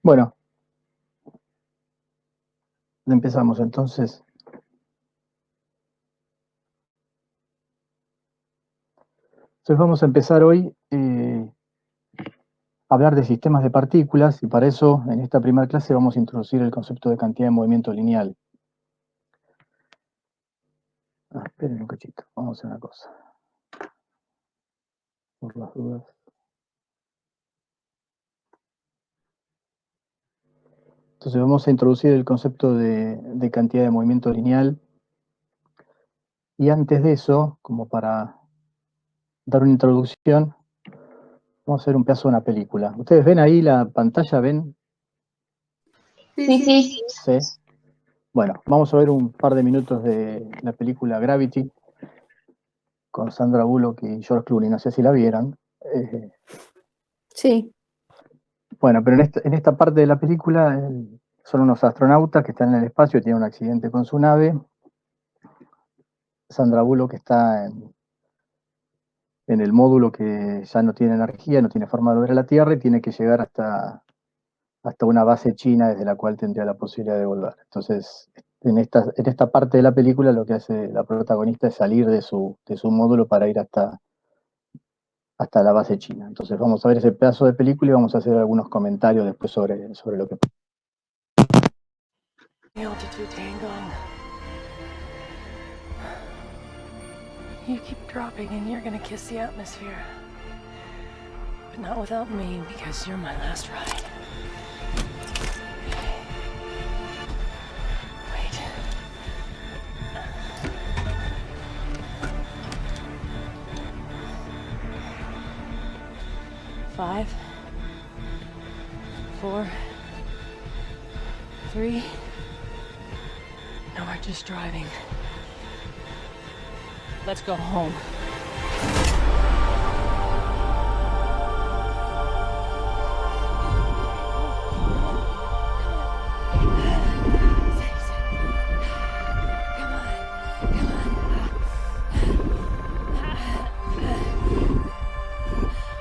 Bueno, empezamos entonces. Entonces vamos a empezar hoy a hablar de sistemas de partículas y para eso en esta primera clase vamos a introducir el concepto de cantidad de movimiento lineal. Esperen un cachito, vamos a hacer una cosa. Por las dudas. Entonces vamos a introducir el concepto de cantidad de movimiento lineal y antes de eso, como para dar una introducción, vamos a hacer un pedazo de una película. ¿Ustedes ven ahí la pantalla? ¿Ven? Sí, sí. Sí. Bueno, vamos a ver un par de minutos de la película Gravity con Sandra Bullock y George Clooney, no sé si la vieron. Sí. Bueno, pero en esta parte de la película son unos astronautas que están en el espacio y tienen un accidente con su nave. Sandra Bullock está en el módulo que ya no tiene energía, no tiene forma de volver a la Tierra y tiene que llegar hasta una base china desde la cual tendría la posibilidad de volver. Entonces, en esta parte de la película lo que hace la protagonista es salir de su módulo para ir hasta la base china. Entonces vamos a ver ese pedazo de película y vamos a hacer algunos comentarios después sobre lo que pasa. Altitude Tango. You keep dropping and you're gonna kiss the atmosphere. But not without me, because you're my last ride. Wait. 5, 4, 3. No, we're just driving. Let's go home.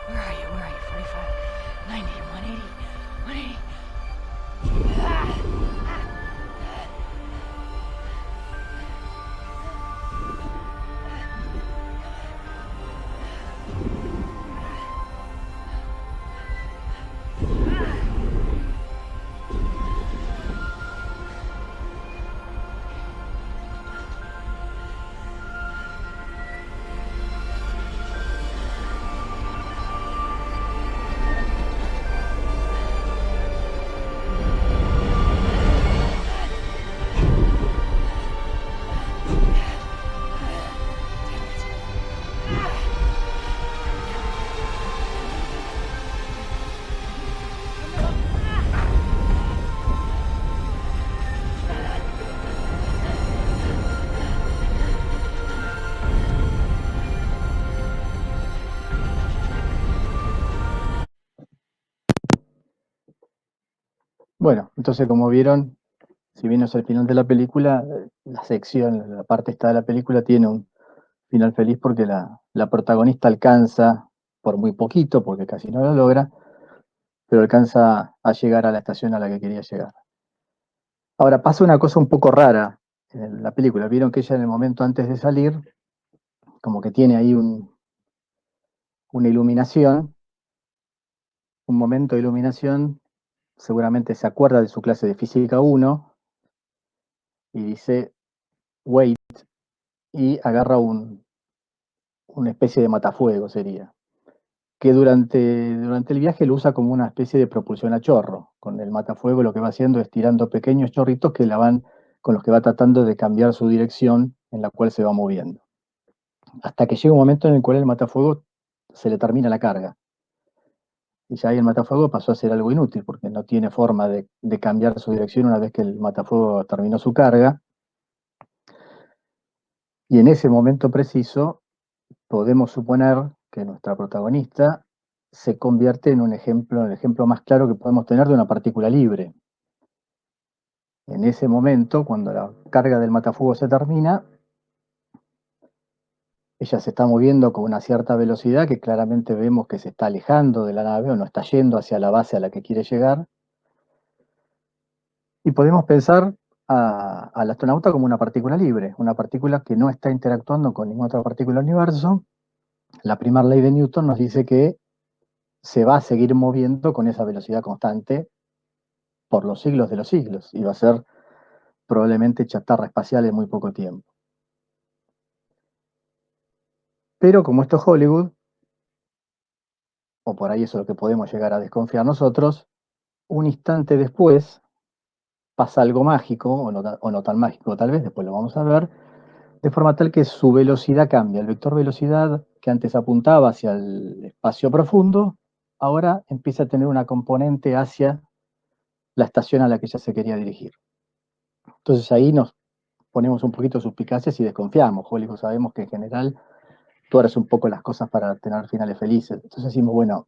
Where are you? 45, 90, 180, 180. Bueno, entonces como vieron, si bien no es el final de la película, la sección, la parte esta de la película tiene un final feliz porque la protagonista alcanza, por muy poquito, porque casi no lo logra, pero alcanza a llegar a la estación a la que quería llegar. Ahora pasa una cosa un poco rara en la película. Vieron que ella en el momento antes de salir, como que tiene ahí una iluminación, un momento de iluminación, seguramente se acuerda de su clase de física 1 y dice, wait, y agarra una especie de matafuego, sería, que durante el viaje lo usa como una especie de propulsión a chorro. Con el matafuego lo que va haciendo es tirando pequeños chorritos con los que va tratando de cambiar su dirección en la cual se va moviendo. Hasta que llega un momento en el cual el matafuego se le termina la carga. Y ya ahí el matafuego pasó a ser algo inútil, porque no tiene forma de cambiar su dirección una vez que el matafuego terminó su carga. Y en ese momento preciso podemos suponer que nuestra protagonista se convierte en el ejemplo más claro que podemos tener de una partícula libre. En ese momento, cuando la carga del matafuego se termina, ella se está moviendo con una cierta velocidad que claramente vemos que se está alejando de la nave o no está yendo hacia la base a la que quiere llegar. Y podemos pensar al astronauta como una partícula libre, una partícula que no está interactuando con ninguna otra partícula del universo. La primera ley de Newton nos dice que se va a seguir moviendo con esa velocidad constante por los siglos de los siglos, y va a ser probablemente chatarra espacial en muy poco tiempo. Pero como esto es Hollywood, o por ahí eso es lo que podemos llegar a desconfiar nosotros, un instante después pasa algo mágico, o no tan mágico tal vez, después lo vamos a ver, de forma tal que su velocidad cambia. El vector velocidad que antes apuntaba hacia el espacio profundo, ahora empieza a tener una componente hacia la estación a la que ya se quería dirigir. Entonces ahí nos ponemos un poquito suspicaces y desconfiamos. Hollywood sabemos que en general tuerce un poco las cosas para tener finales felices. Entonces decimos, bueno,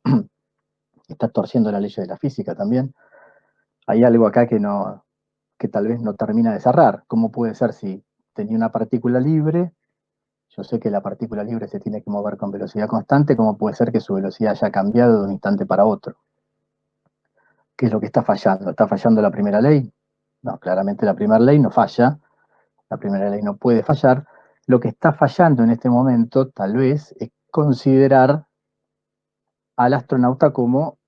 está torciendo la ley de la física también. Hay algo acá que tal vez no termina de cerrar. ¿Cómo puede ser si tenía una partícula libre? Yo sé que la partícula libre se tiene que mover con velocidad constante. ¿Cómo puede ser que su velocidad haya cambiado de un instante para otro? ¿Qué es lo que está fallando? ¿Está fallando la primera ley? No, claramente la primera ley no falla. La primera ley no puede fallar. Lo que está fallando en este momento, tal vez, es considerar al astronauta como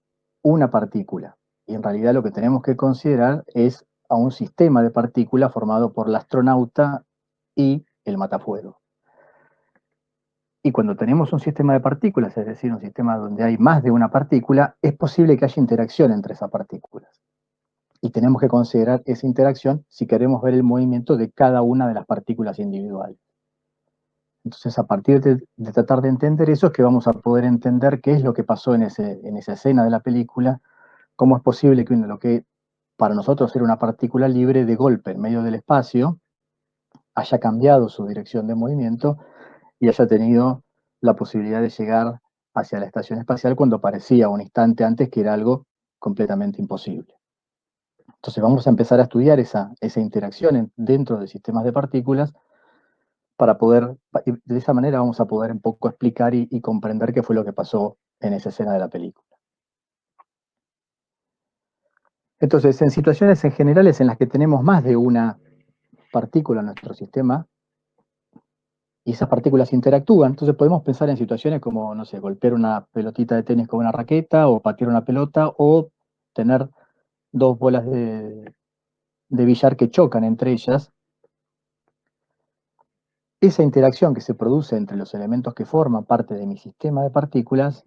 una partícula. Y en realidad lo que tenemos que considerar es a un sistema de partículas formado por el astronauta y el matafuego. Y cuando tenemos un sistema de partículas, es decir, un sistema donde hay más de una partícula, es posible que haya interacción entre esas partículas. Y tenemos que considerar esa interacción si queremos ver el movimiento de cada una de las partículas individuales. Entonces, a partir de tratar de entender eso, es que vamos a poder entender qué es lo que pasó en esa escena de la película, cómo es posible que lo que para nosotros era una partícula libre, de golpe en medio del espacio haya cambiado su dirección de movimiento y haya tenido la posibilidad de llegar hacia la estación espacial cuando parecía un instante antes que era algo completamente imposible. Entonces vamos a empezar a estudiar esa interacción dentro de sistemas de partículas para poder, de esa manera vamos a poder un poco explicar y comprender qué fue lo que pasó en esa escena de la película. Entonces, en situaciones en generales en las que tenemos más de una partícula en nuestro sistema y esas partículas interactúan, entonces podemos pensar en situaciones como, no sé, golpear una pelotita de tenis con una raqueta o patear una pelota o tener dos bolas de billar que chocan entre ellas. Esa interacción que se produce entre los elementos que forman parte de mi sistema de partículas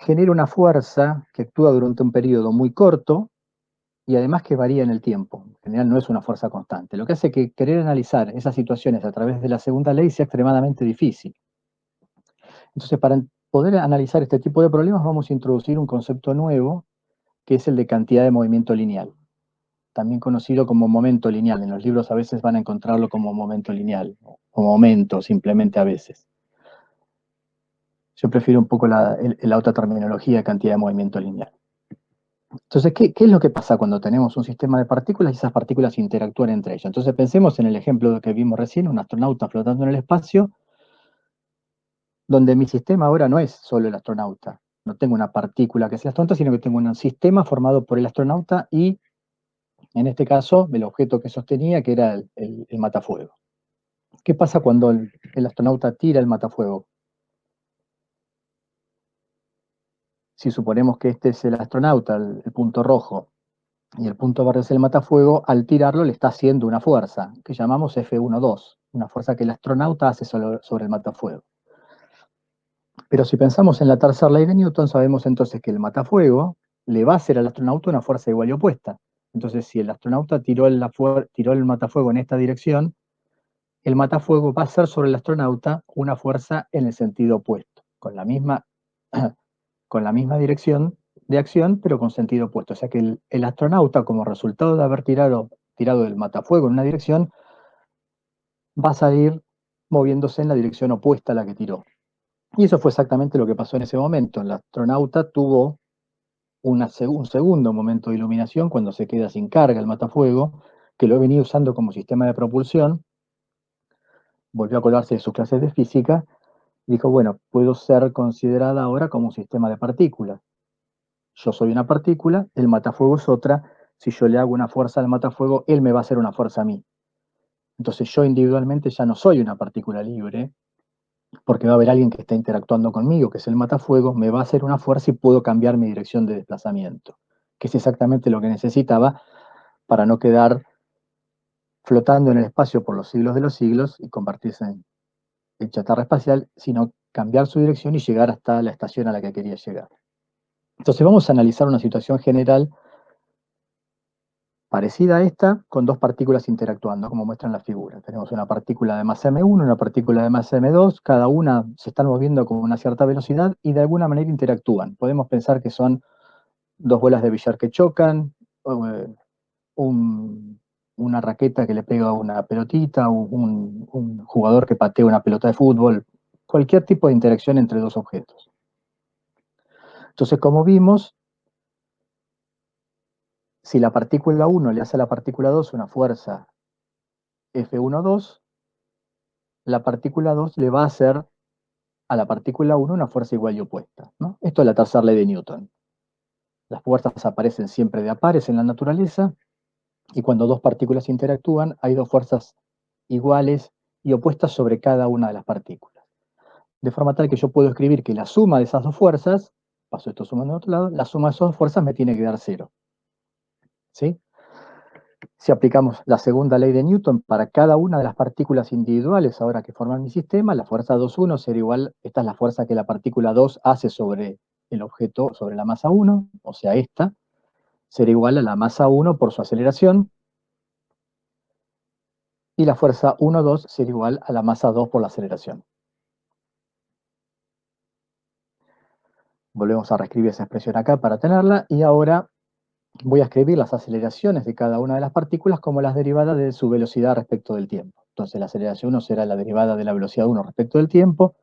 genera una fuerza que actúa durante un periodo muy corto y además que varía en el tiempo. En general no es una fuerza constante, lo que hace que querer analizar esas situaciones a través de la segunda ley sea extremadamente difícil. Entonces, para poder analizar este tipo de problemas vamos a introducir un concepto nuevo, que es el de cantidad de movimiento lineal, también conocido como momento lineal. En los libros a veces van a encontrarlo como momento lineal, o momento simplemente a veces. Yo prefiero un poco la otra terminología, cantidad de movimiento lineal. Entonces, ¿qué es lo que pasa cuando tenemos un sistema de partículas y esas partículas interactúan entre ellas? Entonces, pensemos en el ejemplo que vimos recién, un astronauta flotando en el espacio, donde mi sistema ahora no es solo el astronauta. No tengo una partícula que sea el astronauta, sino que tengo un sistema formado por el astronauta y, en este caso, el objeto que sostenía, que era el matafuego. ¿Qué pasa cuando el astronauta tira el matafuego? Si suponemos que este es el astronauta, el punto rojo, y el punto verde es el matafuego, al tirarlo le está haciendo una fuerza, que llamamos F12, una fuerza que el astronauta hace sobre el matafuego. Pero si pensamos en la tercera ley de Newton, sabemos entonces que el matafuego le va a hacer al astronauta una fuerza igual y opuesta. Entonces, si el astronauta tiró el matafuego en esta dirección, el matafuego va a hacer sobre el astronauta una fuerza en el sentido opuesto, con la misma dirección de acción, pero con sentido opuesto. O sea que el astronauta, como resultado de haber tirado el matafuego en una dirección, va a salir moviéndose en la dirección opuesta a la que tiró. Y eso fue exactamente lo que pasó en ese momento. El astronauta tuvo un segundo momento de iluminación cuando se queda sin carga el matafuego, que lo he venido usando como sistema de propulsión. Volvió a colarse de sus clases de física y dijo, bueno, puedo ser considerada ahora como un sistema de partículas. Yo soy una partícula, el matafuego es otra, si yo le hago una fuerza al matafuego, él me va a hacer una fuerza a mí. Entonces yo individualmente ya no soy una partícula libre, porque va a haber alguien que está interactuando conmigo, que es el matafuego, me va a hacer una fuerza y puedo cambiar mi dirección de desplazamiento, que es exactamente lo que necesitaba para no quedar flotando en el espacio por los siglos de los siglos y convertirse en chatarra espacial, sino cambiar su dirección y llegar hasta la estación a la que quería llegar. Entonces vamos a analizar una situación general parecida a esta, con dos partículas interactuando, como muestran la figura. Tenemos una partícula de masa m1, una partícula de masa m2, cada una se están moviendo con una cierta velocidad y de alguna manera interactúan. Podemos pensar que son dos bolas de billar que chocan, una raqueta que le pega a una pelotita, un jugador que patea una pelota de fútbol, cualquier tipo de interacción entre dos objetos. Entonces, como vimos, si la partícula 1 le hace a la partícula 2 una fuerza F1,2, la partícula 2 le va a hacer a la partícula 1 una fuerza igual y opuesta, ¿no? Esto es la tercera ley de Newton. Las fuerzas aparecen siempre de a pares en la naturaleza, y cuando dos partículas interactúan, hay dos fuerzas iguales y opuestas sobre cada una de las partículas. De forma tal que yo puedo escribir que la suma de esas dos fuerzas, paso esto sumando al otro lado, la suma de esas dos fuerzas me tiene que dar 0. ¿Sí? Si aplicamos la segunda ley de Newton para cada una de las partículas individuales ahora que forman mi sistema, la fuerza 2,1 será igual, esta es la fuerza que la partícula 2 hace sobre el objeto, sobre la masa 1, o sea, esta, será igual a la masa 1 por su aceleración, y la fuerza 1,2 será igual a la masa 2 por la aceleración. Volvemos a reescribir esa expresión acá para tenerla, y ahora voy a escribir las aceleraciones de cada una de las partículas como las derivadas de su velocidad respecto del tiempo. Entonces la aceleración 1 será la derivada de la velocidad 1 respecto del tiempo,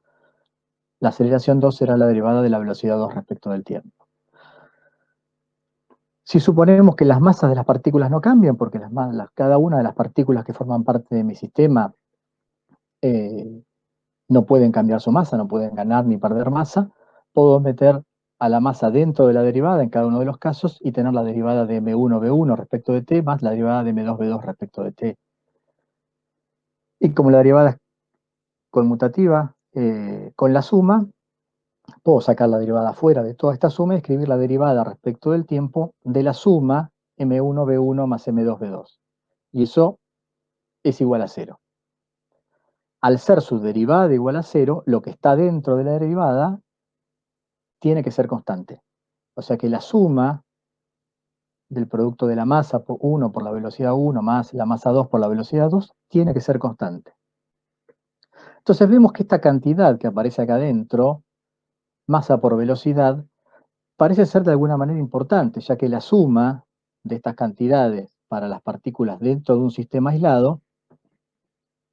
la aceleración 2 será la derivada de la velocidad 2 respecto del tiempo. Si suponemos que las masas de las partículas no cambian, porque cada una de las partículas que forman parte de mi sistema no pueden cambiar su masa, no pueden ganar ni perder masa, puedo meter a la masa dentro de la derivada en cada uno de los casos y tener la derivada de m1v1 respecto de t más la derivada de m2v2 respecto de t. Y como la derivada es conmutativa con la suma, puedo sacar la derivada fuera de toda esta suma y escribir la derivada respecto del tiempo de la suma m1v1 más m2v2. Y eso es igual a 0. Al ser su derivada igual a 0, lo que está dentro de la derivada tiene que ser constante. O sea que la suma del producto de la masa 1 por la velocidad 1 más la masa 2 por la velocidad 2 tiene que ser constante. Entonces vemos que esta cantidad que aparece acá adentro, masa por velocidad, parece ser de alguna manera importante, ya que la suma de estas cantidades para las partículas dentro de un sistema aislado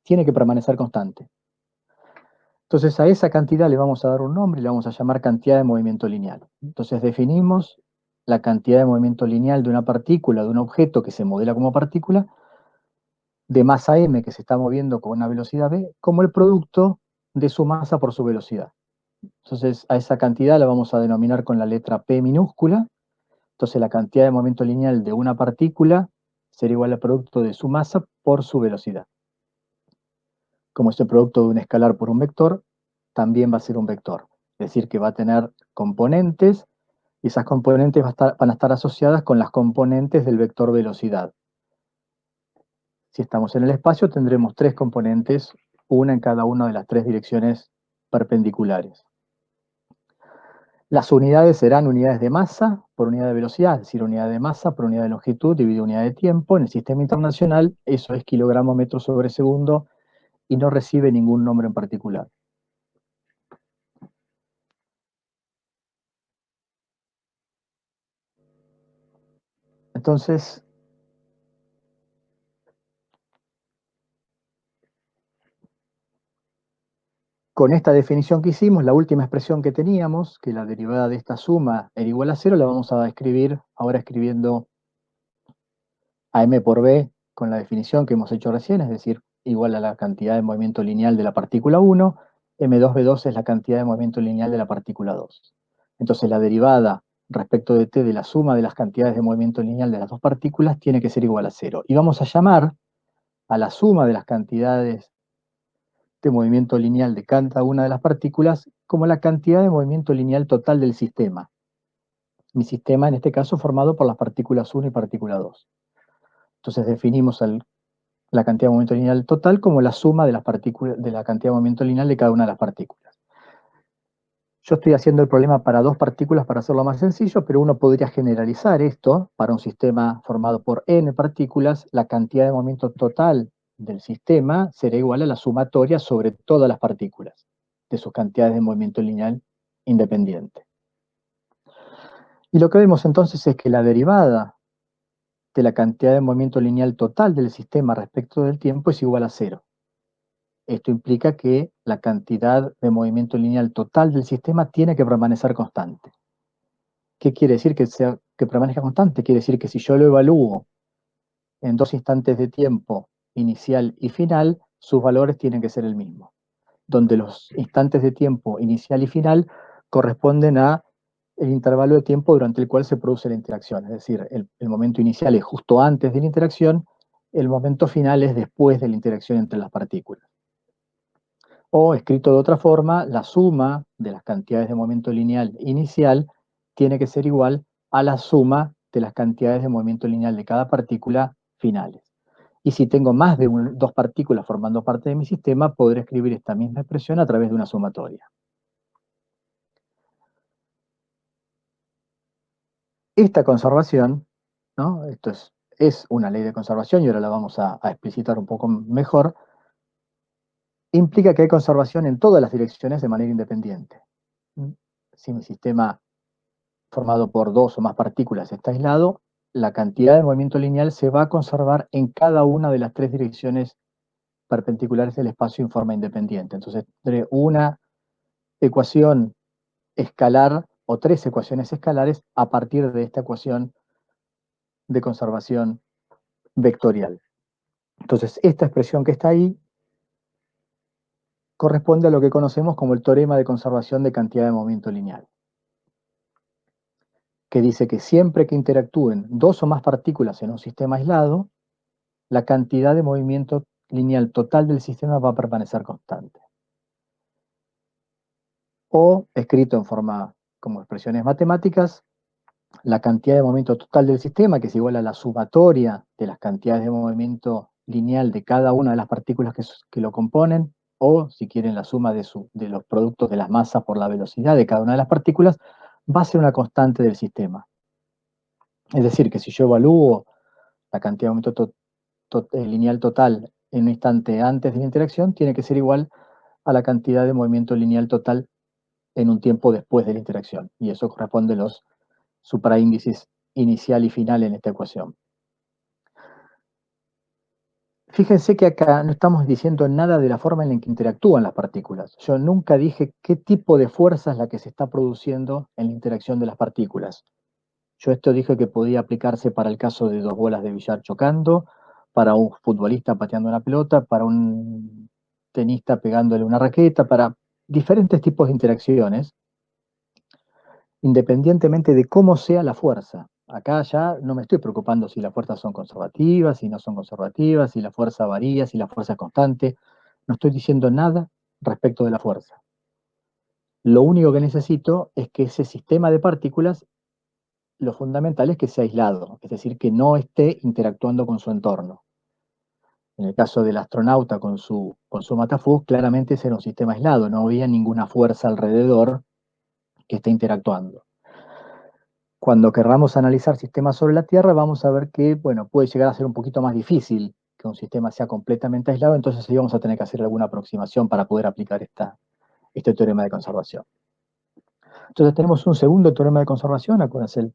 tiene que permanecer constante. Entonces a esa cantidad le vamos a dar un nombre y le vamos a llamar cantidad de movimiento lineal. Entonces definimos la cantidad de movimiento lineal de una partícula, de un objeto que se modela como partícula, de masa m que se está moviendo con una velocidad v, como el producto de su masa por su velocidad. Entonces a esa cantidad la vamos a denominar con la letra P minúscula. Entonces la cantidad de movimiento lineal de una partícula será igual al producto de su masa por su velocidad. Como es el producto de un escalar por un vector, también va a ser un vector. Es decir, que va a tener componentes, y esas componentes van a estar asociadas con las componentes del vector velocidad. Si estamos en el espacio, tendremos tres componentes, una en cada una de las tres direcciones perpendiculares. Las unidades serán unidades de masa por unidad de velocidad, es decir, unidad de masa por unidad de longitud dividido unidad de tiempo. En el sistema internacional, eso es kilogramo metro sobre segundo y no recibe ningún nombre en particular. Entonces, con esta definición que hicimos, la última expresión que teníamos, que la derivada de esta suma era igual a 0, la vamos a escribir ahora escribiendo a m por b con la definición que hemos hecho recién, es decir, igual a la cantidad de movimiento lineal de la partícula 1, m2b2 es la cantidad de movimiento lineal de la partícula 2. Entonces la derivada respecto de t de la suma de las cantidades de movimiento lineal de las dos partículas tiene que ser igual a 0. Y vamos a llamar a la suma de las cantidades de movimiento lineal de cada una de las partículas como la cantidad de movimiento lineal total del sistema. Mi sistema, en este caso, formado por las partículas 1 y partícula 2. Entonces definimos la cantidad de movimiento lineal total como la suma de la cantidad de movimiento lineal de cada una de las partículas. Yo estoy haciendo el problema para dos partículas para hacerlo más sencillo, pero uno podría generalizar esto para un sistema formado por n partículas. La cantidad de movimiento total del sistema será igual a la sumatoria sobre todas las partículas de sus cantidades de movimiento lineal independiente. Y lo que vemos entonces es que la derivada de la cantidad de movimiento lineal total del sistema respecto del tiempo es igual a 0. Esto implica que la cantidad de movimiento lineal total del sistema tiene que permanecer constante. ¿Qué quiere decir que permanezca constante? Quiere decir que si yo lo evalúo en dos instantes de tiempo, inicial y final, sus valores tienen que ser el mismo. Donde los instantes de tiempo inicial y final corresponden a el intervalo de tiempo durante el cual se produce la interacción. Es decir, el momento inicial es justo antes de la interacción, el momento final es después de la interacción entre las partículas. O, escrito de otra forma, la suma de las cantidades de movimiento lineal inicial tiene que ser igual a la suma de las cantidades de movimiento lineal de cada partícula finales. Y si tengo más de dos partículas formando parte de mi sistema, podré escribir esta misma expresión a través de una sumatoria. Esta conservación, ¿no? Esto es una ley de conservación y ahora la vamos a explicitar un poco mejor, implica que hay conservación en todas las direcciones de manera independiente. Si mi sistema formado por dos o más partículas está aislado, la cantidad de movimiento lineal se va a conservar en cada una de las tres direcciones perpendiculares del espacio en forma independiente. Entonces, tendré una ecuación escalar o tres ecuaciones escalares a partir de esta ecuación de conservación vectorial. Entonces, esta expresión que está ahí corresponde a lo que conocemos como el teorema de conservación de cantidad de movimiento lineal, que dice que siempre que interactúen dos o más partículas en un sistema aislado, la cantidad de movimiento lineal total del sistema va a permanecer constante. O, escrito en forma como expresiones matemáticas, la cantidad de movimiento total del sistema, que es igual a la sumatoria de las cantidades de movimiento lineal de cada una de las partículas que lo componen, o, si quieren, la suma de los productos de las masas por la velocidad de cada una de las partículas, va a ser una constante del sistema. Es decir, que si yo evalúo la cantidad de movimiento lineal total en un instante antes de la interacción, tiene que ser igual a la cantidad de movimiento lineal total en un tiempo después de la interacción. Y eso corresponde a los supraíndices inicial y final en esta ecuación. Fíjense que acá no estamos diciendo nada de la forma en la que interactúan las partículas. Yo nunca dije qué tipo de fuerza es la que se está produciendo en la interacción de las partículas. Yo esto dije que podía aplicarse para el caso de dos bolas de billar chocando, para un futbolista pateando una pelota, para un tenista pegándole una raqueta, para diferentes tipos de interacciones, independientemente de cómo sea la fuerza. Acá ya no me estoy preocupando si las fuerzas son conservativas, si no son conservativas, si la fuerza varía, si la fuerza es constante. No estoy diciendo nada respecto de la fuerza. Lo único que necesito es que ese sistema de partículas, lo fundamental es que sea aislado, es decir, que no esté interactuando con su entorno. En el caso del astronauta con su matafuz, claramente ese era un sistema aislado, no había ninguna fuerza alrededor que esté interactuando. Cuando querramos analizar sistemas sobre la Tierra, vamos a ver que, bueno, puede llegar a ser un poquito más difícil que un sistema sea completamente aislado, entonces ahí vamos a tener que hacer alguna aproximación para poder aplicar este teorema de conservación. Entonces tenemos un segundo teorema de conservación, acuérdense,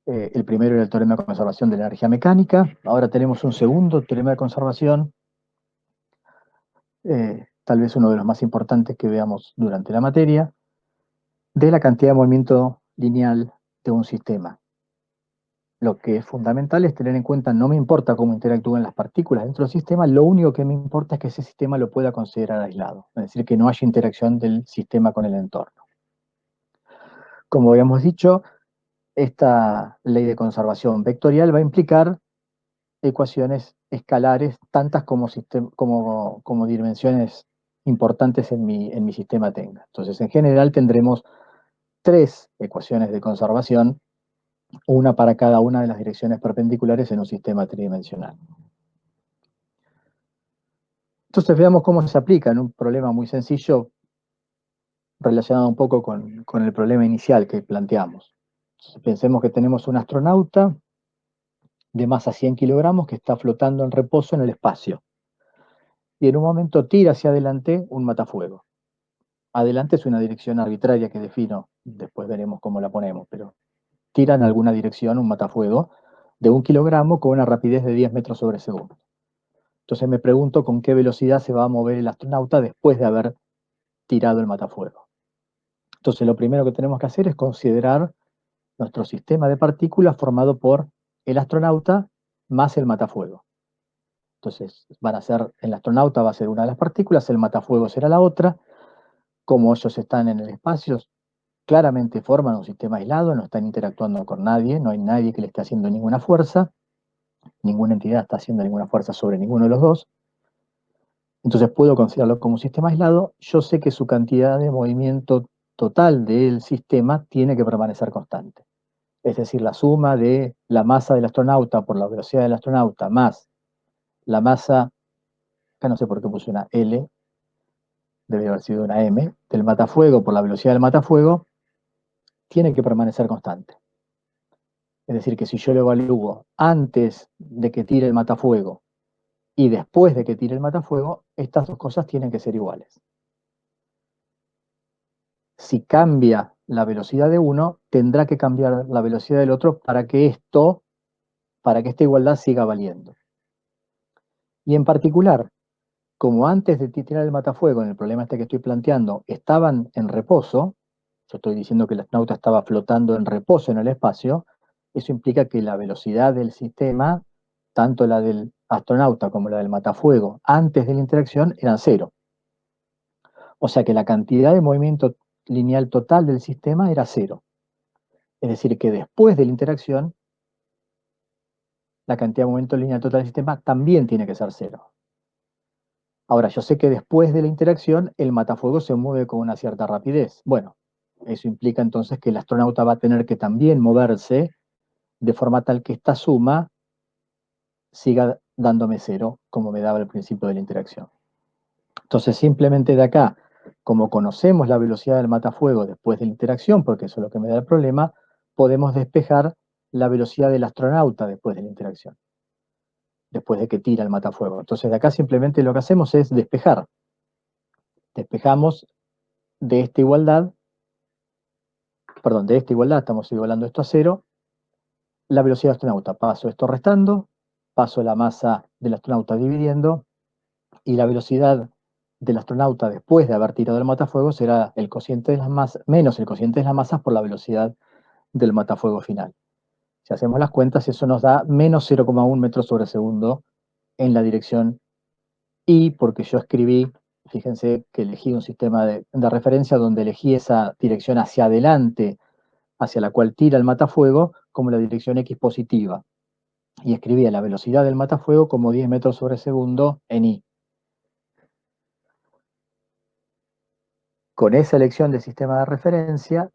el primero era el teorema de conservación de la energía mecánica, ahora tenemos un segundo teorema de conservación, tal vez uno de los más importantes que veamos durante la materia, de la cantidad de movimiento lineal de un sistema. Lo que es fundamental es tener en cuenta, no me importa cómo interactúan las partículas dentro del sistema, lo único que me importa es que ese sistema lo pueda considerar aislado, es decir, que no haya interacción del sistema con el entorno. Como habíamos dicho, esta ley de conservación vectorial va a implicar ecuaciones escalares, tantas como dimensiones importantes en mi sistema tenga. Entonces, en general tendremos 3 ecuaciones de conservación, una para cada una de las direcciones perpendiculares en un sistema tridimensional. Entonces veamos cómo se aplica en un problema muy sencillo relacionado un poco con el problema inicial que planteamos. Entonces, pensemos que tenemos un astronauta de masa 100 kilogramos que está flotando en reposo en el espacio. Y en un momento tira hacia adelante un matafuego. Adelante es una dirección arbitraria que defino, después veremos cómo la ponemos, pero tira en alguna dirección un matafuego de 1 kilogramo con una rapidez de 10 metros sobre segundo. Entonces me pregunto con qué velocidad se va a mover el astronauta después de haber tirado el matafuego. Entonces lo primero que tenemos que hacer es considerar nuestro sistema de partículas formado por el astronauta más el matafuego. Entonces van a ser, el astronauta va a ser una de las partículas, el matafuego será la otra. Como ellos están en el espacio, claramente forman un sistema aislado, no están interactuando con nadie, no hay nadie que le esté haciendo ninguna fuerza, ninguna entidad está haciendo ninguna fuerza sobre ninguno de los dos. Entonces puedo considerarlo como un sistema aislado. Yo sé que su cantidad de movimiento total del sistema tiene que permanecer constante. Es decir, la suma de la masa del astronauta por la velocidad del astronauta más la masa, acá no sé por qué puse una L, debe haber sido una M, del matafuego por la velocidad del matafuego, tiene que permanecer constante. Es decir, que si yo lo evalúo antes de que tire el matafuego y después de que tire el matafuego, estas dos cosas tienen que ser iguales. Si cambia la velocidad de uno, tendrá que cambiar la velocidad del otro para que esta igualdad siga valiendo. Y en particular, como antes de tirar el matafuego, en el problema este que estoy planteando, estaban en reposo, yo estoy diciendo que el astronauta estaba flotando en reposo en el espacio, eso implica que la velocidad del sistema, tanto la del astronauta como la del matafuego, antes de la interacción, eran 0. O sea que la cantidad de movimiento lineal total del sistema era 0. Es decir, que después de la interacción, la cantidad de movimiento lineal total del sistema también tiene que ser 0. Ahora, yo sé que después de la interacción, el matafuego se mueve con una cierta rapidez. Bueno, eso implica entonces que el astronauta va a tener que también moverse de forma tal que esta suma siga dándome 0, como me daba al principio de la interacción. Entonces, simplemente de acá, como conocemos la velocidad del matafuego después de la interacción, porque eso es lo que me da el problema, podemos despejar la velocidad del astronauta después de la interacción, después de que tira el matafuego. Entonces, de acá simplemente lo que hacemos es despejar. Despejamos de esta igualdad, estamos igualando esto a 0, la velocidad del astronauta. Paso esto restando, paso la masa del astronauta dividiendo, y la velocidad del astronauta después de haber tirado el matafuego será el cociente de las masas, menos el cociente de las masas por la velocidad del matafuego final. Si hacemos las cuentas, eso nos da menos 0,1 metros sobre segundo en la dirección y, porque yo escribí, fíjense que elegí un sistema de referencia donde elegí esa dirección hacia adelante, hacia la cual tira el matafuego, como la dirección X positiva. Y escribí la velocidad del matafuego como 10 metros sobre segundo en Y. Con esa elección de sistema de referencia,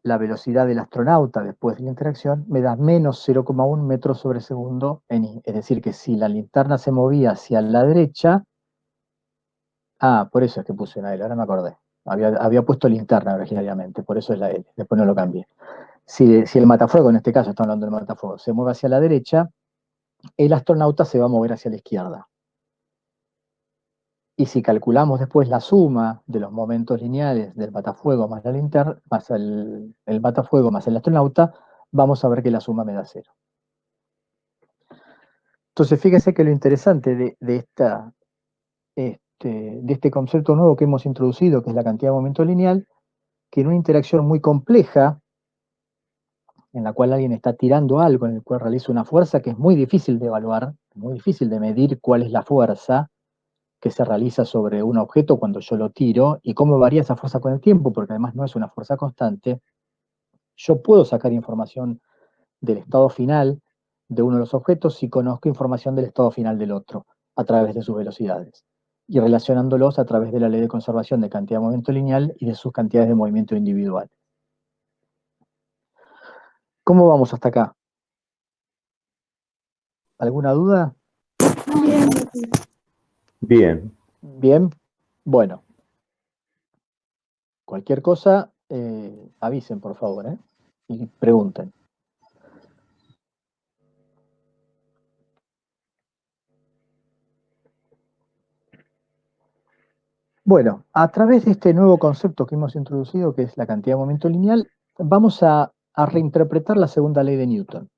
la velocidad del astronauta después de la interacción me da menos 0,1 metros sobre segundo en Y. Es decir, que si la linterna se movía hacia la derecha, por eso es que puse una L, ahora me acordé. Había puesto linterna originariamente, por eso es la L, después no lo cambié. Si el matafuego, en este caso estamos hablando del matafuego, se mueve hacia la derecha, el astronauta se va a mover hacia la izquierda. Y si calculamos después la suma de los momentos lineales del matafuego más la linterna, más el matafuego más el astronauta, vamos a ver que la suma me da 0. Entonces, fíjense que lo interesante de este concepto nuevo que hemos introducido, que es la cantidad de momento lineal, que en una interacción muy compleja, en la cual alguien está tirando algo, en el cual realiza una fuerza que es muy difícil de evaluar, muy difícil de medir cuál es la fuerza, que se realiza sobre un objeto cuando yo lo tiro y cómo varía esa fuerza con el tiempo, porque además no es una fuerza constante, yo puedo sacar información del estado final de uno de los objetos si conozco información del estado final del otro a través de sus velocidades y relacionándolos a través de la ley de conservación de cantidad de movimiento lineal y de sus cantidades de movimiento individual. ¿Cómo vamos hasta acá? ¿Alguna duda? Bien. Bien. Bueno. Cualquier cosa, avisen, por favor, y pregunten. Bueno, a través de este nuevo concepto que hemos introducido, que es la cantidad de movimiento lineal, vamos a reinterpretar la segunda ley de Newton.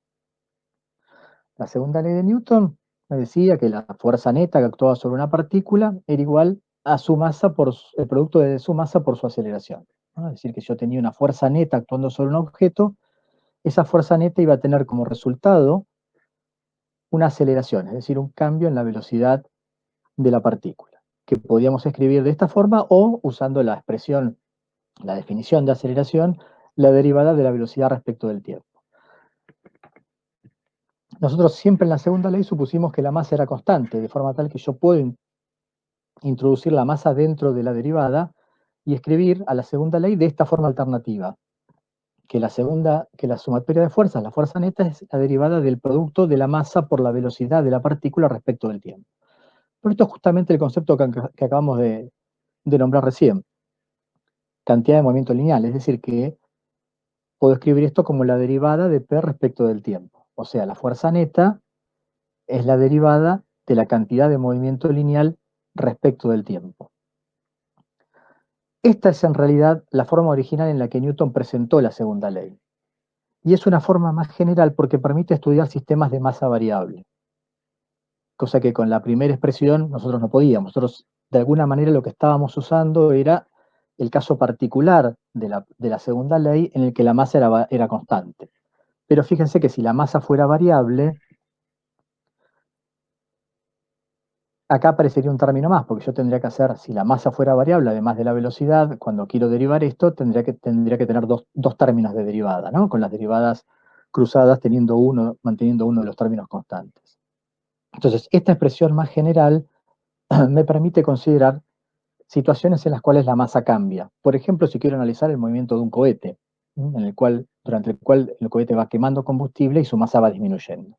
La segunda ley de Newton me decía que la fuerza neta que actuaba sobre una partícula era igual a su masa por el producto de su masa por su aceleración, ¿no? Es decir, que yo tenía una fuerza neta actuando sobre un objeto, esa fuerza neta iba a tener como resultado una aceleración, es decir, un cambio en la velocidad de la partícula, que podíamos escribir de esta forma o usando la expresión, la definición de aceleración, la derivada de la velocidad respecto del tiempo. Nosotros siempre en la segunda ley supusimos que la masa era constante, de forma tal que yo puedo introducir la masa dentro de la derivada y escribir a la segunda ley de esta forma alternativa, que la sumatoria de fuerzas, la fuerza neta, es la derivada del producto de la masa por la velocidad de la partícula respecto del tiempo. Pero esto es justamente el concepto que acabamos de nombrar recién. Cantidad de movimiento lineal, es decir, que puedo escribir esto como la derivada de P respecto del tiempo. O sea, la fuerza neta es la derivada de la cantidad de movimiento lineal respecto del tiempo. Esta es en realidad la forma original en la que Newton presentó la segunda ley. Y es una forma más general porque permite estudiar sistemas de masa variable. Cosa que con la primera expresión nosotros no podíamos. Nosotros, de alguna manera, lo que estábamos usando era el caso particular de la segunda ley en el que la masa era constante. Pero fíjense que si la masa fuera variable, acá aparecería un término más, porque yo tendría que hacer, si la masa fuera variable, además de la velocidad, cuando quiero derivar esto, tendría que tener dos términos de derivada, ¿no? Con las derivadas cruzadas manteniendo uno de los términos constantes. Entonces, esta expresión más general me permite considerar situaciones en las cuales la masa cambia. Por ejemplo, si quiero analizar el movimiento de un cohete, durante el cual el cohete va quemando combustible y su masa va disminuyendo.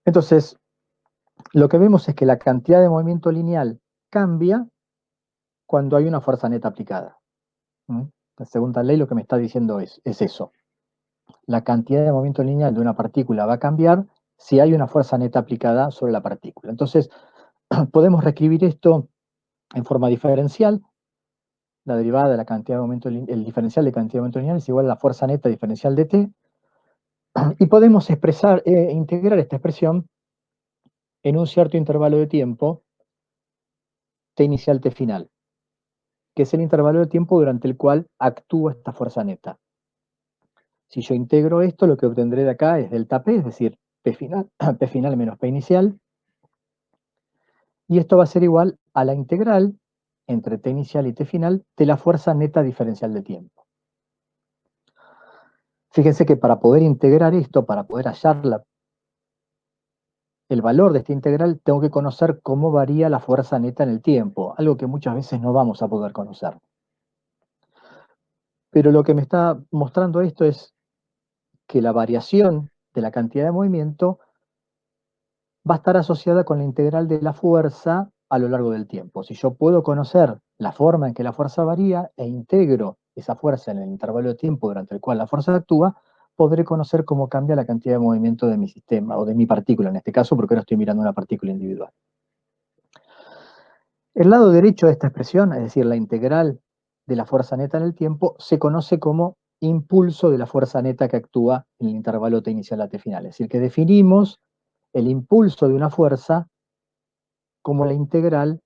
Entonces, lo que vemos es que la cantidad de movimiento lineal cambia cuando hay una fuerza neta aplicada. La segunda ley lo que me está diciendo es eso. La cantidad de movimiento lineal de una partícula va a cambiar si hay una fuerza neta aplicada sobre la partícula. Entonces, podemos reescribir esto en forma diferencial. La derivada de la cantidad de momento, el diferencial de cantidad de momento lineal es igual a la fuerza neta diferencial de t. Y podemos integrar esta expresión en un cierto intervalo de tiempo, t inicial, t final, que es el intervalo de tiempo durante el cual actúa esta fuerza neta. Si yo integro esto, lo que obtendré de acá es delta P, es decir, P final menos P inicial, y esto va a ser igual a la integral entre T inicial y T final de la fuerza neta diferencial de tiempo. Fíjense que para poder integrar esto, para poder hallar el valor de esta integral, tengo que conocer cómo varía la fuerza neta en el tiempo, algo que muchas veces no vamos a poder conocer. Pero lo que me está mostrando esto es que la variación de la cantidad de movimiento va a estar asociada con la integral de la fuerza a lo largo del tiempo. Si yo puedo conocer la forma en que la fuerza varía e integro esa fuerza en el intervalo de tiempo durante el cual la fuerza actúa, podré conocer cómo cambia la cantidad de movimiento de mi sistema, o de mi partícula en este caso, porque ahora estoy mirando una partícula individual. El lado derecho de esta expresión, es decir, la integral de la fuerza neta en el tiempo, se conoce como impulso de la fuerza neta que actúa en el intervalo t inicial a t final. Es decir, que definimos el impulso de una fuerza como la integral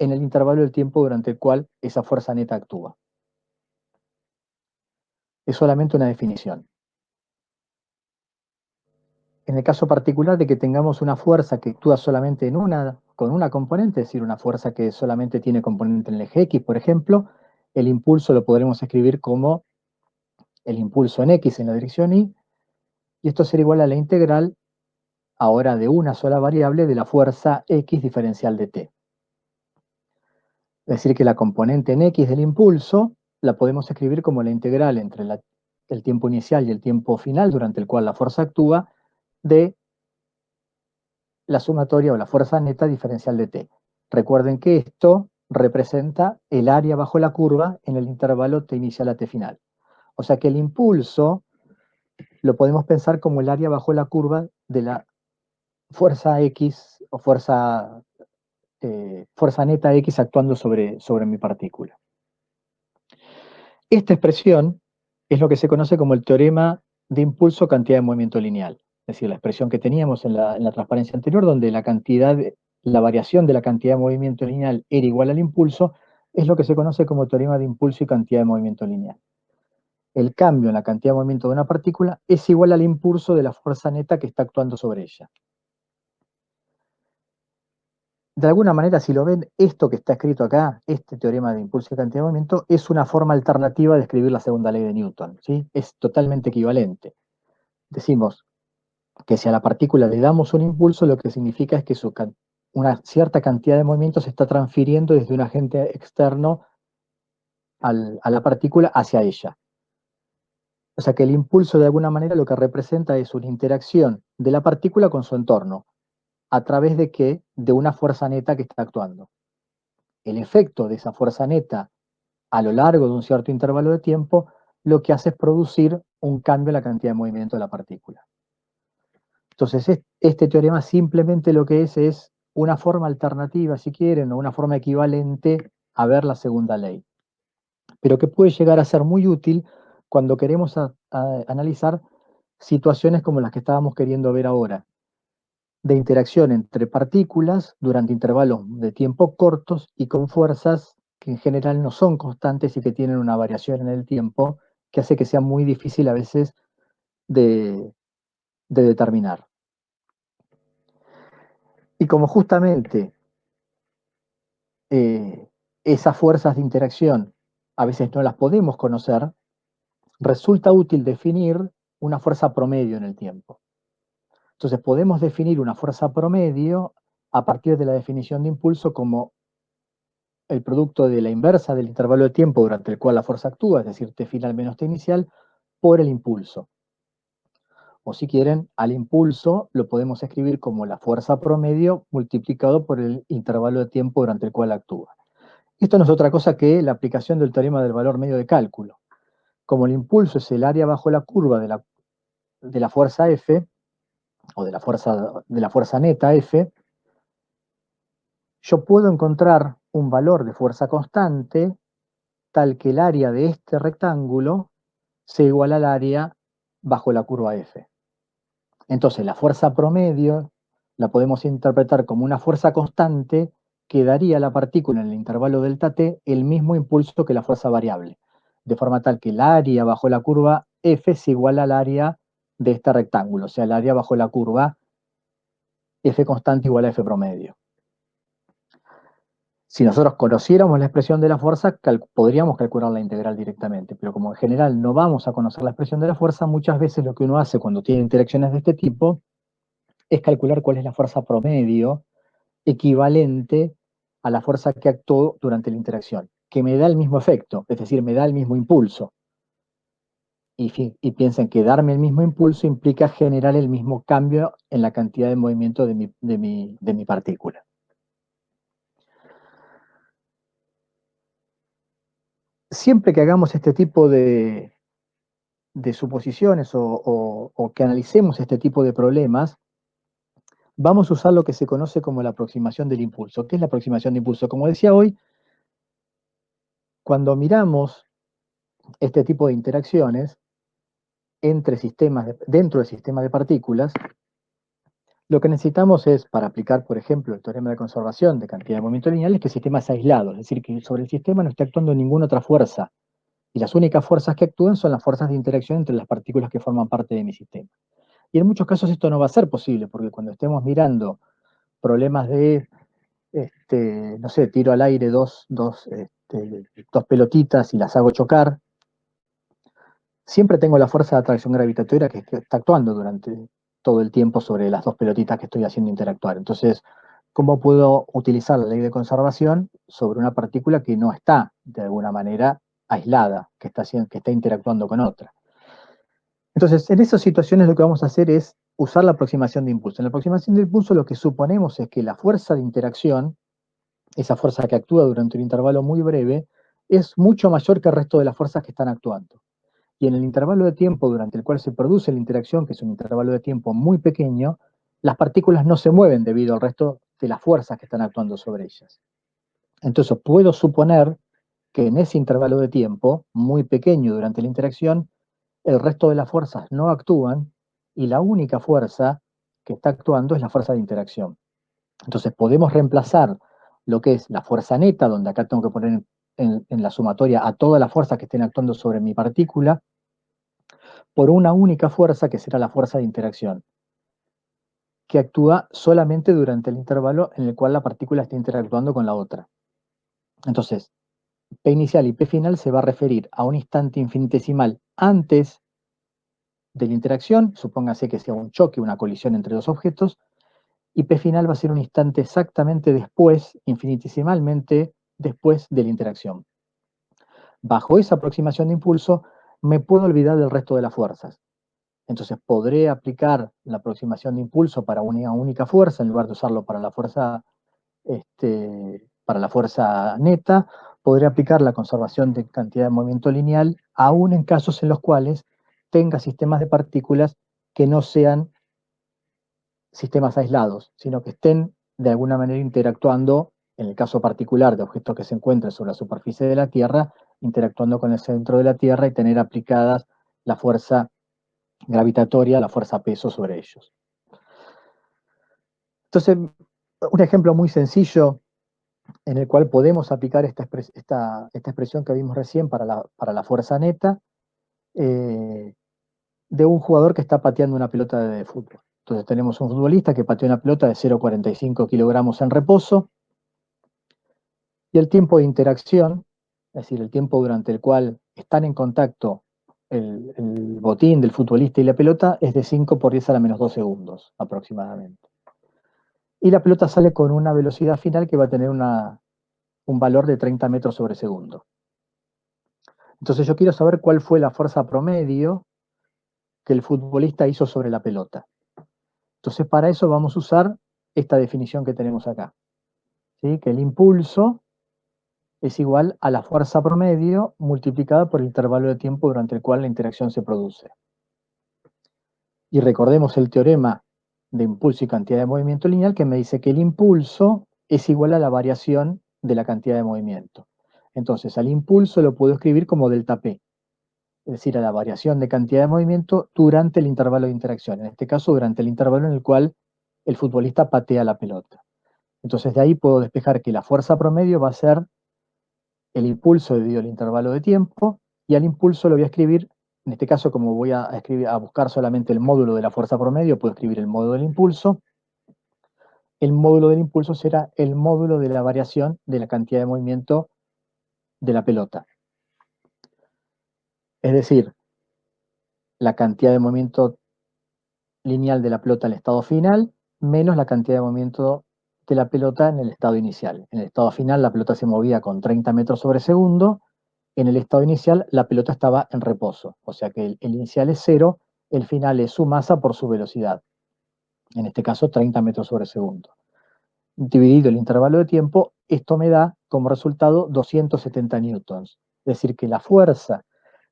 en el intervalo del tiempo durante el cual esa fuerza neta actúa. Es solamente una definición. en el caso particular de que tengamos una fuerza que actúa solamente con una componente, es decir, una fuerza que solamente tiene componente en el eje X, por ejemplo, el impulso lo podremos escribir como el impulso en X en la dirección Y, y esto será igual a la integral, ahora de una sola variable, de la fuerza X diferencial de t. Es decir, que la componente en X del impulso la podemos escribir como la integral entre el tiempo inicial y el tiempo final durante el cual la fuerza actúa de la sumatoria o la fuerza neta diferencial de t. Recuerden que esto representa el área bajo la curva en el intervalo t inicial a t final. O sea que el impulso lo podemos pensar como el área bajo la curva de la fuerza X o fuerza neta X actuando sobre mi partícula. Esta expresión es lo que se conoce como el teorema de impulso cantidad de movimiento lineal. Es decir, la expresión que teníamos en la transparencia anterior, donde la variación de la cantidad de movimiento lineal era igual al impulso, es lo que se conoce como teorema de impulso y cantidad de movimiento lineal. El cambio en la cantidad de movimiento de una partícula es igual al impulso de la fuerza neta que está actuando sobre ella. De alguna manera, si lo ven, esto que está escrito acá, este teorema de impulso y cantidad de movimiento, es una forma alternativa de escribir la segunda ley de Newton, ¿sí? Es totalmente equivalente. Decimos que si a la partícula le damos un impulso, lo que significa es que una cierta cantidad de movimiento se está transfiriendo desde un agente externo a la partícula hacia ella. O sea que el impulso de alguna manera lo que representa es una interacción de la partícula con su entorno. ¿A través de qué? De una fuerza neta que está actuando. El efecto de esa fuerza neta a lo largo de un cierto intervalo de tiempo, lo que hace es producir un cambio en la cantidad de movimiento de la partícula. Entonces, este teorema simplemente lo que es una forma alternativa, si quieren, o una forma equivalente a ver la segunda ley, pero que puede llegar a ser muy útil cuando queremos analizar situaciones como las que estábamos queriendo ver ahora, de interacción entre partículas durante intervalos de tiempo cortos y con fuerzas que en general no son constantes y que tienen una variación en el tiempo que hace que sea muy difícil a veces de determinar. Y como justamente esas fuerzas de interacción a veces no las podemos conocer, resulta útil definir una fuerza promedio en el tiempo. Entonces podemos definir una fuerza promedio a partir de la definición de impulso como el producto de la inversa del intervalo de tiempo durante el cual la fuerza actúa, es decir, t final menos t inicial, por el impulso. O si quieren, al impulso lo podemos escribir como la fuerza promedio multiplicado por el intervalo de tiempo durante el cual actúa. Esto no es otra cosa que la aplicación del teorema del valor medio de cálculo. Como el impulso es el área bajo la curva de la fuerza F, o de la fuerza neta F, yo puedo encontrar un valor de fuerza constante tal que el área de este rectángulo sea igual al área bajo la curva F. Entonces la fuerza promedio la podemos interpretar como una fuerza constante que daría a la partícula en el intervalo delta t el mismo impulso que la fuerza variable, de forma tal que el área bajo la curva F es igual al área de este rectángulo, o sea, el área bajo la curva F constante igual a F promedio. Si nosotros conociéramos la expresión de la fuerza, podríamos calcular la integral directamente, pero como en general no vamos a conocer la expresión de la fuerza, muchas veces lo que uno hace cuando tiene interacciones de este tipo es calcular cuál es la fuerza promedio equivalente a la fuerza que actuó durante la interacción, que me da el mismo efecto, es decir, me da el mismo impulso. Y piensen que darme el mismo impulso implica generar el mismo cambio en la cantidad de movimiento de mi partícula. Siempre que hagamos este tipo de suposiciones o que analicemos este tipo de problemas, vamos a usar lo que se conoce como la aproximación del impulso. ¿Qué es la aproximación de impulso? Como decía hoy, cuando miramos este tipo de interacciones dentro del sistema de partículas, lo que necesitamos es, para aplicar, por ejemplo, el teorema de conservación de cantidad de movimiento lineal, es que el sistema es aislado, es decir, que sobre el sistema no está actuando ninguna otra fuerza. Y las únicas fuerzas que actúan son las fuerzas de interacción entre las partículas que forman parte de mi sistema. Y en muchos casos esto no va a ser posible, porque cuando estemos mirando problemas de, no sé, tiro al aire dos pelotitas y las hago chocar, siempre tengo la fuerza de atracción gravitatoria que está actuando durante todo el tiempo sobre las dos pelotitas que estoy haciendo interactuar. Entonces, ¿cómo puedo utilizar la ley de conservación sobre una partícula que no está, de alguna manera, aislada, que está interactuando con otra? Entonces, en esas situaciones lo que vamos a hacer es usar la aproximación de impulso. En la aproximación de impulso lo que suponemos es que la fuerza de interacción, esa fuerza que actúa durante un intervalo muy breve, es mucho mayor que el resto de las fuerzas que están actuando. Y en el intervalo de tiempo durante el cual se produce la interacción, que es un intervalo de tiempo muy pequeño, las partículas no se mueven debido al resto de las fuerzas que están actuando sobre ellas. Entonces puedo suponer que en ese intervalo de tiempo, muy pequeño durante la interacción, el resto de las fuerzas no actúan y la única fuerza que está actuando es la fuerza de interacción. Entonces podemos reemplazar lo que es la fuerza neta, donde acá tengo que poner en la sumatoria a todas las fuerzas que estén actuando sobre mi partícula, por una única fuerza que será la fuerza de interacción, que actúa solamente durante el intervalo en el cual la partícula está interactuando con la otra. Entonces, P inicial y P final se va a referir a un instante infinitesimal antes de la interacción, supóngase que sea un choque, una colisión entre dos objetos, y P final va a ser un instante exactamente después, infinitesimalmente después de la interacción. Bajo esa aproximación de impulso, me puedo olvidar del resto de las fuerzas. Entonces podré aplicar la aproximación de impulso para una única fuerza en lugar de usarlo para la fuerza neta. Podré aplicar la conservación de cantidad de movimiento lineal, aún en casos en los cuales tenga sistemas de partículas que no sean sistemas aislados, sino que estén de alguna manera interactuando, en el caso particular de objetos que se encuentren sobre la superficie de la Tierra, interactuando con el centro de la Tierra y tener aplicadas la fuerza gravitatoria, la fuerza peso sobre ellos. Entonces, un ejemplo muy sencillo en el cual podemos aplicar esta expresión que vimos recién para la fuerza neta, de un jugador que está pateando una pelota de fútbol. Entonces tenemos un futbolista que patea una pelota de 0,45 kilogramos en reposo, y el tiempo de interacción, es decir, el tiempo durante el cual están en contacto el botín del futbolista y la pelota, es de 5 por 10 a la menos 2 segundos aproximadamente. Y la pelota sale con una velocidad final que va a tener un valor de 30 metros sobre segundo. Entonces yo quiero saber cuál fue la fuerza promedio que el futbolista hizo sobre la pelota. Entonces para eso vamos a usar esta definición que tenemos acá, ¿sí? Que el impulso es igual a la fuerza promedio multiplicada por el intervalo de tiempo durante el cual la interacción se produce. Y recordemos el teorema de impulso y cantidad de movimiento lineal que me dice que el impulso es igual a la variación de la cantidad de movimiento. Entonces al impulso lo puedo escribir como delta P, es decir, a la variación de cantidad de movimiento durante el intervalo de interacción, en este caso durante el intervalo en el cual el futbolista patea la pelota. Entonces de ahí puedo despejar que la fuerza promedio va a ser el impulso dividido el intervalo de tiempo, y al impulso lo voy a escribir, en este caso como voy a buscar solamente el módulo de la fuerza promedio, puedo escribir el módulo del impulso. El módulo del impulso será el módulo de la variación de la cantidad de movimiento de la pelota. Es decir, la cantidad de movimiento lineal de la pelota en el estado final, menos la cantidad de movimiento de la pelota en el estado inicial. En el estado final la pelota se movía con 30 metros sobre segundo, en el estado inicial la pelota estaba en reposo, o sea que el inicial es 0, el final es su masa por su velocidad, en este caso 30 metros sobre segundo. Dividido el intervalo de tiempo, esto me da como resultado 270 newtons, es decir que la fuerza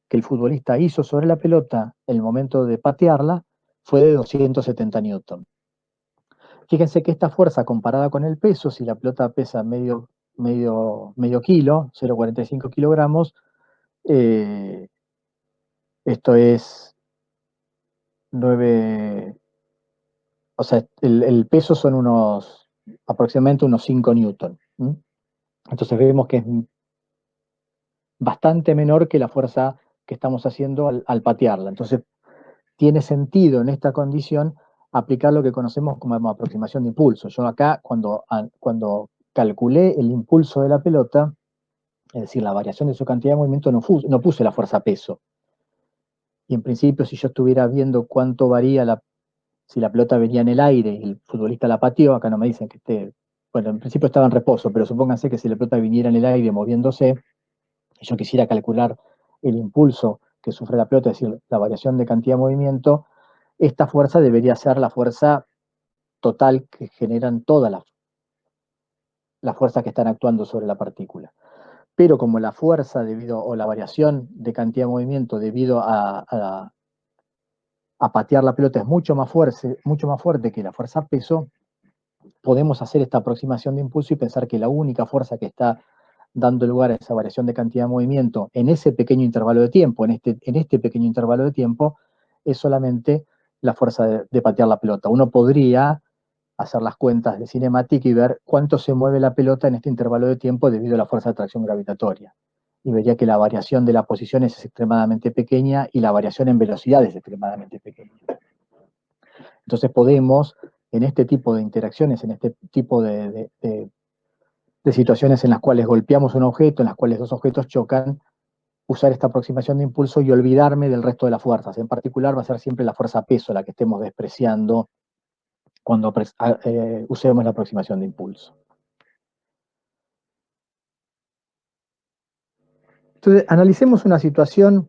que el futbolista hizo sobre la pelota en el momento de patearla fue de 270 newtons. Fíjense que esta fuerza comparada con el peso, si la pelota pesa medio kilo, 0,45 kilogramos, esto es 9, o sea, el peso son aproximadamente unos 5 newton. Entonces vemos que es bastante menor que la fuerza que estamos haciendo al patearla. Entonces tiene sentido en esta condición aplicar lo que conocemos como aproximación de impulso. Yo acá, cuando calculé el impulso de la pelota, es decir, la variación de su cantidad de movimiento, no puse la fuerza peso. Y en principio, si yo estuviera viendo cuánto varía si la pelota venía en el aire y el futbolista la pateó, acá no me dicen que esté, bueno, en principio estaba en reposo, pero supónganse que si la pelota viniera en el aire moviéndose, y yo quisiera calcular el impulso que sufre la pelota, es decir, la variación de cantidad de movimiento, esta fuerza debería ser la fuerza total que generan todas las fuerzas que están actuando sobre la partícula. Pero como la fuerza o la variación de cantidad de movimiento debido a patear la pelota es mucho más fuerte que la fuerza peso, podemos hacer esta aproximación de impulso y pensar que la única fuerza que está dando lugar a esa variación de cantidad de movimiento en ese pequeño intervalo de tiempo, en este pequeño intervalo de tiempo, es solamente la fuerza de patear la pelota. Uno podría hacer las cuentas de cinemática y ver cuánto se mueve la pelota en este intervalo de tiempo debido a la fuerza de atracción gravitatoria. Y vería que la variación de la posición es extremadamente pequeña y la variación en velocidad es extremadamente pequeña. Entonces podemos, en este tipo de interacciones, en este tipo de situaciones en las cuales golpeamos un objeto, en las cuales dos objetos chocan, usar esta aproximación de impulso y olvidarme del resto de las fuerzas. En particular va a ser siempre la fuerza peso la que estemos despreciando cuando usemos la aproximación de impulso. Entonces, analicemos una situación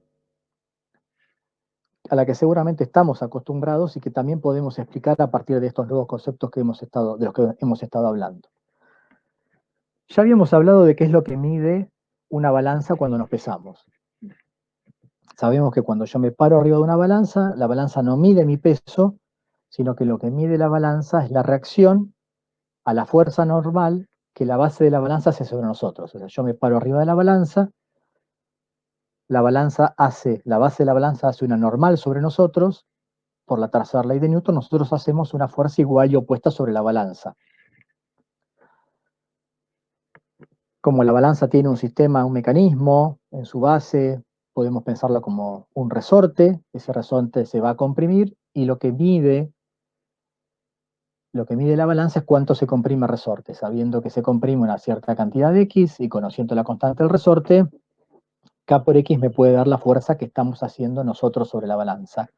a la que seguramente estamos acostumbrados y que también podemos explicar a partir de estos nuevos conceptos de los que hemos estado hablando. Ya habíamos hablado de qué es lo que mide una balanza cuando nos pesamos. Sabemos que cuando yo me paro arriba de una balanza, la balanza no mide mi peso, sino que lo que mide la balanza es la reacción a la fuerza normal que la base de la balanza hace sobre nosotros. O sea, yo me paro arriba de la base de la balanza hace una normal sobre nosotros, por la tercera ley de Newton, nosotros hacemos una fuerza igual y opuesta sobre la balanza. Como la balanza tiene un sistema, un mecanismo en su base, podemos pensarla como un resorte, ese resorte se va a comprimir y lo que mide la balanza es cuánto se comprime el resorte. Sabiendo que se comprime una cierta cantidad de X y conociendo la constante del resorte, K por X me puede dar la fuerza que estamos haciendo nosotros sobre la balanza.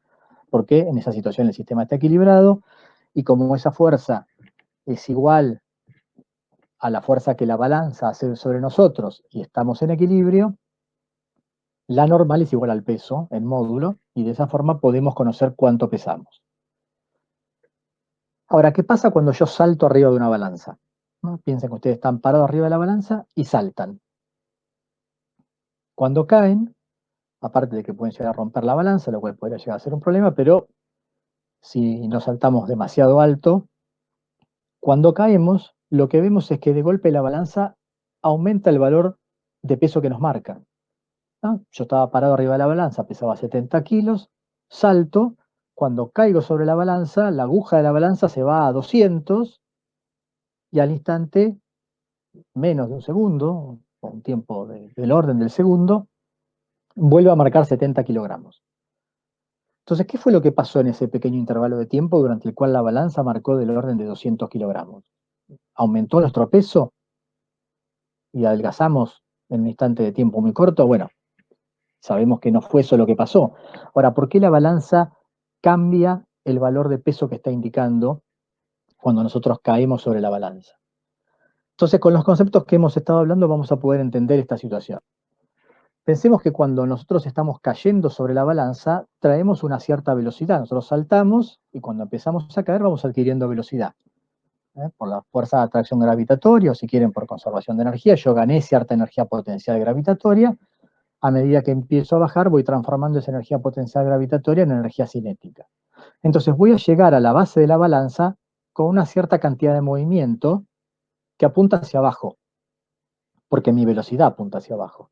Porque en esa situación el sistema está equilibrado y como esa fuerza es igual a la fuerza que la balanza hace sobre nosotros y estamos en equilibrio, la normal es igual al peso en módulo y de esa forma podemos conocer cuánto pesamos. Ahora, ¿qué pasa cuando yo salto arriba de una balanza? ¿No? Piensen que ustedes están parados arriba de la balanza y saltan. Cuando caen, aparte de que pueden llegar a romper la balanza, lo cual podría llegar a ser un problema, pero si no saltamos demasiado alto, cuando caemos, lo que vemos es que de golpe la balanza aumenta el valor de peso que nos marca. ¿No? Yo estaba parado arriba de la balanza, pesaba 70 kilos, salto, cuando caigo sobre la balanza, la aguja de la balanza se va a 200 y al instante, menos de un segundo, o un tiempo del orden del segundo, vuelve a marcar 70 kilogramos. Entonces, ¿qué fue lo que pasó en ese pequeño intervalo de tiempo durante el cual la balanza marcó del orden de 200 kilogramos? ¿Aumentó nuestro peso y adelgazamos en un instante de tiempo muy corto? Bueno, sabemos que no fue eso lo que pasó. Ahora, ¿por qué la balanza cambia el valor de peso que está indicando cuando nosotros caemos sobre la balanza? Entonces, con los conceptos que hemos estado hablando vamos a poder entender esta situación. Pensemos que cuando nosotros estamos cayendo sobre la balanza, traemos una cierta velocidad. Nosotros saltamos y cuando empezamos a caer vamos adquiriendo velocidad. Por la fuerza de atracción gravitatoria, o si quieren por conservación de energía, yo gané cierta energía potencial gravitatoria. A medida que empiezo a bajar, voy transformando esa energía potencial gravitatoria en energía cinética. Entonces voy a llegar a la base de la balanza con una cierta cantidad de movimiento que apunta hacia abajo, porque mi velocidad apunta hacia abajo.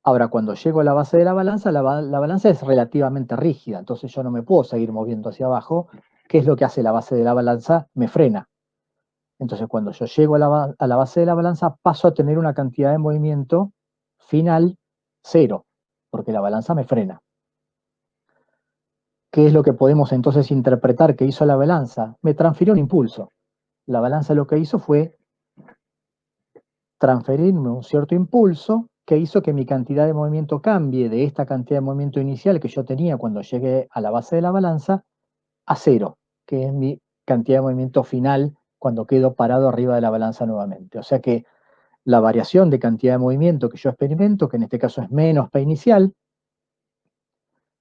Ahora, cuando llego a la base de la balanza es relativamente rígida, entonces yo no me puedo seguir moviendo hacia abajo. ¿Qué es lo que hace la base de la balanza? Me frena. Entonces, cuando yo llego a la base de la balanza, paso a tener una cantidad de movimiento final cero, porque la balanza me frena. ¿Qué es lo que podemos entonces interpretar que hizo la balanza? Me transfirió un impulso. La balanza lo que hizo fue transferirme un cierto impulso que hizo que mi cantidad de movimiento cambie de esta cantidad de movimiento inicial que yo tenía cuando llegué a la base de la balanza a 0, que es mi cantidad de movimiento final cuando quedo parado arriba de la balanza nuevamente. O sea que la variación de cantidad de movimiento que yo experimento, que en este caso es menos P inicial,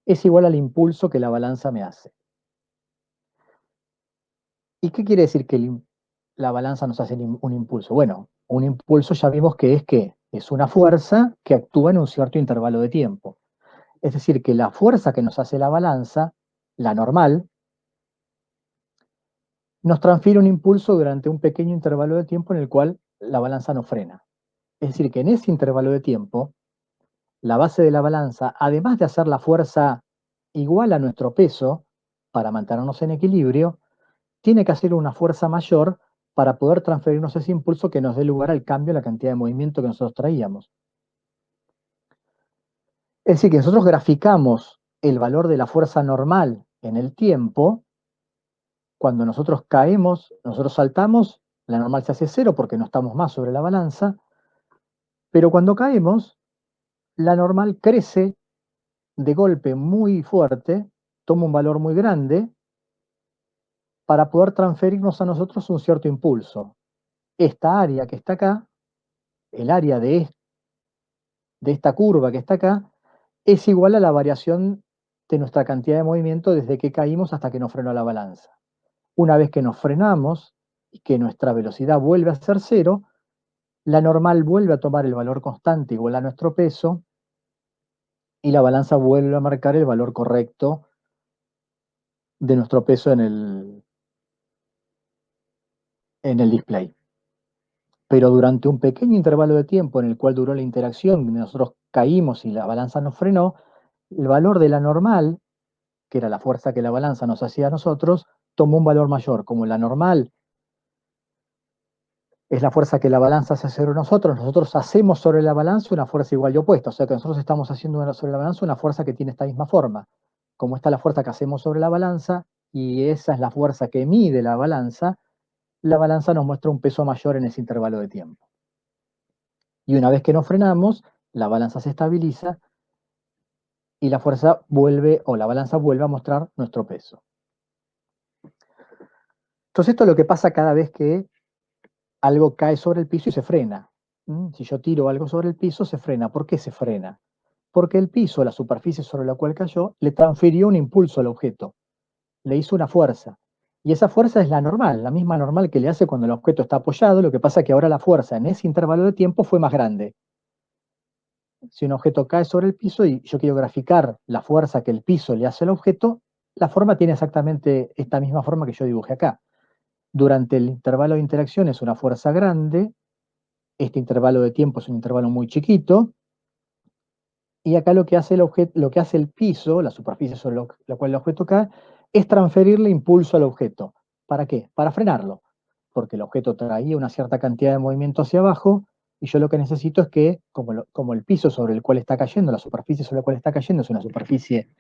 es igual al impulso que la balanza me hace. ¿Y qué quiere decir que la balanza nos hace un impulso? Bueno, un impulso ya vimos que es una fuerza que actúa en un cierto intervalo de tiempo. Es decir, que la fuerza que nos hace la balanza, la normal, nos transfiere un impulso durante un pequeño intervalo de tiempo en el cual la balanza no frena. Es decir, que en ese intervalo de tiempo, la base de la balanza, además de hacer la fuerza igual a nuestro peso para mantenernos en equilibrio, tiene que hacer una fuerza mayor para poder transferirnos ese impulso que nos dé lugar al cambio en la cantidad de movimiento que nosotros traíamos. Es decir, que nosotros graficamos el valor de la fuerza normal en el tiempo. Cuando nosotros caemos, nosotros saltamos, la normal se hace 0 porque no estamos más sobre la balanza, pero cuando caemos, la normal crece de golpe muy fuerte, toma un valor muy grande para poder transferirnos a nosotros un cierto impulso. Esta área que está acá, el área de esta curva que está acá, es igual a la variación de nuestra cantidad de movimiento desde que caímos hasta que nos frenó la balanza. Una vez que nos frenamos y que nuestra velocidad vuelve a ser 0, la normal vuelve a tomar el valor constante igual a nuestro peso y la balanza vuelve a marcar el valor correcto de nuestro peso en el display. Pero durante un pequeño intervalo de tiempo en el cual duró la interacción, nosotros caímos y la balanza nos frenó, el valor de la normal, que era la fuerza que la balanza nos hacía a nosotros, tomó un valor mayor. Como la normal es la fuerza que la balanza hace sobre nosotros hacemos sobre la balanza una fuerza igual y opuesta. O sea que nosotros estamos haciendo sobre la balanza una fuerza que tiene esta misma forma. Como está la fuerza que hacemos sobre la balanza, y esa es la fuerza que mide la balanza nos muestra un peso mayor en ese intervalo de tiempo. Y una vez que nos frenamos, la balanza se estabiliza y la fuerza vuelve, o la balanza vuelve a mostrar nuestro peso. Entonces esto es lo que pasa cada vez que algo cae sobre el piso y se frena. Si yo tiro algo sobre el piso, se frena. ¿Por qué se frena? Porque el piso, la superficie sobre la cual cayó, le transfirió un impulso al objeto, le hizo una fuerza. Y esa fuerza es la normal, la misma normal que le hace cuando el objeto está apoyado, lo que pasa es que ahora la fuerza en ese intervalo de tiempo fue más grande. Si un objeto cae sobre el piso y yo quiero graficar la fuerza que el piso le hace al objeto, la forma tiene exactamente esta misma forma que yo dibujé acá. Durante el intervalo de interacción es una fuerza grande, este intervalo de tiempo es un intervalo muy chiquito, y acá lo que hace lo que hace el piso, la superficie sobre la cual el objeto cae, es transferirle impulso al objeto. ¿Para qué? Para frenarlo, porque el objeto traía una cierta cantidad de movimiento hacia abajo, y yo lo que necesito es que, como el piso sobre el cual está cayendo, la superficie sobre la cual está cayendo es una superficie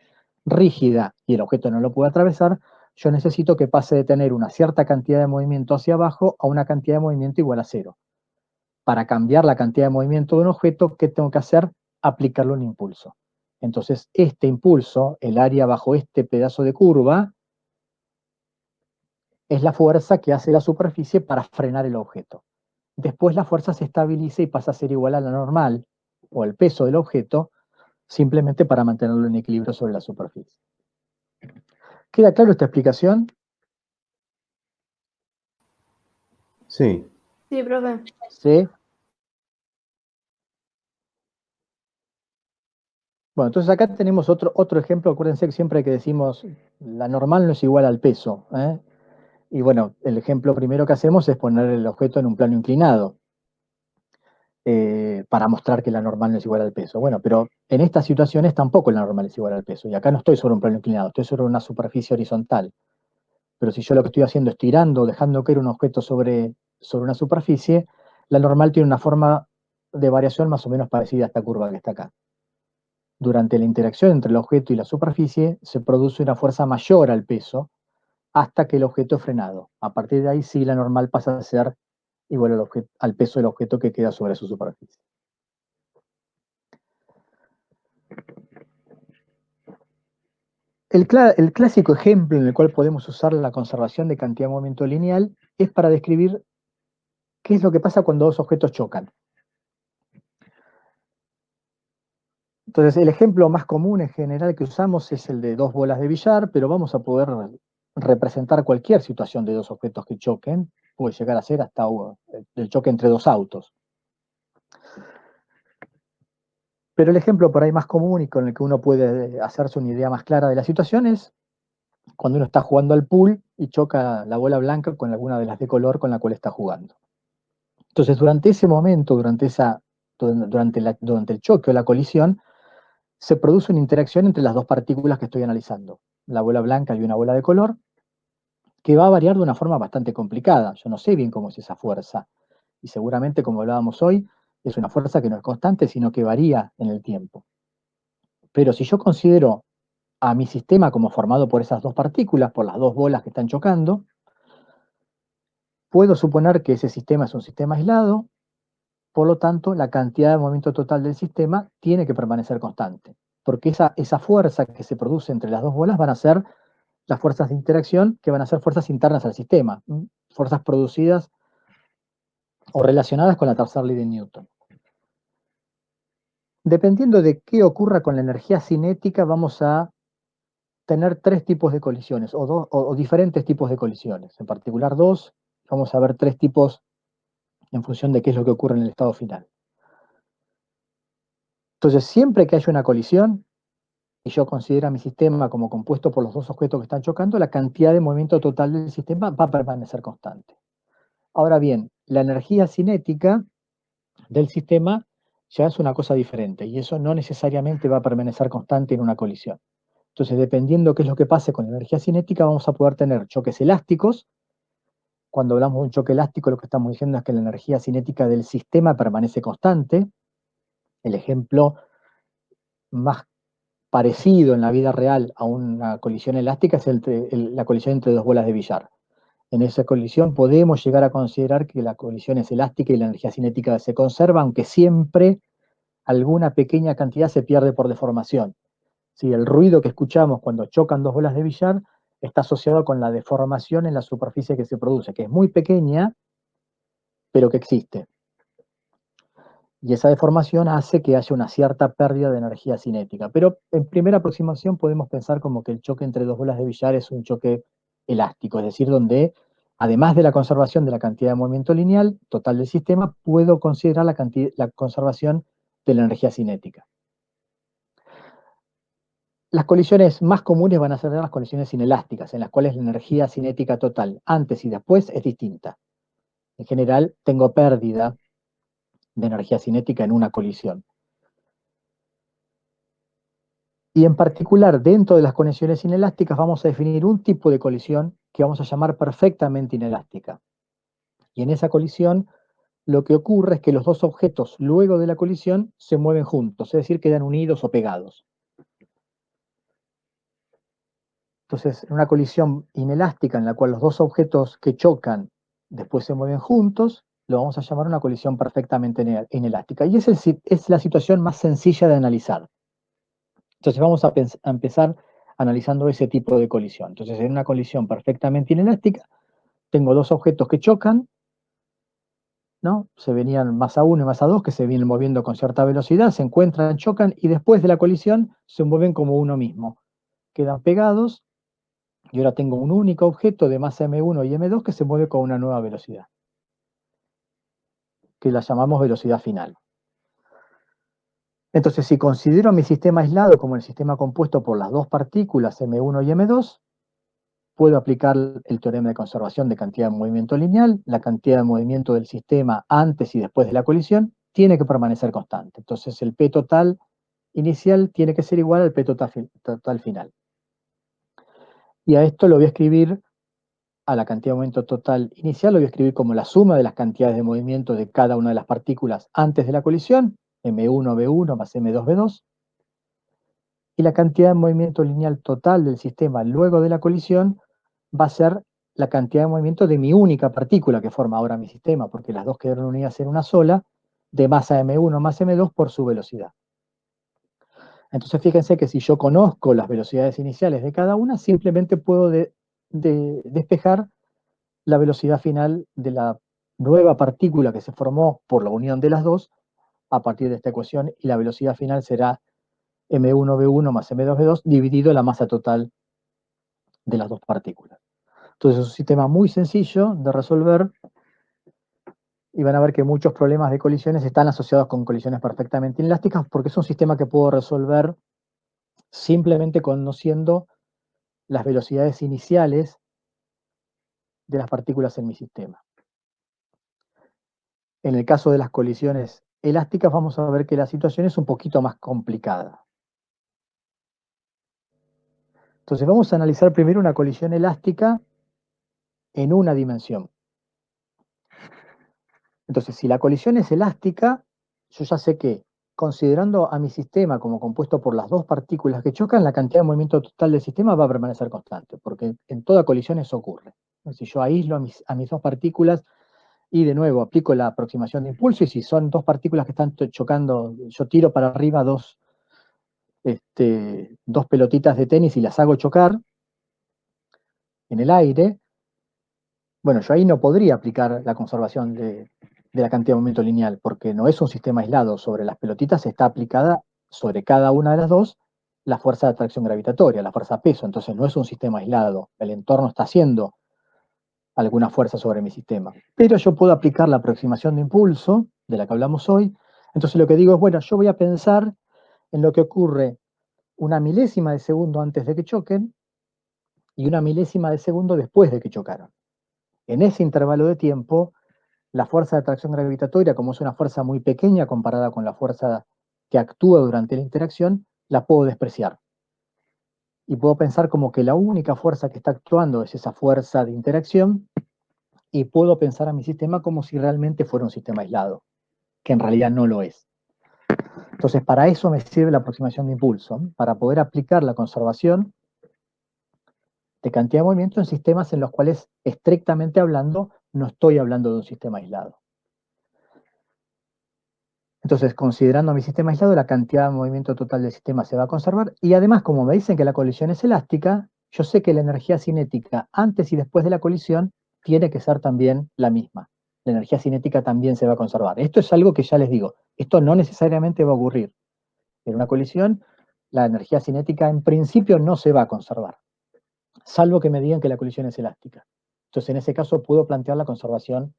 rígida y el objeto no lo puede atravesar, yo necesito que pase de tener una cierta cantidad de movimiento hacia abajo a una cantidad de movimiento igual a 0. Para cambiar la cantidad de movimiento de un objeto, ¿qué tengo que hacer? Aplicarle un impulso. Entonces, este impulso, el área bajo este pedazo de curva, es la fuerza que hace la superficie para frenar el objeto. Después la fuerza se estabiliza y pasa a ser igual a la normal, o el peso del objeto, simplemente para mantenerlo en equilibrio sobre la superficie. ¿Queda claro esta explicación? Sí, profe. Sí. Bueno, entonces acá tenemos otro ejemplo. Acuérdense que siempre que decimos la normal no es igual al peso, ¿eh? Y bueno, el ejemplo primero que hacemos es poner el objeto en un plano inclinado para mostrar que la normal no es igual al peso. Bueno, pero en estas situaciones tampoco la normal es igual al peso. Y acá no estoy sobre un plano inclinado, estoy sobre una superficie horizontal. Pero si yo lo que estoy haciendo es tirando, dejando caer un objeto sobre una superficie, la normal tiene una forma de variación más o menos parecida a esta curva que está acá. durante la interacción entre el objeto y la superficie, se produce una fuerza mayor al peso hasta que el objeto es frenado. A partir de ahí, sí, la normal pasa a ser igual al peso del objeto que queda sobre su superficie. El clásico ejemplo en el cual podemos usar la conservación de cantidad de movimiento lineal es para describir qué es lo que pasa cuando dos objetos chocan. Entonces, el ejemplo más común en general que usamos es el de dos bolas de billar, pero vamos a poder representar cualquier situación de dos objetos que choquen. Puede llegar a ser hasta el choque entre dos autos. Pero el ejemplo por ahí más común y con el que uno puede hacerse una idea más clara de la situación es cuando uno está jugando al pool y choca la bola blanca con alguna de las de color con la cual está jugando. Entonces, durante ese momento, durante el choque o la colisión, se produce una interacción entre las dos partículas que estoy analizando, la bola blanca y una bola de color, que va a variar de una forma bastante complicada. Yo no sé bien cómo es esa fuerza, y seguramente, como hablábamos hoy, es una fuerza que no es constante, sino que varía en el tiempo. Pero si yo considero a mi sistema como formado por esas dos partículas, por las dos bolas que están chocando, puedo suponer que ese sistema es un sistema aislado, por lo tanto, la cantidad de movimiento total del sistema tiene que permanecer constante, porque esa fuerza que se produce entre las dos bolas van a ser las fuerzas de interacción, que van a ser fuerzas internas al sistema, fuerzas producidas o relacionadas con la tercera ley de Newton. Dependiendo de qué ocurra con la energía cinética, vamos a tener tres tipos de colisiones, o diferentes tipos de colisiones. En particular dos, vamos a ver tres tipos en función de qué es lo que ocurre en el estado final. Entonces, siempre que haya una colisión, y yo considero a mi sistema como compuesto por los dos objetos que están chocando, la cantidad de movimiento total del sistema va a permanecer constante. Ahora bien, la energía cinética del sistema ya es una cosa diferente, y eso no necesariamente va a permanecer constante en una colisión. Entonces, dependiendo qué es lo que pase con la energía cinética, vamos a poder tener choques elásticos. Cuando hablamos de un choque elástico, lo que estamos diciendo es que la energía cinética del sistema permanece constante. El ejemplo más parecido en la vida real a una colisión elástica es la colisión entre dos bolas de billar. En esa colisión podemos llegar a considerar que la colisión es elástica y la energía cinética se conserva, aunque siempre alguna pequeña cantidad se pierde por deformación. Sí, el ruido que escuchamos cuando chocan dos bolas de billar está asociado con la deformación en la superficie que se produce, que es muy pequeña, pero que existe. Y esa deformación hace que haya una cierta pérdida de energía cinética. Pero en primera aproximación podemos pensar como que el choque entre dos bolas de billar es un choque elástico, es decir, donde además de la conservación de la cantidad de movimiento lineal total del sistema, puedo considerar la conservación de la energía cinética. Las colisiones más comunes van a ser las colisiones inelásticas, en las cuales la energía cinética total antes y después es distinta. En general, tengo pérdida de energía cinética en una colisión. Y en particular, dentro de las colisiones inelásticas, vamos a definir un tipo de colisión que vamos a llamar perfectamente inelástica. Y en esa colisión, lo que ocurre es que los dos objetos, luego de la colisión, se mueven juntos, es decir, quedan unidos o pegados. Entonces, en una colisión inelástica en la cual los dos objetos que chocan después se mueven juntos, lo vamos a llamar una colisión perfectamente inelástica. Y es la situación más sencilla de analizar. Entonces vamos a empezar analizando ese tipo de colisión. Entonces, en una colisión perfectamente inelástica, tengo dos objetos que chocan, ¿no? Se venían masa 1 y masa 2, que se vienen moviendo con cierta velocidad, se encuentran, chocan, y después de la colisión se mueven como uno mismo. Quedan pegados, y ahora tengo un único objeto de masa m1 y m2 que se mueve con una nueva velocidad, que la llamamos velocidad final. Entonces, si considero mi sistema aislado como el sistema compuesto por las dos partículas m1 y m2, puedo aplicar el teorema de conservación de cantidad de movimiento lineal. La cantidad de movimiento del sistema antes y después de la colisión tiene que permanecer constante. Entonces, el P total inicial tiene que ser igual al P total final. Y a esto lo voy a escribir, a la cantidad de movimiento total inicial, lo voy a escribir como la suma de las cantidades de movimiento de cada una de las partículas antes de la colisión, M1, B1 más M2, B2, y la cantidad de movimiento lineal total del sistema luego de la colisión va a ser la cantidad de movimiento de mi única partícula que forma ahora mi sistema, porque las dos quedaron unidas en una sola, de masa m1 más m2 por su velocidad. Entonces fíjense que si yo conozco las velocidades iniciales de cada una, simplemente puedo despejar la velocidad final de la nueva partícula que se formó por la unión de las dos a partir de esta ecuación, y la velocidad final será m1v1 más m2v2 dividido la masa total de las dos partículas. Entonces es un sistema muy sencillo de resolver, y van a ver que muchos problemas de colisiones están asociados con colisiones perfectamente inelásticas, porque es un sistema que puedo resolver simplemente conociendo las velocidades iniciales de las partículas en mi sistema. En el caso de las colisiones elásticas vamos a ver que la situación es un poquito más complicada. Entonces vamos a analizar primero una colisión elástica en una dimensión. Entonces, si la colisión es elástica, yo ya sé que, considerando a mi sistema como compuesto por las dos partículas que chocan, la cantidad de movimiento total del sistema va a permanecer constante, porque en toda colisión eso ocurre. Si yo aíslo a mis dos partículas y de nuevo aplico la aproximación de impulso, y si son dos partículas que están chocando, yo tiro para arriba dos pelotitas de tenis y las hago chocar en el aire, bueno, yo ahí no podría aplicar la conservación de la cantidad de movimiento lineal, porque no es un sistema aislado. Sobre las pelotitas está aplicada sobre cada una de las dos la fuerza de atracción gravitatoria, la fuerza peso, entonces no es un sistema aislado. El entorno está haciendo alguna fuerza sobre mi sistema. Pero yo puedo aplicar la aproximación de impulso, de la que hablamos hoy. Entonces lo que digo es, bueno, yo voy a pensar en lo que ocurre una milésima de segundo antes de que choquen y una milésima de segundo después de que chocaron. En ese intervalo de tiempo, la fuerza de atracción gravitatoria, como es una fuerza muy pequeña comparada con la fuerza que actúa durante la interacción, la puedo despreciar. Y puedo pensar como que la única fuerza que está actuando es esa fuerza de interacción, y puedo pensar a mi sistema como si realmente fuera un sistema aislado, que en realidad no lo es. Entonces, para eso me sirve la aproximación de impulso, para poder aplicar la conservación de cantidad de movimiento en sistemas en los cuales, estrictamente hablando, no estoy hablando de un sistema aislado. Entonces, considerando mi sistema aislado, la cantidad de movimiento total del sistema se va a conservar, y además, como me dicen que la colisión es elástica, yo sé que la energía cinética antes y después de la colisión tiene que ser también la misma. La energía cinética también se va a conservar. Esto es algo que ya les digo, esto no necesariamente va a ocurrir. En una colisión, la energía cinética en principio no se va a conservar, salvo que me digan que la colisión es elástica. Entonces, en ese caso, puedo plantear la conservación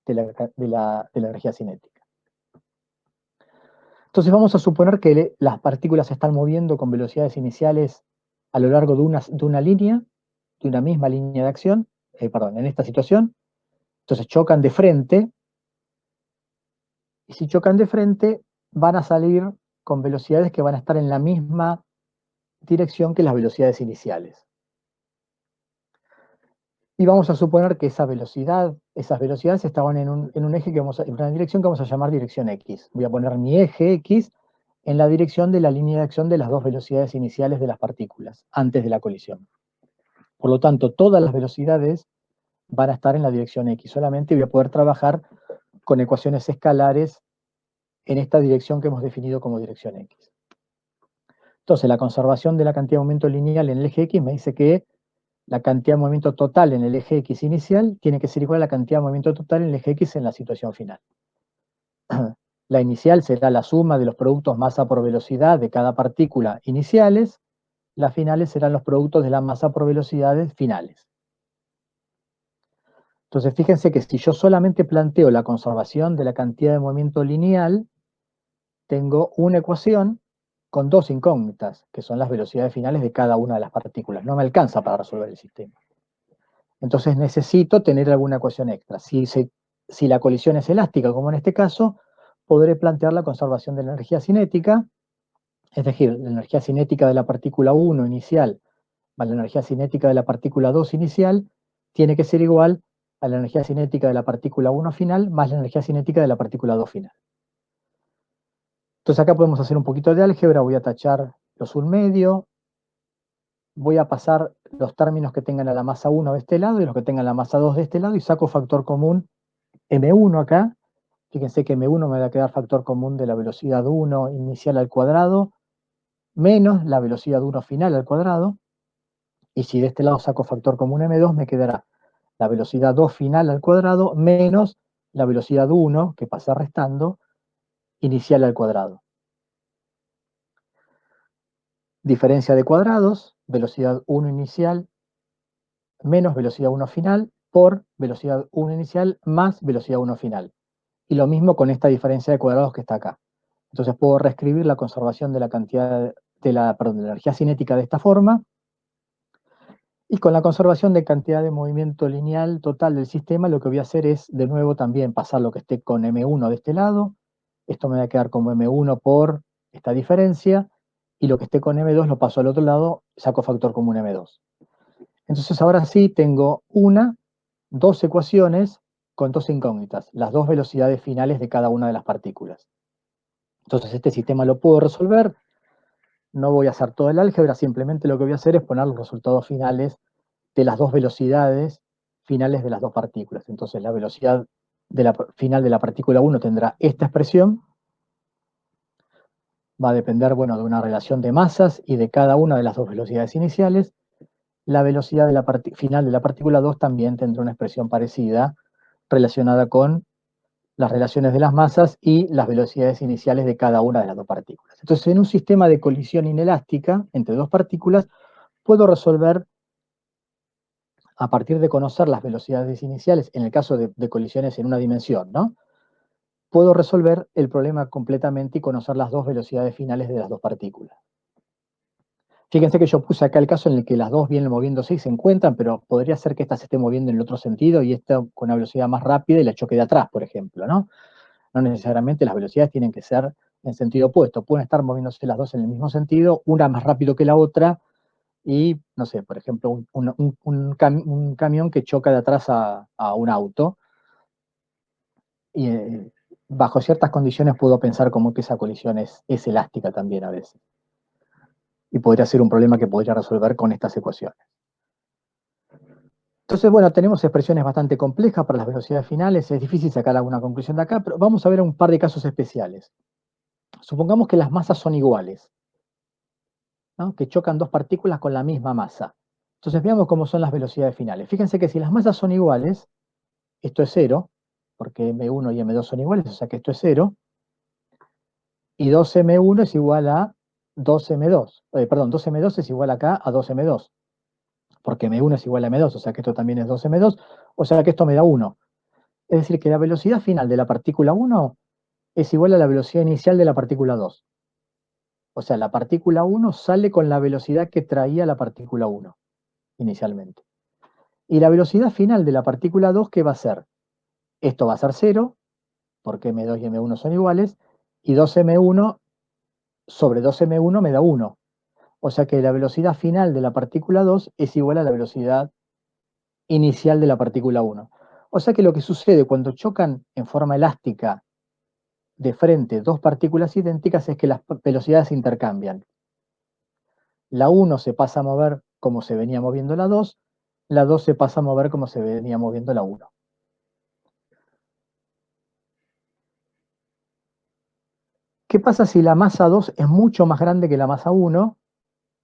de la energía cinética. Entonces vamos a suponer que las partículas se están moviendo con velocidades iniciales a lo largo de una línea, de una misma línea de acción, en esta situación. Entonces chocan de frente, y si chocan de frente, van a salir con velocidades que van a estar en la misma dirección que las velocidades iniciales. Y vamos a suponer que esas velocidades estaban en un eje en una dirección que vamos a llamar dirección X. Voy a poner mi eje X en la dirección de la línea de acción de las dos velocidades iniciales de las partículas, antes de la colisión. Por lo tanto, todas las velocidades van a estar en la dirección X. Solamente voy a poder trabajar con ecuaciones escalares en esta dirección que hemos definido como dirección X. Entonces, la conservación de la cantidad de momento lineal en el eje X me dice que la cantidad de movimiento total en el eje X inicial tiene que ser igual a la cantidad de movimiento total en el eje X en la situación final. La inicial será la suma de los productos masa por velocidad de cada partícula iniciales. Las finales serán los productos de la masa por velocidades finales. Entonces, fíjense que si yo solamente planteo la conservación de la cantidad de movimiento lineal, tengo una ecuación con dos incógnitas, que son las velocidades finales de cada una de las partículas. No me alcanza para resolver el sistema. Entonces necesito tener alguna ecuación extra. Si la colisión es elástica, como en este caso, podré plantear la conservación de la energía cinética, es decir, la energía cinética de la partícula 1 inicial más la energía cinética de la partícula 2 inicial tiene que ser igual a la energía cinética de la partícula 1 final más la energía cinética de la partícula 2 final. Entonces acá podemos hacer un poquito de álgebra. Voy a tachar los 1/2, voy a pasar los términos que tengan a la masa 1 de este lado y los que tengan la masa 2 de este lado y saco factor común m1 acá. Fíjense que m1 me va a quedar factor común de la velocidad 1 inicial al cuadrado menos la velocidad 1 final al cuadrado. Y si de este lado saco factor común m2, me quedará la velocidad 2 final al cuadrado menos la velocidad 1, que pasa restando, inicial al cuadrado. Diferencia de cuadrados, velocidad 1 inicial menos velocidad 1 final por velocidad 1 inicial más velocidad 1 final. Y lo mismo con esta diferencia de cuadrados que está acá. Entonces puedo reescribir la conservación de la cantidad de la energía cinética de esta forma. Y con la conservación de cantidad de movimiento lineal total del sistema, lo que voy a hacer es, de nuevo, también pasar lo que esté con M1 de este lado. Esto me va a quedar como M1 por esta diferencia. Y lo que esté con M2 lo paso al otro lado, saco factor común M2. Entonces ahora sí tengo dos ecuaciones con dos incógnitas, las dos velocidades finales de cada una de las partículas. Entonces este sistema lo puedo resolver. No voy a hacer todo el álgebra, simplemente lo que voy a hacer es poner los resultados finales de las dos velocidades finales de las dos partículas. Entonces la velocidad final de la partícula 1 tendrá esta expresión. Va a depender, bueno, de una relación de masas y de cada una de las dos velocidades iniciales. La velocidad final de la partícula 2 también tendrá una expresión parecida relacionada con las relaciones de las masas y las velocidades iniciales de cada una de las dos partículas. Entonces, en un sistema de colisión inelástica entre dos partículas, puedo resolver, a partir de conocer las velocidades iniciales, en el caso de colisiones en una dimensión, ¿no? Puedo resolver el problema completamente y conocer las dos velocidades finales de las dos partículas. Fíjense que yo puse acá el caso en el que las dos vienen moviéndose y se encuentran, pero podría ser que esta se esté moviendo en el otro sentido y esta con una velocidad más rápida y la choque de atrás, por ejemplo, ¿no? No necesariamente las velocidades tienen que ser en sentido opuesto, pueden estar moviéndose las dos en el mismo sentido, una más rápido que la otra, y, no sé, por ejemplo, un camión que choca de atrás a un auto, y bajo ciertas condiciones puedo pensar como que esa colisión es elástica también a veces. Y podría ser un problema que podría resolver con estas ecuaciones. Entonces, bueno, tenemos expresiones bastante complejas para las velocidades finales, es difícil sacar alguna conclusión de acá, pero vamos a ver un par de casos especiales. Supongamos que las masas son iguales, ¿no? Que chocan dos partículas con la misma masa. Entonces veamos cómo son las velocidades finales. Fíjense que si las masas son iguales, esto es 0, porque M1 y M2 son iguales, o sea que esto es 0, y 2M1 es igual a 2M2, perdón, 2M2 es igual acá a 2M2, porque M1 es igual a M2, o sea que esto también es 2M2, o sea que esto me da 1. Es decir, que la velocidad final de la partícula 1 es igual a la velocidad inicial de la partícula 2. O sea, la partícula 1 sale con la velocidad que traía la partícula 1 inicialmente. Y la velocidad final de la partícula 2, ¿qué va a ser? Esto va a ser 0, porque M2 y M1 son iguales, y 2M1 sobre 2M1 me da 1. O sea que la velocidad final de la partícula 2 es igual a la velocidad inicial de la partícula 1. O sea que lo que sucede cuando chocan en forma elástica de frente dos partículas idénticas es que las velocidades se intercambian. La 1 se pasa a mover como se venía moviendo la 2 se pasa a mover como se venía moviendo la 1. ¿Qué pasa si la masa 2 es mucho más grande que la masa 1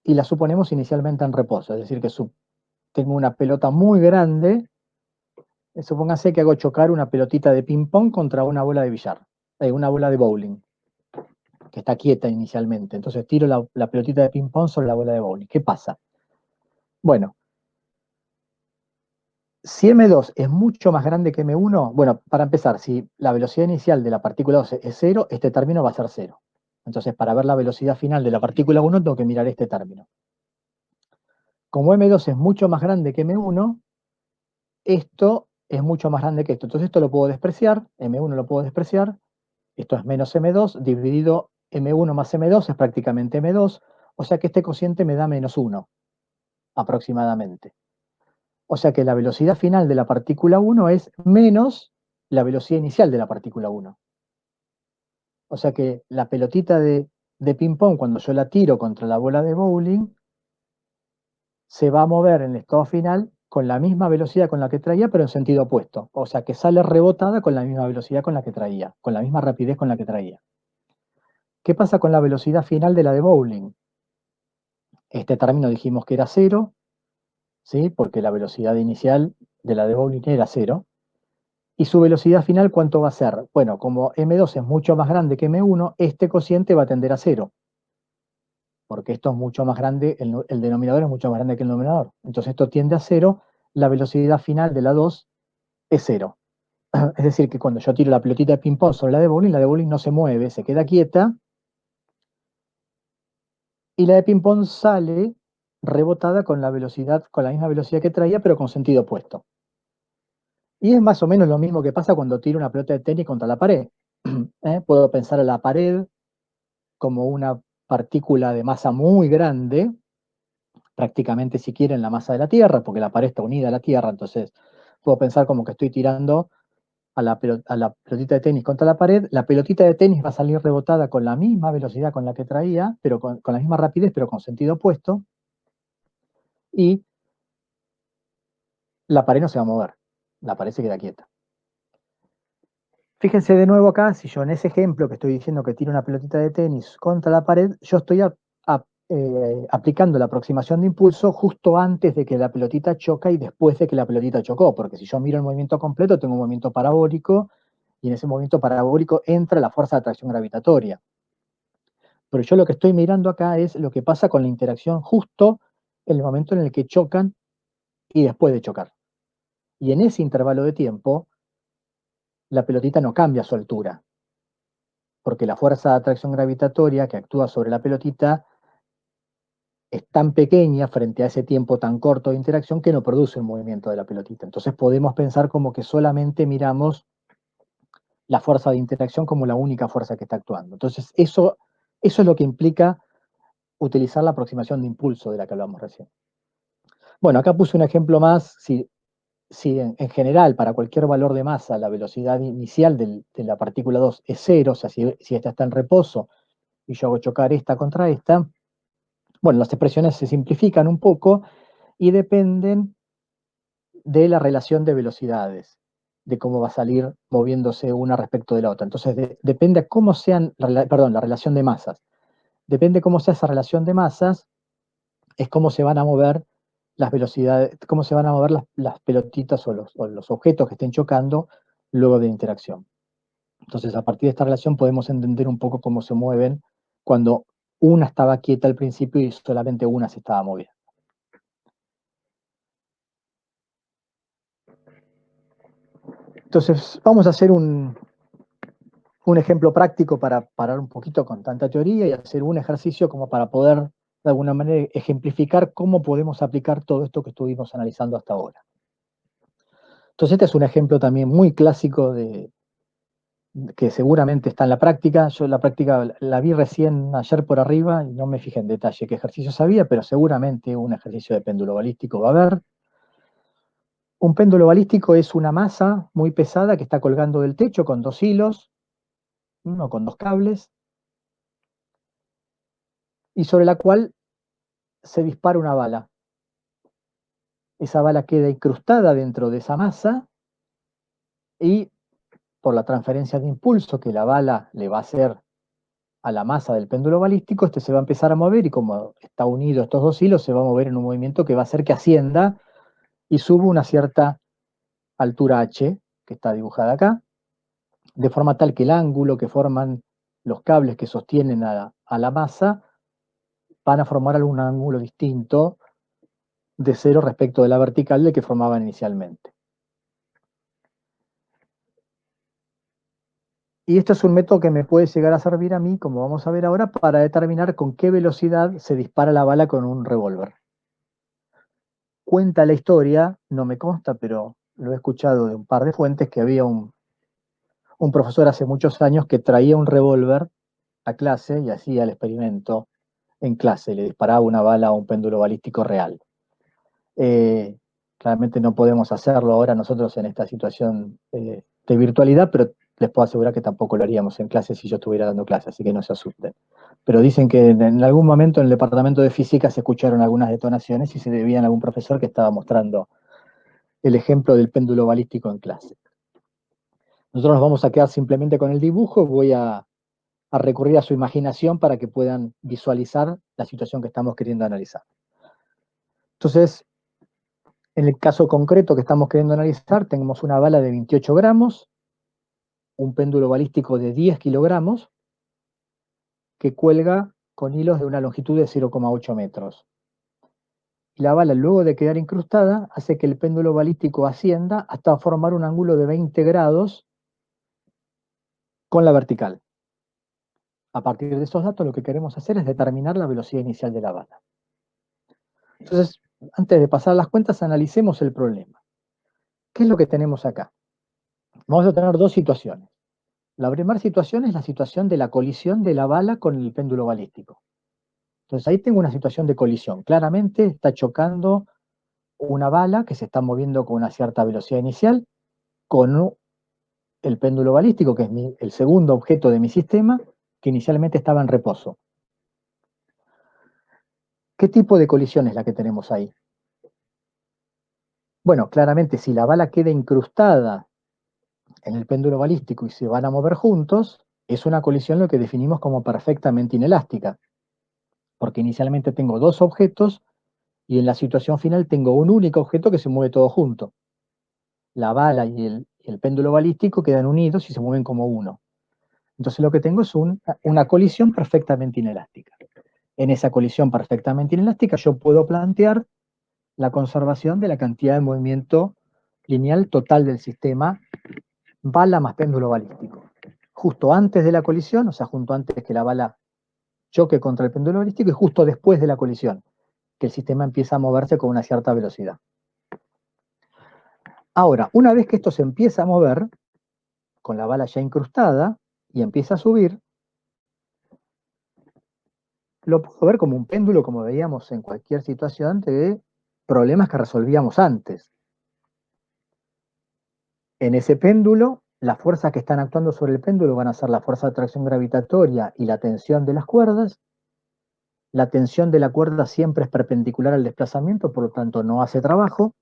y la suponemos inicialmente en reposo? Es decir, que tengo una pelota muy grande, supóngase que hago chocar una pelotita de ping-pong contra una bola de billar, una bola de bowling, que está quieta inicialmente. Entonces tiro la pelotita de ping-pong sobre la bola de bowling. ¿Qué pasa? Bueno, si M2 es mucho más grande que M1, bueno, para empezar, si la velocidad inicial de la partícula 2 es 0, este término va a ser 0. Entonces, para ver la velocidad final de la partícula 1, tengo que mirar este término. Como M2 es mucho más grande que M1, esto es mucho más grande que esto. Entonces, esto lo puedo despreciar, M1 lo puedo despreciar, esto es menos M2, dividido M1 más M2 es prácticamente M2, o sea que este cociente me da menos 1, aproximadamente. O sea que la velocidad final de la partícula 1 es menos la velocidad inicial de la partícula 1. O sea que la pelotita de de ping-pong, cuando yo la tiro contra la bola de bowling, se va a mover en el estado final con la misma velocidad con la que traía, pero en sentido opuesto. O sea, que sale rebotada con la misma velocidad con la que traía, con la misma rapidez con la que traía. ¿Qué pasa con la velocidad final de la de bowling? Este término dijimos que era 0, ¿sí? Porque la velocidad inicial de la de bowling era 0. ¿Y su velocidad final cuánto va a ser? Bueno, como M2 es mucho más grande que M1, este cociente va a tender a 0. Porque esto es mucho más grande, el denominador es mucho más grande que el numerador. Entonces esto tiende a 0, la velocidad final de la 2 es 0. Es decir, que cuando yo tiro la pelotita de ping-pong sobre la de bowling no se mueve, se queda quieta, y la de ping-pong sale rebotada con la misma velocidad que traía, pero con sentido opuesto. Y es más o menos lo mismo que pasa cuando tiro una pelota de tenis contra la pared. Puedo pensar a la pared como una partícula de masa muy grande, prácticamente si quieren la masa de la Tierra, porque la pared está unida a la Tierra, entonces puedo pensar como que estoy tirando a la pelotita de tenis contra la pared, la pelotita de tenis va a salir rebotada con la misma velocidad con la que traía, pero con la misma rapidez, pero con sentido opuesto, y la pared no se va a mover, la pared se queda quieta. Fíjense de nuevo acá, si yo en ese ejemplo que estoy diciendo que tiro una pelotita de tenis contra la pared, yo estoy aplicando la aproximación de impulso justo antes de que la pelotita choca y después de que la pelotita chocó, porque si yo miro el movimiento completo, tengo un movimiento parabólico, y en ese movimiento parabólico entra la fuerza de atracción gravitatoria. Pero yo lo que estoy mirando acá es lo que pasa con la interacción justo en el momento en el que chocan y después de chocar. Y en ese intervalo de tiempo, la pelotita no cambia su altura, porque la fuerza de atracción gravitatoria que actúa sobre la pelotita es tan pequeña frente a ese tiempo tan corto de interacción que no produce un movimiento de la pelotita. Entonces podemos pensar como que solamente miramos la fuerza de interacción como la única fuerza que está actuando. Entonces eso es lo que implica utilizar la aproximación de impulso de la que hablamos recién. Bueno, acá puse un ejemplo más. Si en general para cualquier valor de masa la velocidad inicial de la partícula 2 es 0, o sea, si esta está en reposo y yo hago chocar esta contra esta, bueno, las expresiones se simplifican un poco y dependen de la relación de velocidades, de cómo va a salir moviéndose una respecto de la otra. Entonces, depende a cómo sean, perdón, la relación de masas. Depende cómo sea esa relación de masas, es cómo se van a mover las velocidades, cómo se van a mover las pelotitas o los objetos que estén chocando luego de la interacción. Entonces, a partir de esta relación podemos entender un poco cómo se mueven cuando una estaba quieta al principio y solamente una se estaba moviendo. Entonces, vamos a hacer un ejemplo práctico para parar un poquito con tanta teoría y hacer un ejercicio como para poder, de alguna manera, ejemplificar cómo podemos aplicar todo esto que estuvimos analizando hasta ahora. Entonces, este es un ejemplo también muy clásico que seguramente está en la práctica. Yo la práctica la vi recién ayer por arriba y no me fijé en detalle qué ejercicios había, pero seguramente un ejercicio de péndulo balístico va a haber. Un péndulo balístico es una masa muy pesada que está colgando del techo con dos hilos, uno con dos cables, y sobre la cual se dispara una bala. Esa bala queda incrustada dentro de esa masa y por la transferencia de impulso que la bala le va a hacer a la masa del péndulo balístico, este se va a empezar a mover y como está unido estos dos hilos, se va a mover en un movimiento que va a hacer que ascienda y suba una cierta altura h, que está dibujada acá, de forma tal que el ángulo que forman los cables que sostienen a la masa van a formar algún ángulo distinto de cero respecto de la vertical del que formaban inicialmente. Y esto es un método que me puede llegar a servir a mí, como vamos a ver ahora, para determinar con qué velocidad se dispara la bala con un revólver. Cuenta la historia, no me consta, pero lo he escuchado de un par de fuentes, que había un profesor hace muchos años que traía un revólver a clase y hacía el experimento en clase, le disparaba una bala a un péndulo balístico real. Claramente no podemos hacerlo ahora nosotros en esta situación de virtualidad, pero les puedo asegurar que tampoco lo haríamos en clase si yo estuviera dando clases, así que no se asusten. Pero dicen que en algún momento en el departamento de física se escucharon algunas detonaciones y se debían a algún profesor que estaba mostrando el ejemplo del péndulo balístico en clase. Nosotros nos vamos a quedar simplemente con el dibujo, voy a recurrir a su imaginación para que puedan visualizar la situación que estamos queriendo analizar. Entonces, en el caso concreto que estamos queriendo analizar, tenemos una bala de 28 gramos, un péndulo balístico de 10 kilogramos, que cuelga con hilos de una longitud de 0,8 metros. Y la bala, luego de quedar incrustada, hace que el péndulo balístico ascienda hasta formar un ángulo de 20 grados con la vertical. A partir de esos datos, lo que queremos hacer es determinar la velocidad inicial de la bala. Entonces, antes de pasar las cuentas, analicemos el problema. ¿Qué es lo que tenemos acá? Vamos a tener dos situaciones. La primera situación es la situación de la colisión de la bala con el péndulo balístico. Entonces ahí tengo una situación de colisión. Claramente está chocando una bala que se está moviendo con una cierta velocidad inicial con el péndulo balístico, que es el segundo objeto de mi sistema, que inicialmente estaba en reposo. ¿Qué tipo de colisión es la que tenemos ahí? Bueno, claramente si la bala queda incrustada en el péndulo balístico y se van a mover juntos, es una colisión lo que definimos como perfectamente inelástica, porque inicialmente tengo dos objetos y en la situación final tengo un único objeto que se mueve todo junto. La bala y el péndulo balístico quedan unidos y se mueven como uno. Entonces lo que tengo es una colisión perfectamente inelástica. En esa colisión perfectamente inelástica yo puedo plantear la conservación de la cantidad de movimiento lineal total del sistema bala más péndulo balístico. Justo antes de la colisión, o sea, justo antes que la bala choque contra el péndulo balístico y justo después de la colisión, que el sistema empieza a moverse con una cierta velocidad. Ahora, una vez que esto se empieza a mover, con la bala ya incrustada, y empieza a subir, lo puedo ver como un péndulo, como veíamos en cualquier situación de problemas que resolvíamos antes. En ese péndulo, las fuerzas que están actuando sobre el péndulo van a ser la fuerza de atracción gravitatoria y la tensión de las cuerdas. La tensión de la cuerda siempre es perpendicular al desplazamiento, por lo tanto no hace trabajo.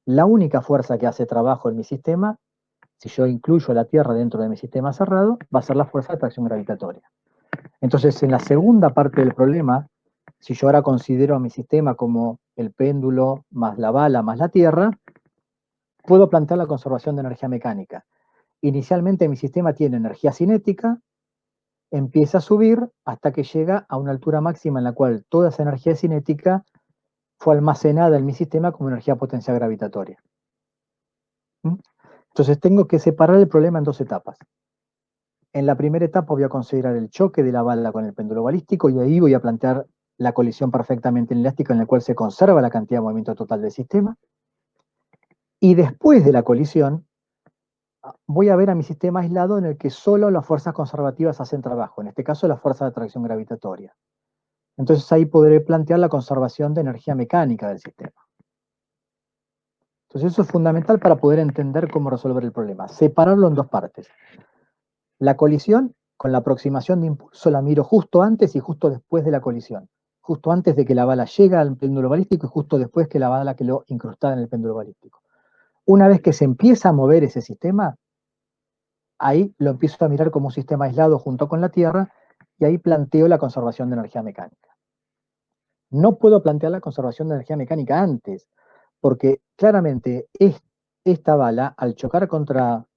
La única fuerza que hace trabajo en mi sistema, si yo incluyo la Tierra dentro de mi sistema cerrado, va a ser la fuerza de atracción gravitatoria. Entonces, en la segunda parte del problema, si yo ahora considero a mi sistema como el péndulo más la bala más la Tierra, puedo plantear la conservación de energía mecánica. Inicialmente mi sistema tiene energía cinética, empieza a subir hasta que llega a una altura máxima en la cual toda esa energía cinética fue almacenada en mi sistema como energía potencial gravitatoria. Entonces tengo que separar el problema en dos etapas. En la primera etapa voy a considerar el choque de la bala con el péndulo balístico y ahí voy a plantear la colisión perfectamente inelástica en la cual se conserva la cantidad de movimiento total del sistema. Y después de la colisión, voy a ver a mi sistema aislado en el que solo las fuerzas conservativas hacen trabajo, en este caso la fuerza de atracción gravitatoria. Entonces ahí podré plantear la conservación de energía mecánica del sistema. Entonces eso es fundamental para poder entender cómo resolver el problema. Separarlo en dos partes. La colisión, con la aproximación de impulso, la miro justo antes y justo después de la colisión. Justo antes de que la bala llega al péndulo balístico y justo después que la bala quedó incrustada en el péndulo balístico. Una vez que se empieza a mover ese sistema, ahí lo empiezo a mirar como un sistema aislado junto con la Tierra y ahí planteo la conservación de energía mecánica. No puedo plantear la conservación de energía mecánica antes, porque claramente esta bala, al chocar contra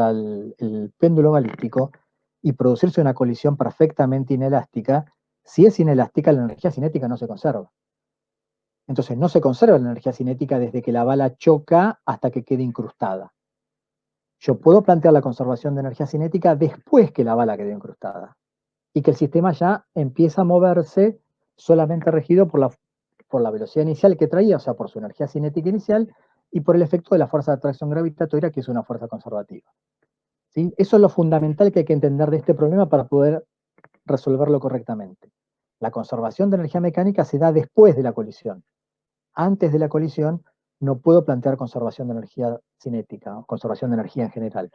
el péndulo balístico y producirse una colisión perfectamente inelástica, si es inelástica, la energía cinética no se conserva. Entonces no se conserva la energía cinética desde que la bala choca hasta que quede incrustada. Yo puedo plantear la conservación de energía cinética después que la bala quedó incrustada y que el sistema ya empieza a moverse solamente regido por la velocidad inicial que traía, o sea, por su energía cinética inicial y por el efecto de la fuerza de atracción gravitatoria, que es una fuerza conservativa. ¿Sí? Eso es lo fundamental que hay que entender de este problema para poder resolverlo correctamente. La conservación de energía mecánica se da después de la colisión. Antes de la colisión no puedo plantear conservación de energía cinética, o conservación de energía en general.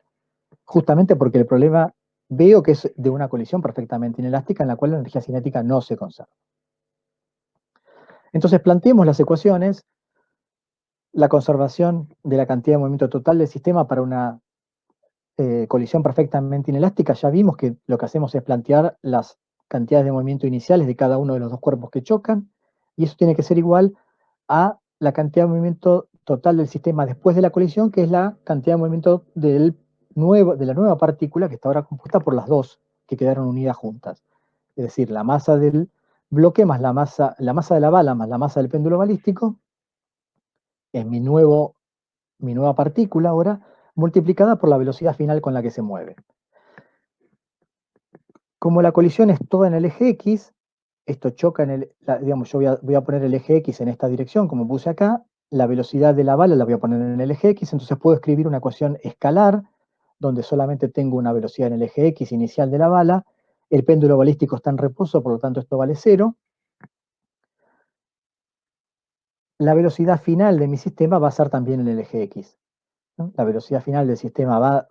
justamente porque el problema veo que es de una colisión perfectamente inelástica en la cual la energía cinética no se conserva. Entonces planteemos las ecuaciones, la conservación de la cantidad de movimiento total del sistema para una colisión perfectamente inelástica. Ya vimos que lo que hacemos es plantear las cantidades de movimiento iniciales de cada uno de los dos cuerpos que chocan, y eso tiene que ser igual a la cantidad de movimiento total del sistema después de la colisión, que es la cantidad de movimiento de la nueva partícula que está ahora compuesta por las dos que quedaron unidas juntas. Es decir, la masa del bloque más la masa de la bala más la masa del péndulo balístico es mi nueva partícula ahora, multiplicada por la velocidad final con la que se mueve. Como la colisión es toda en el eje X, esto choca digamos, yo voy a poner el eje X en esta dirección, como puse acá, la velocidad de la bala la voy a poner en el eje X, entonces puedo escribir una ecuación escalar, donde solamente tengo una velocidad en el eje X inicial de la bala, el péndulo balístico está en reposo, por lo tanto esto vale 0. La velocidad final de mi sistema va a ser también en el eje X, ¿no? La velocidad final del sistema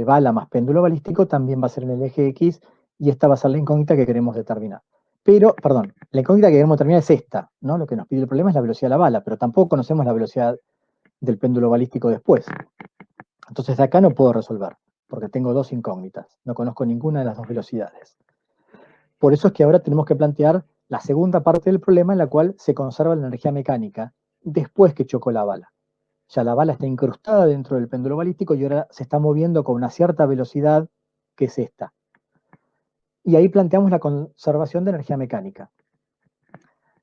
bala más péndulo balístico también va a ser en el eje X, y esta va a ser la incógnita que queremos determinar. Pero, perdón, la incógnita que queremos determinar es esta, ¿no? Lo que nos pide el problema es la velocidad de la bala, pero tampoco conocemos la velocidad del péndulo balístico después. Entonces de acá no puedo resolver, porque tengo dos incógnitas, no conozco ninguna de las dos velocidades. Por eso es que ahora tenemos que plantear la segunda parte del problema, en la cual se conserva la energía mecánica después que chocó la bala. Ya la bala está incrustada dentro del péndulo balístico y ahora se está moviendo con una cierta velocidad, que es esta. Y ahí planteamos la conservación de energía mecánica.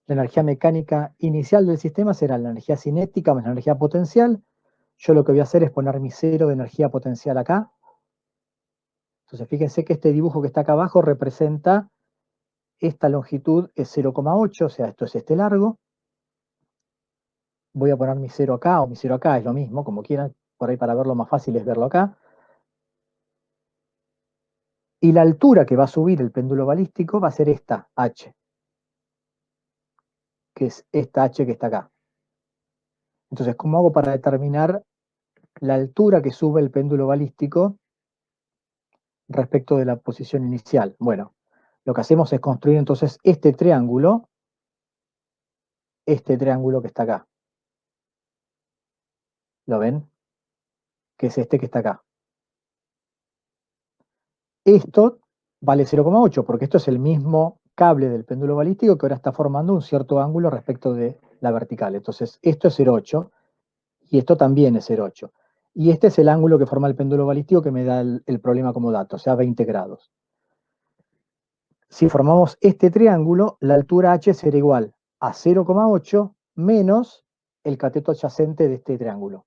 La energía mecánica inicial del sistema será la energía cinética más la energía potencial. Yo lo que voy a hacer es poner mi cero de energía potencial acá. Entonces fíjense que este dibujo que está acá abajo representa esta longitud es 0,8, o sea, esto es este largo. Voy a poner mi cero acá o mi cero acá, es lo mismo, como quieran. Por ahí para verlo más fácil es verlo acá. Y la altura que va a subir el péndulo balístico va a ser esta, h, que es esta h que está acá. Entonces, ¿cómo hago para determinar la altura que sube el péndulo balístico respecto de la posición inicial? Bueno, lo que hacemos es construir entonces este triángulo que está acá. ¿Lo ven? Que es este que está acá. Esto vale 0,8, porque esto es el mismo cable del péndulo balístico que ahora está formando un cierto ángulo respecto de la vertical. Entonces, esto es 0,8 y esto también es 0,8. Y este es el ángulo que forma el péndulo balístico que me da el problema como dato, o sea, 20 grados. Si formamos este triángulo, la altura h será igual a 0,8 menos el cateto adyacente de este triángulo.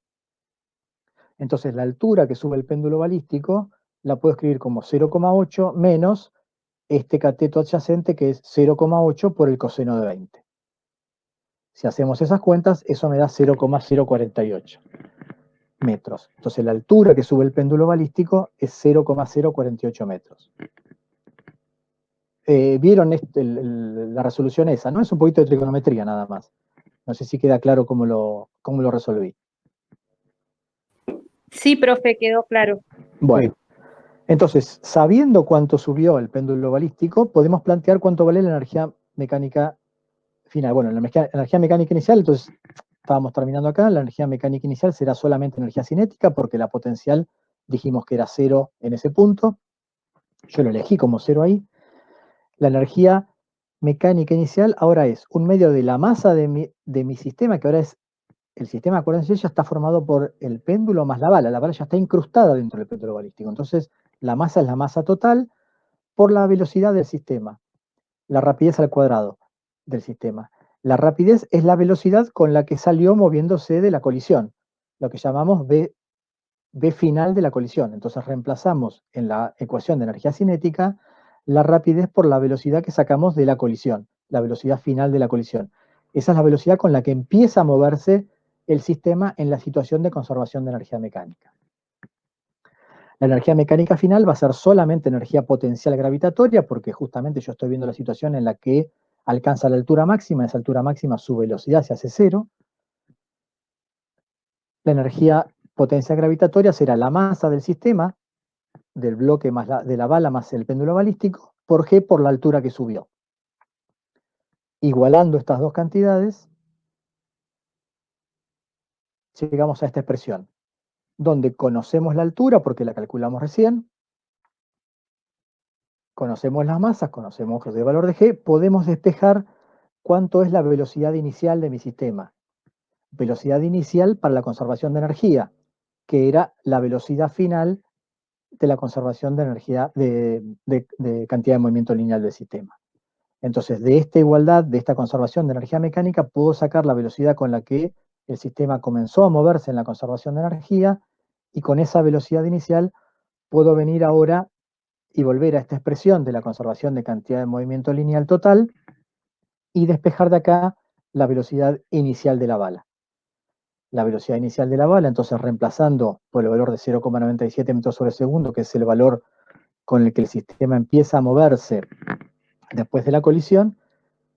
Entonces, la altura que sube el péndulo balístico la puedo escribir como 0,8 menos este cateto adyacente, que es 0,8 por el coseno de 20. Si hacemos esas cuentas, eso me da 0,048 metros. Entonces la altura que sube el péndulo balístico es 0,048 metros. ¿Vieron la resolución esa? ¿No? Es un poquito de trigonometría nada más. No sé si queda claro cómo lo resolví. Sí, profe, quedó claro. Bueno, entonces, sabiendo cuánto subió el péndulo balístico, podemos plantear cuánto vale la energía mecánica final. Bueno, la energía mecánica inicial, entonces estábamos terminando acá, la energía mecánica inicial será solamente energía cinética, porque la potencial dijimos que era 0 en ese punto. Yo lo elegí como 0 ahí. La energía mecánica inicial ahora es un medio de la masa de mi sistema, que ahora es el sistema, acuérdense, ya está formado por el péndulo más la bala. La bala ya está incrustada dentro del péndulo balístico. Entonces, la masa es la masa total por la velocidad del sistema, la rapidez al cuadrado del sistema. La rapidez es la velocidad con la que salió moviéndose de la colisión, lo que llamamos V final de la colisión. Entonces reemplazamos en la ecuación de energía cinética la rapidez por la velocidad que sacamos de la colisión, la velocidad final de la colisión. Esa es la velocidad con la que empieza a moverse el sistema en la situación de conservación de energía mecánica. La energía mecánica final va a ser solamente energía potencial gravitatoria, porque justamente yo estoy viendo la situación en la que alcanza la altura máxima, esa altura máxima su velocidad se hace 0. La energía potencial gravitatoria será la masa del sistema, del bloque de la bala más el péndulo balístico, por G por la altura que subió. Igualando estas dos cantidades, llegamos a esta expresión, donde conocemos la altura porque la calculamos recién, conocemos las masas, conocemos el valor de G, podemos despejar cuánto es la velocidad inicial de mi sistema. Velocidad inicial para la conservación de energía, que era la velocidad final de la conservación de energía, de cantidad de movimiento lineal del sistema. Entonces, de esta igualdad, de esta conservación de energía mecánica, puedo sacar la velocidad con la que el sistema comenzó a moverse en la conservación de energía, y con esa velocidad inicial puedo venir ahora y volver a esta expresión de la conservación de cantidad de movimiento lineal total y despejar de acá la velocidad inicial de la bala. La velocidad inicial de la bala, entonces reemplazando por el valor de 0,97 metros sobre segundo, que es el valor con el que el sistema empieza a moverse después de la colisión,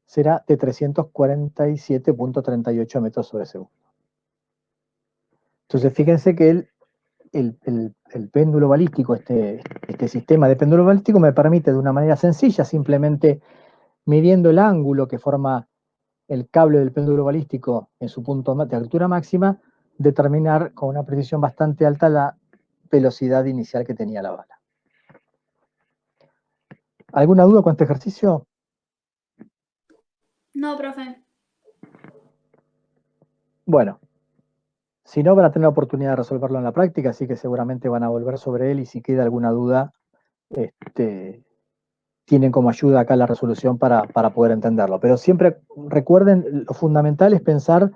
será de 347,38 metros sobre segundo. Entonces fíjense que el péndulo balístico, este sistema de péndulo balístico me permite de una manera sencilla, simplemente midiendo el ángulo que forma el cable del péndulo balístico en su punto de altura máxima, determinar con una precisión bastante alta la velocidad inicial que tenía la bala. ¿Alguna duda con este ejercicio? No, profe. Bueno, si no, van a tener la oportunidad de resolverlo en la práctica, así que seguramente van a volver sobre él, y si queda alguna duda, tienen como ayuda acá la resolución para poder entenderlo. Pero siempre recuerden, lo fundamental es pensar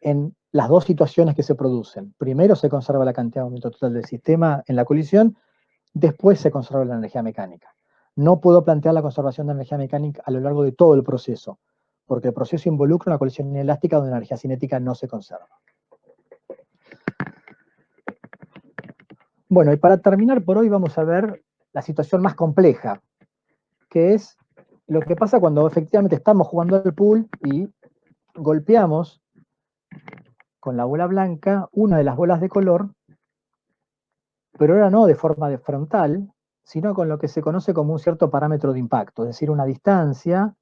en las dos situaciones que se producen. Primero se conserva la cantidad de movimiento total del sistema en la colisión, después se conserva la energía mecánica. No puedo plantear la conservación de energía mecánica a lo largo de todo el proceso, porque el proceso involucra una colisión inelástica donde la energía cinética no se conserva. Bueno, y para terminar por hoy vamos a ver la situación más compleja, que es lo que pasa cuando efectivamente estamos jugando al pool y golpeamos con la bola blanca una de las bolas de color, pero ahora no de forma de frontal, sino con lo que se conoce como un cierto parámetro de impacto, es decir, una distancia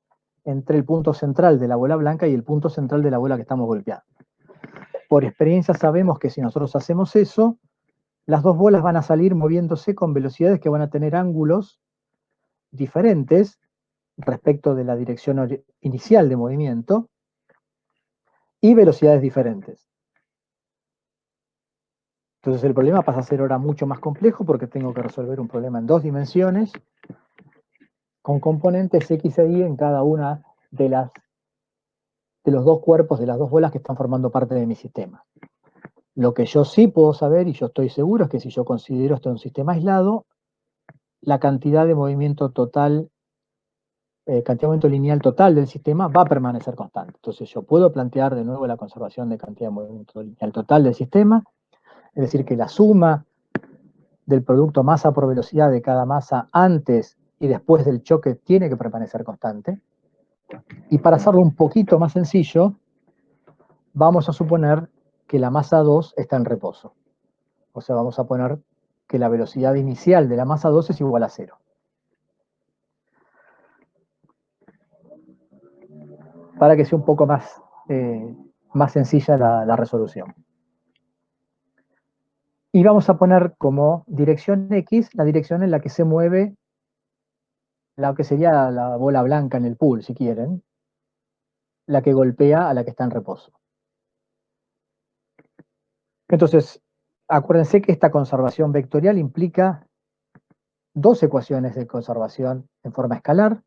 entre el punto central de la bola blanca y el punto central de la bola que estamos golpeando. Por experiencia sabemos que si nosotros hacemos eso, las dos bolas van a salir moviéndose con velocidades que van a tener ángulos diferentes respecto de la dirección inicial de movimiento y velocidades diferentes. Entonces el problema pasa a ser ahora mucho más complejo porque tengo que resolver un problema en dos dimensiones con componentes X e Y en cada una de los dos cuerpos de las dos bolas que están formando parte de mi sistema. Lo que yo sí puedo saber, y yo estoy seguro, es que si yo considero esto un sistema aislado, la cantidad de movimiento total, cantidad de movimiento lineal total del sistema va a permanecer constante. Entonces yo puedo plantear de nuevo la conservación de cantidad de movimiento lineal total del sistema, es decir, que la suma del producto masa por velocidad de cada masa antes y después del choque tiene que permanecer constante. Y para hacerlo un poquito más sencillo, vamos a suponer que la masa 2 está en reposo. O sea, vamos a poner que la velocidad inicial de la masa 2 es igual a 0. Para que sea un poco más sencilla la resolución. Y vamos a poner como dirección X la dirección en la que se mueve la que sería la bola blanca en el pool, si quieren, la que golpea a la que está en reposo. Entonces, acuérdense que esta conservación vectorial implica dos ecuaciones de conservación en forma escalar.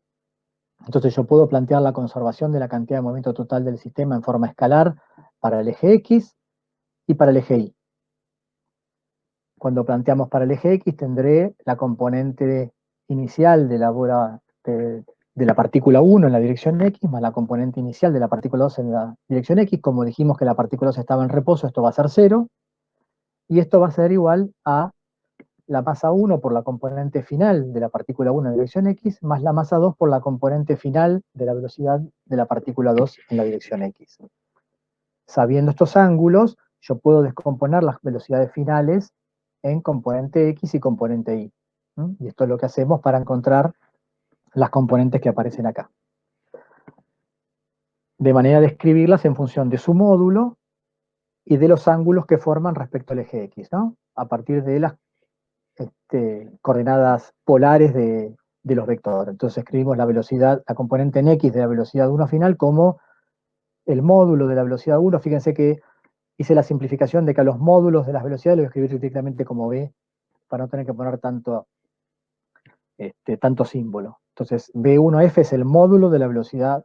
Entonces yo puedo plantear la conservación de la cantidad de movimiento total del sistema en forma escalar para el eje X y para el eje Y. Cuando planteamos para el eje X tendré la componente inicial de la bola de la partícula 1 en la dirección X, más la componente inicial de la partícula 2 en la dirección X. Como dijimos que la partícula 2 estaba en reposo, esto va a ser 0, y esto va a ser igual a la masa 1 por la componente final de la partícula 1 en dirección X, más la masa 2 por la componente final de la velocidad de la partícula 2 en la dirección X. Sabiendo estos ángulos, yo puedo descomponer las velocidades finales en componente X y componente Y. Y esto es lo que hacemos para encontrar las componentes que aparecen acá. De manera de escribirlas en función de su módulo y de los ángulos que forman respecto al eje X, ¿no? A partir de las coordenadas polares de los vectores. Entonces escribimos la velocidad, la componente en X de la velocidad 1 final como el módulo de la velocidad 1. Fíjense que hice la simplificación de que a los módulos de las velocidades los voy a escribir directamente como B, para no tener que poner tanto símbolo. Entonces, B1F es el módulo de la velocidad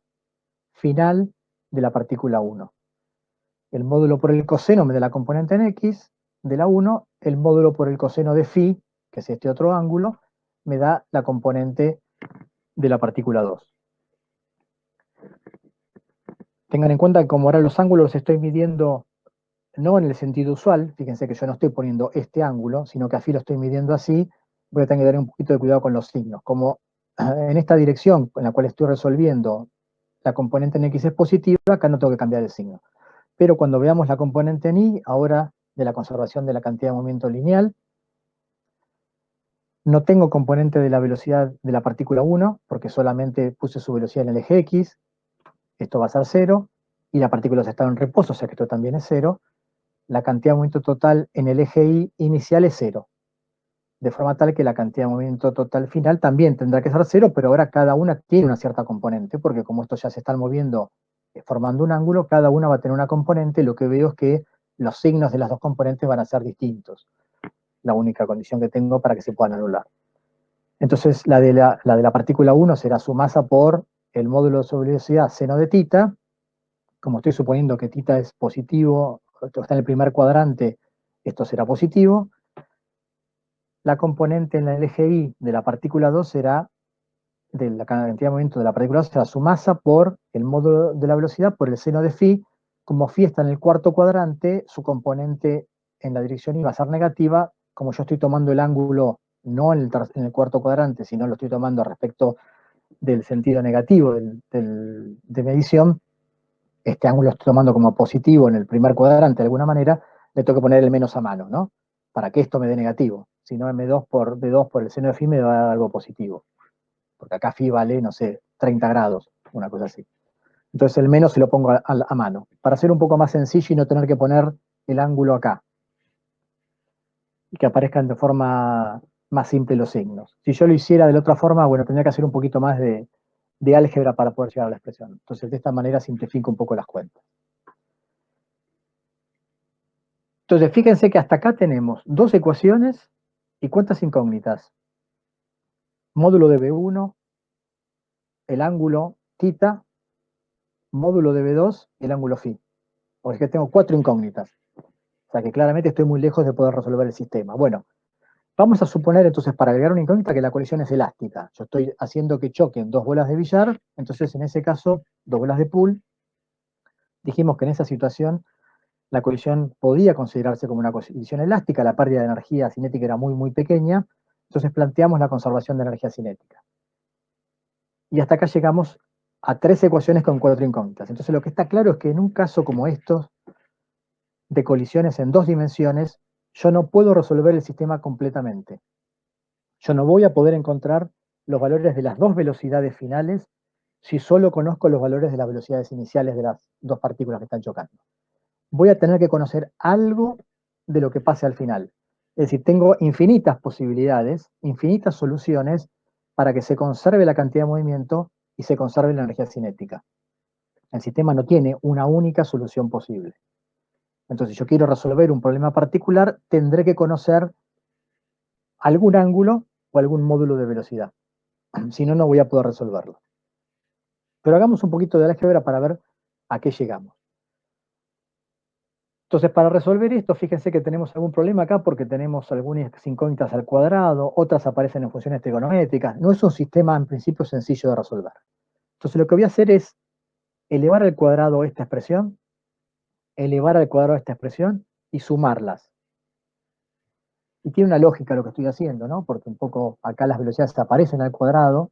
final de la partícula 1. El módulo por el coseno me da la componente en X de la 1, el módulo por el coseno de phi, que es este otro ángulo, me da la componente de la partícula 2. Tengan en cuenta que como ahora los ángulos los estoy midiendo no en el sentido usual, fíjense que yo no estoy poniendo este ángulo, sino que a phi lo estoy midiendo así, voy a tener que tener un poquito de cuidado con los signos. Como en esta dirección en la cual estoy resolviendo la componente en X es positiva, acá no tengo que cambiar el signo. Pero cuando veamos la componente en Y, ahora de la conservación de la cantidad de movimiento lineal, no tengo componente de la velocidad de la partícula 1, porque solamente puse su velocidad en el eje X, esto va a ser 0, y la partícula está en reposo, o sea que esto también es 0. La cantidad de movimiento total en el eje Y inicial es 0, de forma tal que la cantidad de movimiento total final también tendrá que ser 0, pero ahora cada una tiene una cierta componente, porque como estos ya se están moviendo formando un ángulo, cada una va a tener una componente, lo que veo es que los signos de las dos componentes van a ser distintos. La única condición que tengo para que se puedan anular. Entonces, la de la partícula 1 será su masa por el módulo de su velocidad seno de tita. Como estoy suponiendo que tita es positivo, está en el primer cuadrante, esto será positivo. La componente en el eje Y de la partícula 2 será, de la cantidad de movimiento de la partícula 2, será su masa por el módulo de la velocidad por el seno de phi. Como phi está en el cuarto cuadrante, su componente en la dirección Y va a ser negativa. Como yo estoy tomando el ángulo no en el cuarto cuadrante, sino lo estoy tomando respecto del sentido negativo de medición, este ángulo lo estoy tomando como positivo en el primer cuadrante de alguna manera, le tengo que poner el menos a mano, ¿no? Para que esto me dé negativo. Si no, M2 por D2 por el seno de phi me da algo positivo. Porque acá phi vale, no sé, 30 grados, una cosa así. Entonces el menos se lo pongo a mano, para hacer un poco más sencillo y no tener que poner el ángulo acá. Y que aparezcan de forma más simple los signos. Si yo lo hiciera de la otra forma, bueno, tendría que hacer un poquito más de álgebra para poder llegar a la expresión. Entonces de esta manera simplifico un poco las cuentas. Entonces fíjense que hasta acá tenemos dos ecuaciones y cuántas incógnitas. Módulo de B1, el ángulo θ, módulo de B2, el ángulo phi. Porque es que tengo 4 incógnitas. O sea que claramente estoy muy lejos de poder resolver el sistema. Bueno, vamos a suponer entonces para agregar una incógnita que la colisión es elástica. Yo estoy haciendo que choquen dos bolas de billar, entonces en ese caso, dos bolas de pool. Dijimos que en esa situación la colisión podía considerarse como una colisión elástica, la pérdida de energía cinética era muy, muy pequeña, entonces planteamos la conservación de energía cinética. Y hasta acá llegamos a 3 ecuaciones con 4 incógnitas. Entonces lo que está claro es que en un caso como estos, de colisiones en 2 dimensiones, yo no puedo resolver el sistema completamente. Yo no voy a poder encontrar los valores de las dos velocidades finales si solo conozco los valores de las velocidades iniciales de las dos partículas que están chocando. Voy a tener que conocer algo de lo que pase al final. Es decir, tengo infinitas posibilidades, infinitas soluciones para que se conserve la cantidad de movimiento y se conserve la energía cinética. El sistema no tiene una única solución posible. Entonces, si yo quiero resolver un problema particular, tendré que conocer algún ángulo o algún módulo de velocidad. Si no, no voy a poder resolverlo. Pero hagamos un poquito de álgebra para ver a qué llegamos. Entonces, para resolver esto, fíjense que tenemos algún problema acá porque tenemos algunas incógnitas al cuadrado, otras aparecen en funciones trigonométricas. No es un sistema en principio sencillo de resolver. Entonces, lo que voy a hacer es elevar al cuadrado esta expresión, elevar al cuadrado esta expresión y sumarlas. Y tiene una lógica lo que estoy haciendo, ¿no? Porque un poco acá las velocidades aparecen al cuadrado,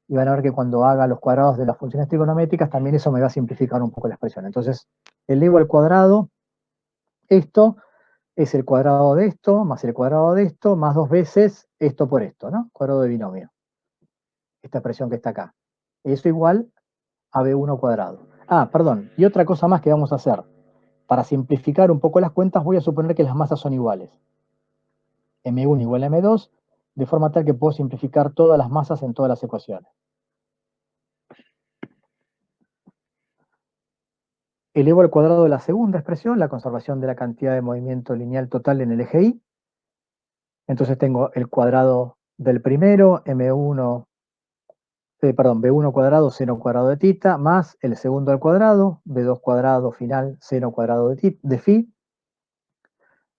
y van a ver que cuando haga los cuadrados de las funciones trigonométricas, también eso me va a simplificar un poco la expresión. Entonces, elevo al cuadrado esto, es el cuadrado de esto, más el cuadrado de esto, más 2 veces esto por esto, ¿no? Cuadrado de binomio. Esta expresión que está acá. Eso igual a B1 cuadrado. Ah, perdón, y otra cosa más que vamos a hacer. Para simplificar un poco las cuentas, voy a suponer que las masas son iguales. M1 igual a M2, de forma tal que puedo simplificar todas las masas en todas las ecuaciones. Elevo al cuadrado de la segunda expresión, la conservación de la cantidad de movimiento lineal total en el eje Y. Entonces tengo el cuadrado del primero, B1 cuadrado, seno cuadrado de tita, más el segundo al cuadrado, B2 cuadrado final, seno cuadrado de phi,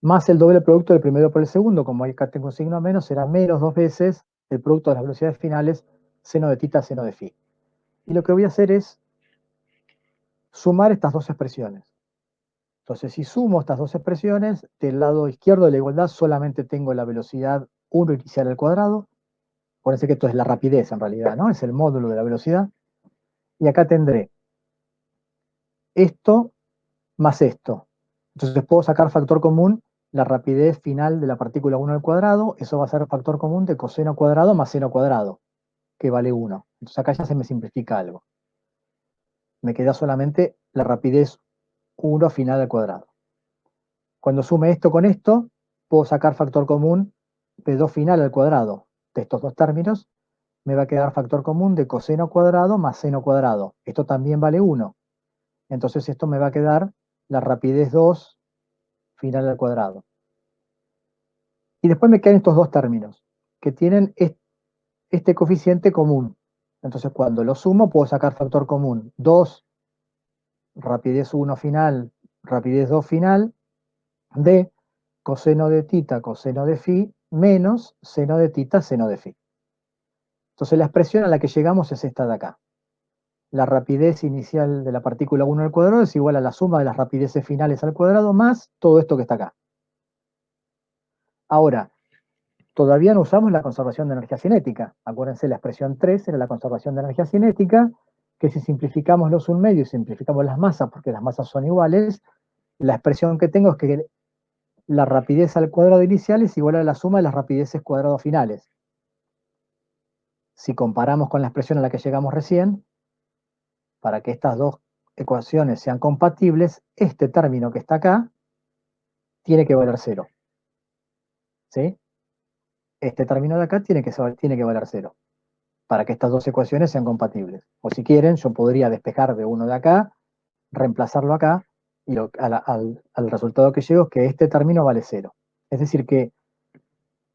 más el doble producto del primero por el segundo, como acá tengo un signo menos, será menos 2 veces el producto de las velocidades finales, seno de tita, seno de phi. Y lo que voy a hacer es sumar estas dos expresiones. Entonces, si sumo estas dos expresiones, del lado izquierdo de la igualdad solamente tengo la velocidad 1 inicial al cuadrado. Acuérdense que esto es la rapidez en realidad, ¿no? Es el módulo de la velocidad. Y acá tendré esto más esto. Entonces puedo sacar factor común la rapidez final de la partícula 1 al cuadrado. Eso va a ser factor común de coseno cuadrado más seno cuadrado, que vale 1. Entonces acá ya se me simplifica algo. Me queda solamente la rapidez 1 final al cuadrado. Cuando sume esto con esto, puedo sacar factor común de 2 final al cuadrado. De estos dos términos, me va a quedar factor común de coseno cuadrado más seno cuadrado. Esto también vale 1. Entonces esto me va a quedar la rapidez 2 final al cuadrado. Y después me quedan estos dos términos, que tienen este coeficiente común. Entonces cuando lo sumo, puedo sacar factor común 2, rapidez 1 final, rapidez 2 final, de coseno de tita, coseno de phi, menos seno de tita, seno de phi. Entonces la expresión a la que llegamos es esta de acá. La rapidez inicial de la partícula 1 al cuadrado es igual a la suma de las rapideces finales al cuadrado más todo esto que está acá. Ahora, todavía no usamos la conservación de energía cinética. Acuérdense, la expresión 3 era la conservación de energía cinética, que si simplificamos los submedios y simplificamos las masas, porque las masas son iguales, la expresión que tengo es que la rapidez al cuadrado inicial es igual a la suma de las rapideces cuadrado finales. Si comparamos con la expresión a la que llegamos recién, para que estas dos ecuaciones sean compatibles, este término que está acá tiene que valer 0. ¿Sí? Este término de acá tiene que valer 0, para que estas dos ecuaciones sean compatibles. O si quieren, yo podría despejar de uno de acá, reemplazarlo acá, y al resultado que llego es que este término vale 0. Es decir, que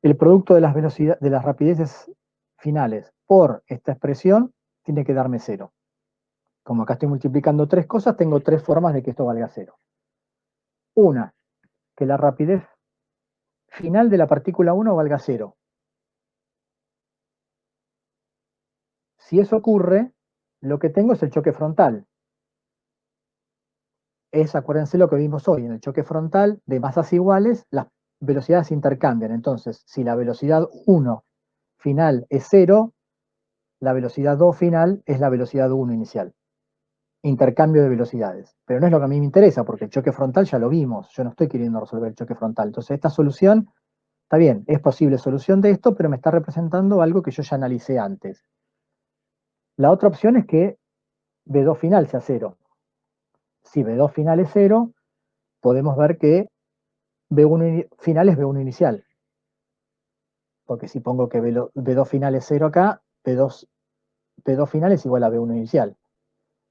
el producto de las velocidades, de las rapideces finales por esta expresión tiene que darme 0. Como acá estoy multiplicando tres cosas, tengo tres formas de que esto valga 0. Una, que la rapidez final de la partícula 1 valga 0. Si eso ocurre, lo que tengo es el choque frontal. Acuérdense lo que vimos hoy, en el choque frontal de masas iguales, las velocidades se intercambian. Entonces, si la velocidad 1 final es 0, la velocidad 2 final es la velocidad 1 inicial. Intercambio de velocidades. Pero no es lo que a mí me interesa, porque el choque frontal ya lo vimos. Yo no estoy queriendo resolver el choque frontal. Entonces, esta solución, está bien, es posible solución de esto, pero me está representando algo que yo ya analicé antes. La otra opción es que B2 final sea 0. Si B2 final es 0, podemos ver que B1 final es B1 inicial. Porque si pongo que B2 final es 0 acá, B2 final es igual a B1 inicial.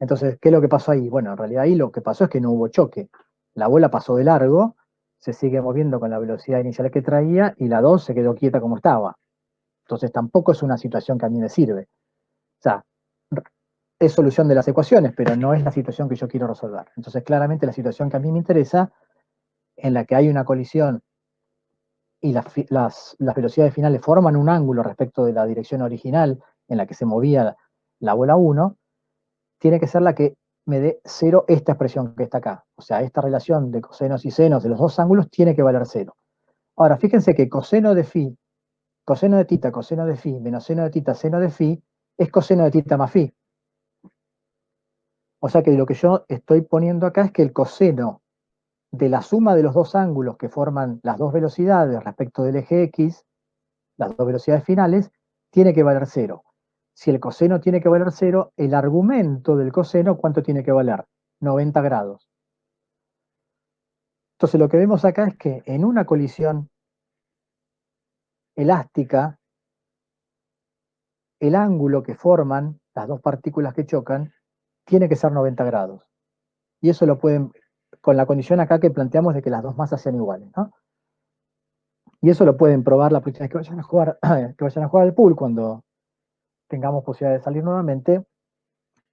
Entonces, ¿qué es lo que pasó ahí? Bueno, en realidad ahí lo que pasó es que no hubo choque. La bola pasó de largo, se sigue moviendo con la velocidad inicial que traía y la 2 se quedó quieta como estaba. Entonces tampoco es una situación que a mí me sirve. O sea, es solución de las ecuaciones, pero no es la situación que yo quiero resolver. Entonces, claramente la situación que a mí me interesa, en la que hay una colisión y las velocidades finales forman un ángulo respecto de la dirección original en la que se movía la bola 1, tiene que ser la que me dé 0 esta expresión que está acá. O sea, esta relación de cosenos y senos de los dos ángulos tiene que valer 0. Ahora, fíjense que coseno de phi, coseno de tita, coseno de phi, menos seno de tita, seno de phi, es coseno de tita más phi. O sea que lo que yo estoy poniendo acá es que el coseno de la suma de los dos ángulos que forman las dos velocidades respecto del eje X, las dos velocidades finales, tiene que valer 0. Si el coseno tiene que valer 0, el argumento del coseno, ¿cuánto tiene que valer? 90 grados. Entonces lo que vemos acá es que en una colisión elástica, el ángulo que forman las dos partículas que chocan tiene que ser 90 grados. Y eso lo pueden, con la condición acá que planteamos de que las dos masas sean iguales, ¿no? Y eso lo pueden probar la próxima vez que vayan a jugar, al pool, cuando tengamos posibilidad de salir nuevamente,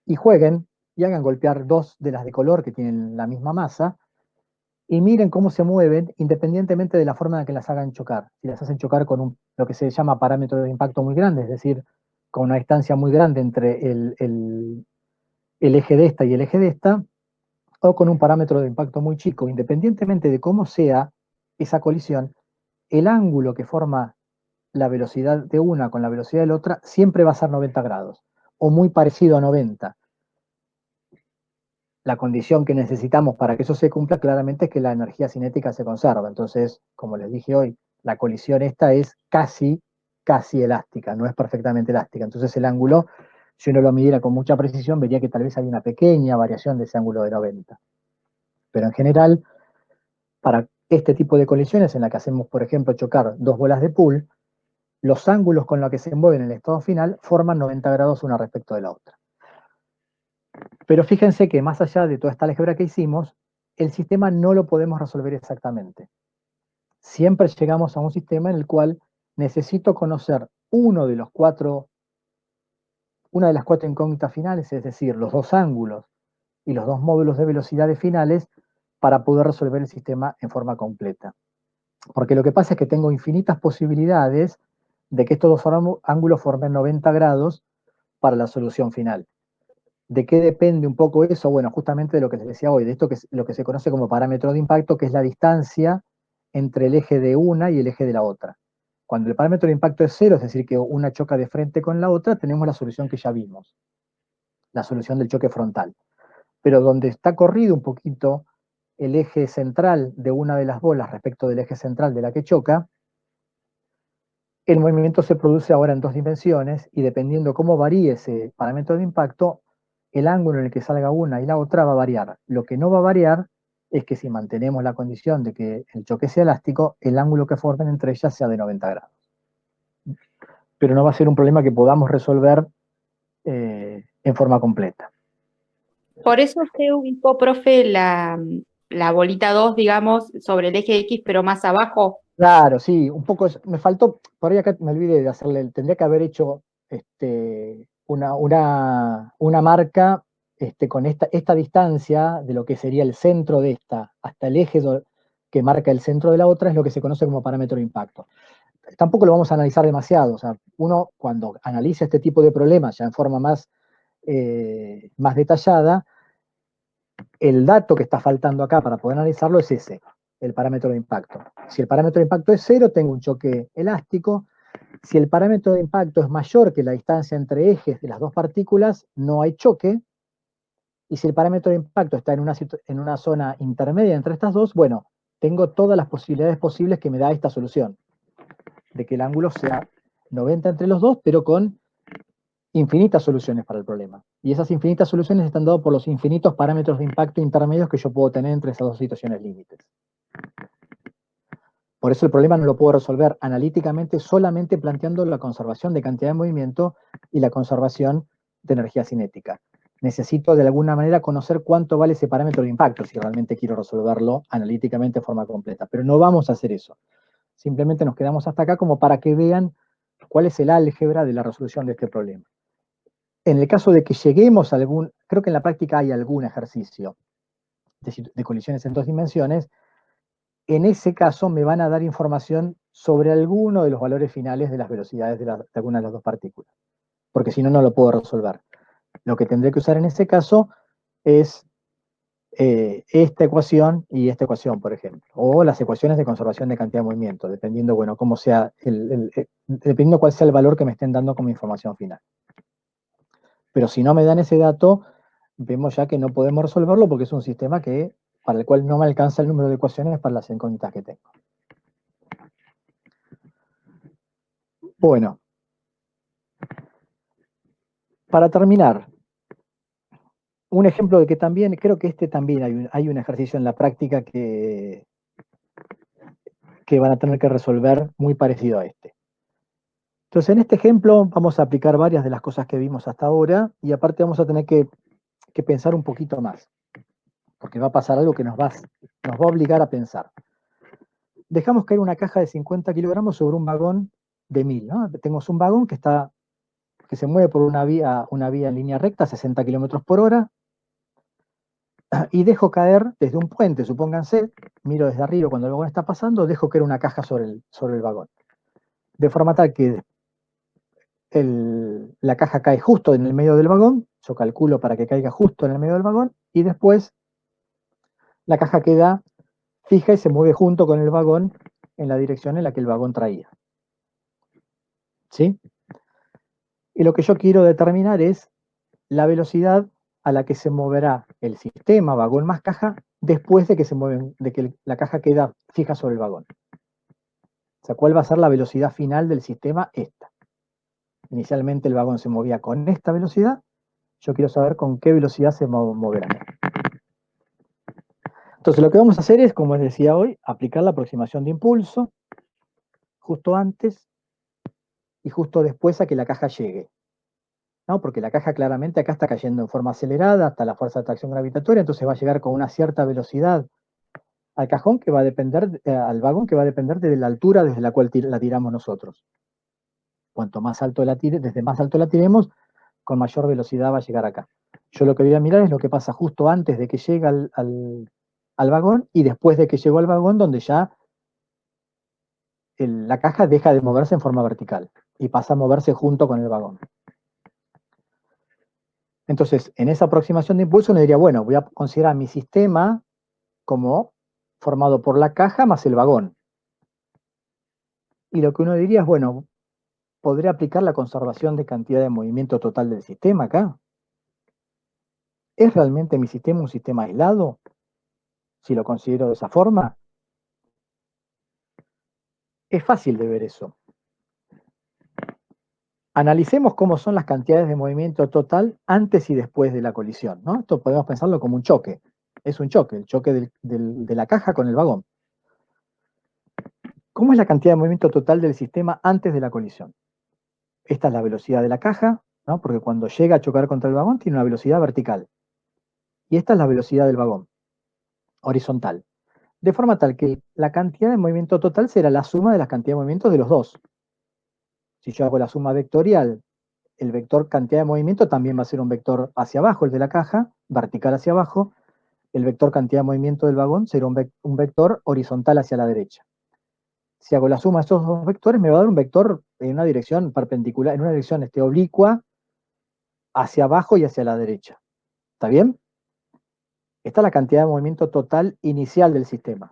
y jueguen y hagan golpear dos de las de color que tienen la misma masa, y miren cómo se mueven independientemente de la forma en la que las hagan chocar. Si las hacen chocar con lo que se llama parámetro de impacto muy grande, es decir, con una distancia muy grande entre el eje de esta y el eje de esta, o con un parámetro de impacto muy chico, independientemente de cómo sea esa colisión, el ángulo que forma la velocidad de una con la velocidad de la otra siempre va a ser 90 grados, o muy parecido a 90. La condición que necesitamos para que eso se cumpla claramente es que la energía cinética se conserva. Entonces, como les dije hoy, la colisión esta es casi elástica, no es perfectamente elástica. Entonces el ángulo, si uno lo midiera con mucha precisión, vería que tal vez hay una pequeña variación de ese ángulo de 90. Pero en general, para este tipo de colisiones en la que hacemos, por ejemplo, chocar dos bolas de pool, los ángulos con los que se mueven en el estado final forman 90 grados una respecto de la otra. Pero fíjense que más allá de toda esta álgebra que hicimos, el sistema no lo podemos resolver exactamente. Siempre llegamos a un sistema en el cual necesito conocer una de las cuatro incógnitas finales, es decir, los dos ángulos y los dos módulos de velocidades finales, para poder resolver el sistema en forma completa. Porque lo que pasa es que tengo infinitas posibilidades de que estos dos ángulos formen 90 grados para la solución final. ¿De qué depende un poco eso? Bueno, justamente de lo que les decía hoy, de esto que es lo que se conoce como parámetro de impacto, que es la distancia entre el eje de una y el eje de la otra. Cuando el parámetro de impacto es 0, es decir, que una choca de frente con la otra, tenemos la solución que ya vimos, la solución del choque frontal. Pero donde está corrido un poquito el eje central de una de las bolas respecto del eje central de la que choca, el movimiento se produce ahora en dos dimensiones y dependiendo cómo varíe ese parámetro de impacto, el ángulo en el que salga una y la otra va a variar. Lo que no va a variar es que si mantenemos la condición de que el choque sea elástico, el ángulo que formen entre ellas sea de 90 grados. Pero no va a ser un problema que podamos resolver en forma completa. Por eso usted ubicó, profe, la bolita 2, digamos, sobre el eje X, pero más abajo. Claro, sí, un poco, me faltó, por ahí acá me olvidé de hacerle, tendría que haber hecho una marca con esta distancia de lo que sería el centro de esta hasta el eje que marca el centro de la otra, es lo que se conoce como parámetro de impacto. Tampoco lo vamos a analizar demasiado, o sea, uno cuando analiza este tipo de problemas ya en forma más detallada, el dato que está faltando acá para poder analizarlo es ese, el parámetro de impacto. Si el parámetro de impacto es 0, tengo un choque elástico. Si el parámetro de impacto es mayor que la distancia entre ejes de las dos partículas, no hay choque. Y si el parámetro de impacto está en una zona intermedia entre estas dos, bueno, tengo todas las posibilidades posibles que me da esta solución, de que el ángulo sea 90 entre los dos, pero con infinitas soluciones para el problema. Y esas infinitas soluciones están dadas por los infinitos parámetros de impacto intermedios que yo puedo tener entre esas dos situaciones límites. Por eso el problema no lo puedo resolver analíticamente solamente planteando la conservación de cantidad de movimiento y la conservación de energía cinética. Necesito de alguna manera conocer cuánto vale ese parámetro de impacto si realmente quiero resolverlo analíticamente de forma completa. Pero no vamos a hacer eso. Simplemente nos quedamos hasta acá como para que vean cuál es el álgebra de la resolución de este problema. En el caso de que lleguemos a creo que en la práctica hay algún ejercicio de colisiones en dos dimensiones, en ese caso me van a dar información sobre alguno de los valores finales de las velocidades de alguna de las dos partículas, porque si no, no lo puedo resolver. Lo que tendré que usar en ese caso es esta ecuación y esta ecuación, por ejemplo, o las ecuaciones de conservación de cantidad de movimiento, dependiendo, bueno, cómo sea, dependiendo cuál sea el valor que me estén dando como información final. Pero si no me dan ese dato, vemos ya que no podemos resolverlo porque es un sistema que para el cual no me alcanza el número de ecuaciones para las incógnitas que tengo. Bueno, para terminar, un ejemplo de que también, creo que también hay un ejercicio en la práctica que van a tener que resolver muy parecido a este. Entonces, en este ejemplo vamos a aplicar varias de las cosas que vimos hasta ahora y aparte vamos a tener que pensar un poquito más, porque va a pasar algo que nos va a obligar a pensar. Dejamos caer una caja de 50 kilogramos sobre un vagón de 1000, ¿no? Tenemos un vagón que se mueve por una vía en línea recta, 60 kilómetros por hora, y dejo caer desde un puente, supónganse, miro desde arriba cuando el vagón está pasando, dejo caer una caja sobre el vagón. De forma tal que la caja cae justo en el medio del vagón, yo calculo para que caiga justo en el medio del vagón, y después la caja queda fija y se mueve junto con el vagón en la dirección en la que el vagón traía. ¿Sí? Y lo que yo quiero determinar es la velocidad a la que se moverá el sistema vagón más caja después de que la caja queda fija sobre el vagón. O sea, ¿cuál va a ser la velocidad final del sistema? Esta. Inicialmente el vagón se movía con esta velocidad, yo quiero saber con qué velocidad se moverá. Entonces lo que vamos a hacer es, como les decía hoy, aplicar la aproximación de impulso justo antes y justo después a que la caja llegue, ¿no? Porque la caja claramente acá está cayendo en forma acelerada hasta la fuerza de atracción gravitatoria, entonces va a llegar con una cierta velocidad al cajón que va a depender, al vagón que va a depender de la altura desde la cual la tiramos nosotros. Cuanto más alto desde más alto la tiremos, con mayor velocidad va a llegar acá. Yo lo que voy a mirar es lo que pasa justo antes de que llegue al vagón y después de que llegó al vagón donde ya la caja deja de moverse en forma vertical y pasa a moverse junto con el vagón. Entonces, en esa aproximación de impulso uno diría, bueno, voy a considerar mi sistema como formado por la caja más el vagón. Y lo que uno diría es, bueno, ¿podría aplicar la conservación de cantidad de movimiento total del sistema acá? ¿Es realmente mi sistema un sistema aislado? Si lo considero de esa forma. Es fácil de ver eso. Analicemos cómo son las cantidades de movimiento total antes y después de la colisión, ¿no? Esto podemos pensarlo como un choque. Es un choque, el choque de la caja con el vagón. ¿Cómo es la cantidad de movimiento total del sistema antes de la colisión? Esta es la velocidad de la caja, ¿no? Porque cuando llega a chocar contra el vagón tiene una velocidad vertical. Y esta es la velocidad del vagón, horizontal. De forma tal que la cantidad de movimiento total será la suma de las cantidades de movimientos de los dos. Si yo hago la suma vectorial, el vector cantidad de movimiento también va a ser un vector hacia abajo, el de la caja, vertical hacia abajo. El vector cantidad de movimiento del vagón será un vector horizontal hacia la derecha. Si hago la suma de estos dos vectores, me va a dar un vector en una dirección perpendicular, en una dirección oblicua, hacia abajo y hacia la derecha. ¿Está bien? Esta es la cantidad de movimiento total inicial del sistema.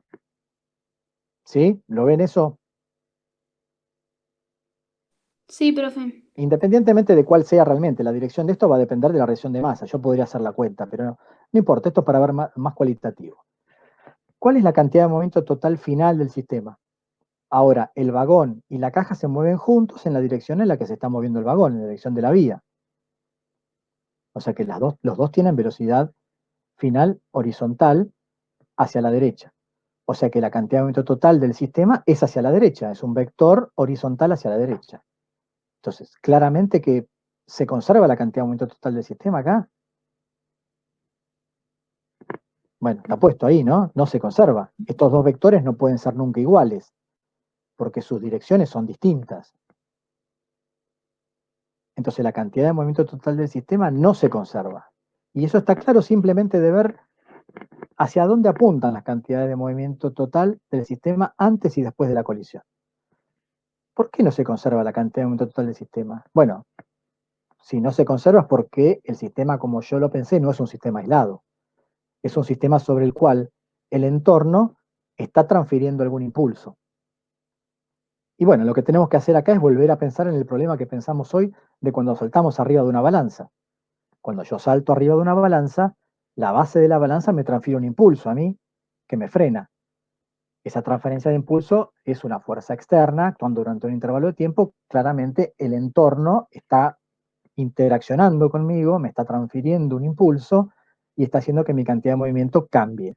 ¿Sí? ¿Lo ven eso? Sí, profe. Independientemente de cuál sea realmente la dirección de esto, va a depender de la reacción de masa. Yo podría hacer la cuenta, pero no importa, esto es para ver más cualitativo. ¿Cuál es la cantidad de movimiento total final del sistema? Ahora, el vagón y la caja se mueven juntos en la dirección en la que se está moviendo el vagón, en la dirección de la vía. O sea que los dos tienen velocidad final horizontal hacia la derecha. O sea que la cantidad de movimiento total del sistema es hacia la derecha, es un vector horizontal hacia la derecha. Entonces, claramente que se conserva la cantidad de movimiento total del sistema acá. Bueno, está puesto ahí, ¿no? No se conserva. Estos dos vectores no pueden ser nunca iguales, porque sus direcciones son distintas. Entonces la cantidad de movimiento total del sistema no se conserva. Y eso está claro simplemente de ver hacia dónde apuntan las cantidades de movimiento total del sistema antes y después de la colisión. ¿Por qué no se conserva la cantidad de movimiento total del sistema? Bueno, si no se conserva es porque el sistema, como yo lo pensé, no es un sistema aislado. Es un sistema sobre el cual el entorno está transfiriendo algún impulso. Y bueno, lo que tenemos que hacer acá es volver a pensar en el problema que pensamos hoy de cuando saltamos arriba de una balanza. Cuando yo salto arriba de una balanza, la base de la balanza me transfiere un impulso a mí, que me frena. Esa transferencia de impulso es una fuerza externa, actuando durante un intervalo de tiempo. Claramente el entorno está interaccionando conmigo, me está transfiriendo un impulso y está haciendo que mi cantidad de movimiento cambie.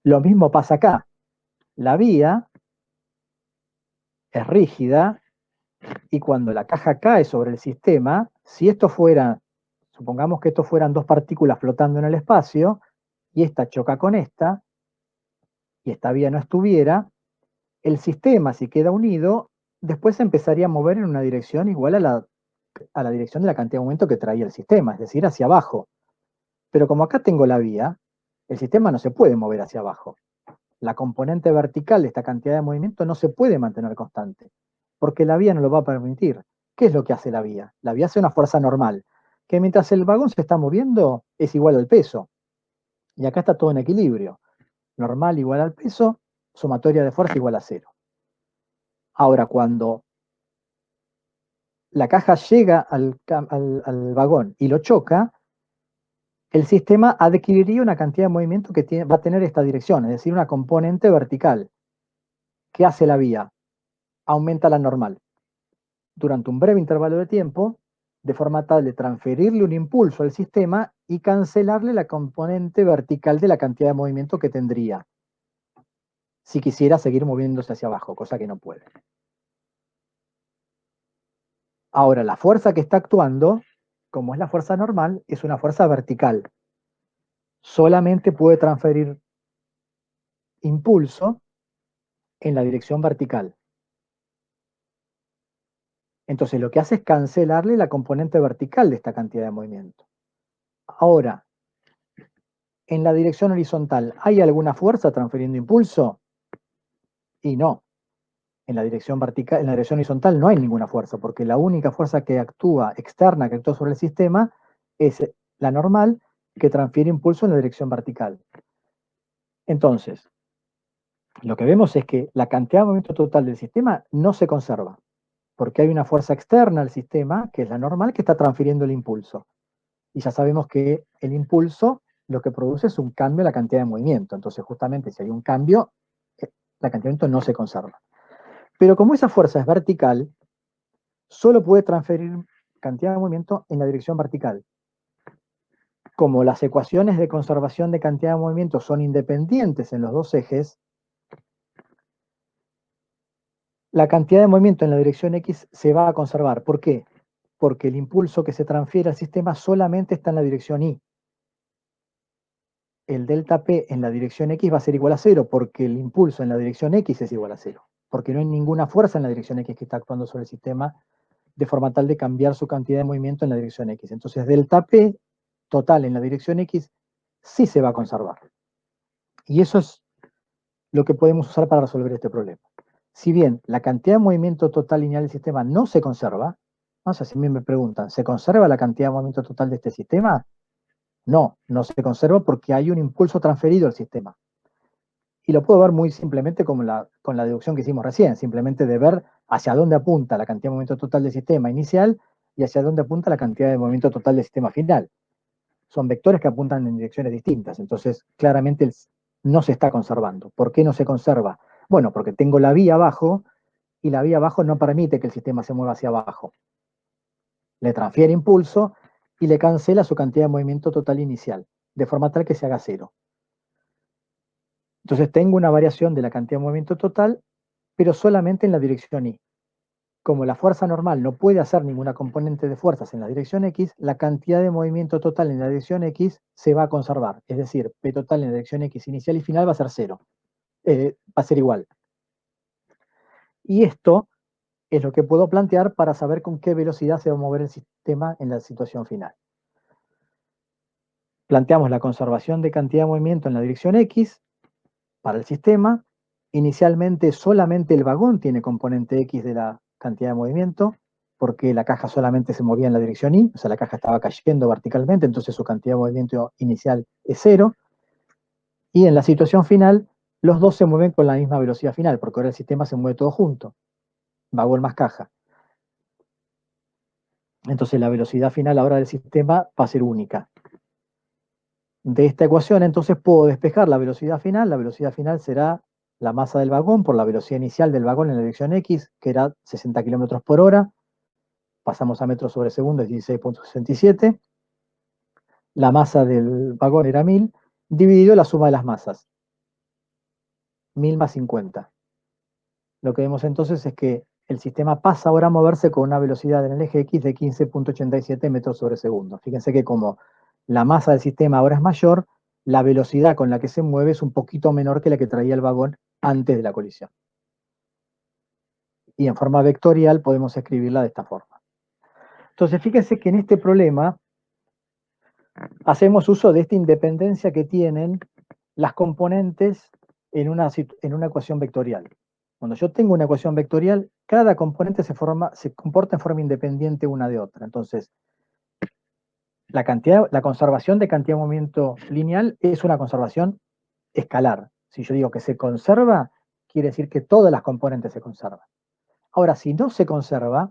Lo mismo pasa acá. La vía es rígida y cuando la caja cae sobre el sistema, si esto fuera, supongamos que esto fueran dos partículas flotando en el espacio y esta choca con esta y esta vía no estuviera, el sistema, si queda unido, después se empezaría a mover en una dirección igual a la dirección de la cantidad de momento que traía el sistema, es decir, hacia abajo. Pero como acá tengo la vía, el sistema no se puede mover hacia abajo. La componente vertical de esta cantidad de movimiento no se puede mantener constante, porque la vía no lo va a permitir. ¿Qué es lo que hace la vía? La vía hace una fuerza normal, que mientras el vagón se está moviendo es igual al peso. Y acá está todo en equilibrio. Normal igual al peso, sumatoria de fuerza igual a 0. Ahora, cuando la caja llega al vagón y lo choca, el sistema adquiriría una cantidad de movimiento que va a tener esta dirección, es decir, una componente vertical. ¿Qué hace la vía? Aumenta la normal durante un breve intervalo de tiempo, de forma tal de transferirle un impulso al sistema y cancelarle la componente vertical de la cantidad de movimiento que tendría, si quisiera seguir moviéndose hacia abajo, cosa que no puede. Ahora, la fuerza que está actuando, como es la fuerza normal, es una fuerza vertical. Solamente puede transferir impulso en la dirección vertical. Entonces lo que hace es cancelarle la componente vertical de esta cantidad de movimiento. Ahora, en la dirección horizontal, ¿hay alguna fuerza transfiriendo impulso? Y no. En la dirección vertical, en la dirección horizontal no hay ninguna fuerza, porque la única fuerza que actúa externa, que actúa sobre el sistema, es la normal, que transfiere impulso en la dirección vertical. Entonces, lo que vemos es que la cantidad de movimiento total del sistema no se conserva, porque hay una fuerza externa al sistema, que es la normal, que está transfiriendo el impulso. Y ya sabemos que el impulso lo que produce es un cambio en la cantidad de movimiento. Entonces, justamente, si hay un cambio, la cantidad de movimiento no se conserva. Pero como esa fuerza es vertical, solo puede transferir cantidad de movimiento en la dirección vertical. Como las ecuaciones de conservación de cantidad de movimiento son independientes en los dos ejes, la cantidad de movimiento en la dirección X se va a conservar. ¿Por qué? Porque el impulso que se transfiere al sistema solamente está en la dirección Y. El delta P en la dirección X va a ser igual a 0, porque el impulso en la dirección X es igual a 0, porque no hay ninguna fuerza en la dirección X que está actuando sobre el sistema de forma tal de cambiar su cantidad de movimiento en la dirección X. Entonces, delta P total en la dirección X sí se va a conservar. Y eso es lo que podemos usar para resolver este problema. Si bien la cantidad de movimiento total lineal del sistema no se conserva, no sé si a mí me preguntan, ¿se conserva la cantidad de movimiento total de este sistema? No, no se conserva porque hay un impulso transferido al sistema. Y lo puedo ver muy simplemente con la deducción que hicimos recién, simplemente de ver hacia dónde apunta la cantidad de movimiento total del sistema inicial y hacia dónde apunta la cantidad de movimiento total del sistema final. Son vectores que apuntan en direcciones distintas, entonces claramente no se está conservando. ¿Por qué no se conserva? Bueno, porque tengo la vía abajo y la vía abajo no permite que el sistema se mueva hacia abajo. Le transfiere impulso y le cancela su cantidad de movimiento total inicial, de forma tal que se haga 0. Entonces tengo una variación de la cantidad de movimiento total, pero solamente en la dirección Y. Como la fuerza normal no puede hacer ninguna componente de fuerzas en la dirección X, la cantidad de movimiento total en la dirección X se va a conservar. Es decir, P total en la dirección X inicial y final va a ser 0. Va a ser igual. Y esto es lo que puedo plantear para saber con qué velocidad se va a mover el sistema en la situación final. Planteamos la conservación de cantidad de movimiento en la dirección X para el sistema. Inicialmente solamente el vagón tiene componente X de la cantidad de movimiento, porque la caja solamente se movía en la dirección Y, o sea, la caja estaba cayendo verticalmente, entonces su cantidad de movimiento inicial es 0. Y en la situación final, los dos se mueven con la misma velocidad final, porque ahora el sistema se mueve todo junto, vagón más caja. Entonces la velocidad final ahora del sistema va a ser única. de esta ecuación, entonces puedo despejar la velocidad final. La velocidad final será la masa del vagón por la velocidad inicial del vagón en la dirección X, que era 60 km por hora. Pasamos a metros sobre segundo, es 16.67. La masa del vagón era 1000, dividido la suma de las masas. 1000 más 50. Lo que vemos entonces es que el sistema pasa ahora a moverse con una velocidad en el eje X de 15.87 metros sobre segundo. Fíjense que como la masa del sistema ahora es mayor, la velocidad con la que se mueve es un poquito menor que la que traía el vagón antes de la colisión. Y en forma vectorial podemos escribirla de esta forma. Entonces fíjense que en este problema hacemos uso de esta independencia que tienen las componentes en una ecuación vectorial. Cuando yo tengo una ecuación vectorial, cada componente se comporta en forma independiente una de otra. Entonces, la conservación de cantidad de movimiento lineal es una conservación escalar. Si yo digo que se conserva, quiere decir que todas las componentes se conservan. Ahora, si no se conserva,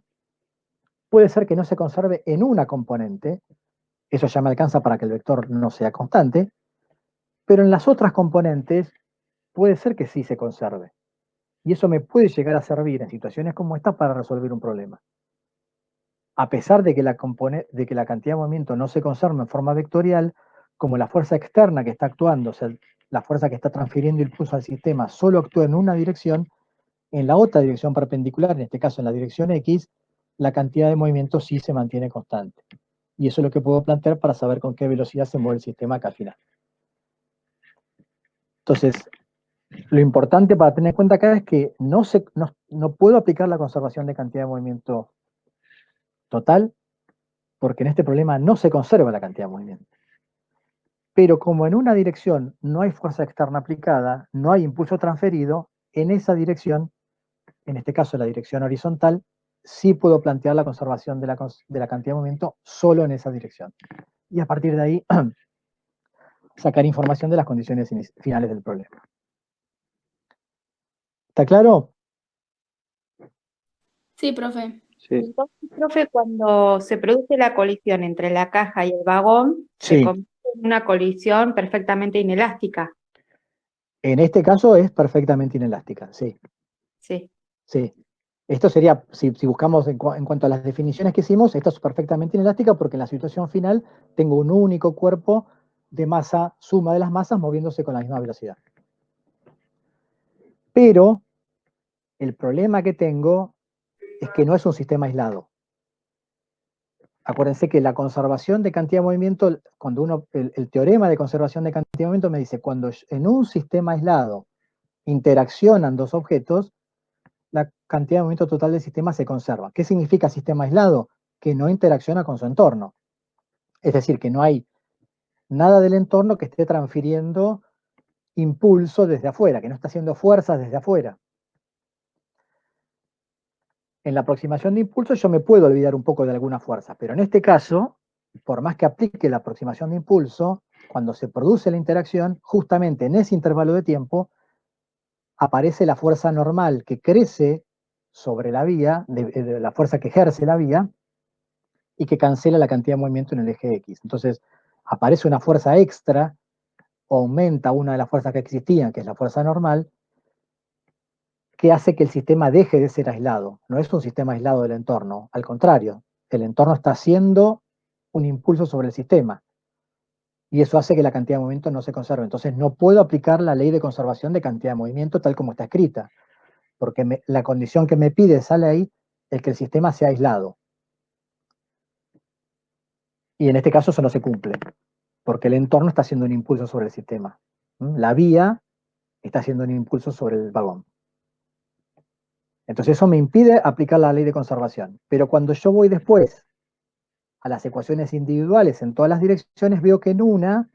puede ser que no se conserve en una componente, eso ya me alcanza para que el vector no sea constante, pero en las otras componentes puede ser que sí se conserve. Y eso me puede llegar a servir en situaciones como esta para resolver un problema. A pesar de que la cantidad de movimiento no se conserva en forma vectorial, como la fuerza externa que está actuando, o sea, la fuerza que está transfiriendo impulso al sistema, solo actúa en una dirección, en la otra dirección perpendicular, en este caso en la dirección X, la cantidad de movimiento sí se mantiene constante. Y eso es lo que puedo plantear para saber con qué velocidad se mueve el sistema acá al final. Entonces, lo importante para tener en cuenta acá es que no puedo aplicar la conservación de cantidad de movimiento total, porque en este problema no se conserva la cantidad de movimiento. Pero como en una dirección no hay fuerza externa aplicada, no hay impulso transferido, en esa dirección, en este caso la dirección horizontal, sí puedo plantear la conservación de la cantidad de movimiento solo en esa dirección. Y a partir de ahí, sacar información de las condiciones finales del problema. ¿Está claro? Sí, profe. Sí. Entonces, profe, cuando se produce la colisión entre la caja y el vagón, se Sí. convierte en una colisión perfectamente inelástica. En este caso es perfectamente inelástica, sí. Sí. Sí. Esto sería, si buscamos en cuanto a las definiciones que hicimos, esto es perfectamente inelástica porque en la situación final tengo un único cuerpo de masa, suma de las masas moviéndose con la misma velocidad. Pero el problema que tengo es que no es un sistema aislado. Acuérdense que la conservación de cantidad de movimiento, cuando el teorema de conservación de cantidad de movimiento me dice, cuando en un sistema aislado interaccionan dos objetos, la cantidad de movimiento total del sistema se conserva. ¿Qué significa sistema aislado? Que no interacciona con su entorno. Es decir, que no hay nada del entorno que esté transfiriendo impulso desde afuera, que no está haciendo fuerzas desde afuera. En la aproximación de impulso yo me puedo olvidar un poco de alguna fuerza, pero en este caso, por más que aplique la aproximación de impulso, cuando se produce la interacción, justamente en ese intervalo de tiempo, aparece la fuerza normal que crece sobre la vía, de la fuerza que ejerce la vía, y que cancela la cantidad de movimiento en el eje X. Entonces, aparece una fuerza extra, o aumenta una de las fuerzas que existían, que es la fuerza normal, que hace que el sistema deje de ser aislado. No es un sistema aislado del entorno, al contrario, el entorno está haciendo un impulso sobre el sistema. Y eso hace que la cantidad de movimiento no se conserve. Entonces no puedo aplicar la ley de conservación de cantidad de movimiento tal como está escrita, porque la condición que me pide esa ley es que el sistema sea aislado. Y en este caso eso no se cumple, porque el entorno está haciendo un impulso sobre el sistema. La vía está haciendo un impulso sobre el vagón. Entonces eso me impide aplicar la ley de conservación. Pero cuando yo voy después a las ecuaciones individuales en todas las direcciones, veo que en una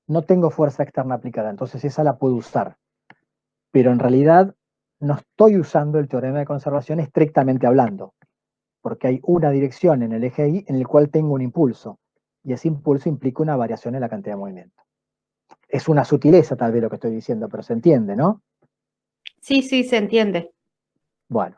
no tengo fuerza externa aplicada. Entonces esa la puedo usar. Pero en realidad no estoy usando el teorema de conservación estrictamente hablando, porque hay una dirección en el eje Y en el cual tengo un impulso. Y ese impulso implica una variación en la cantidad de movimiento. Es una sutileza tal vez lo que estoy diciendo, pero se entiende, ¿no? Sí, sí, se entiende. Bueno.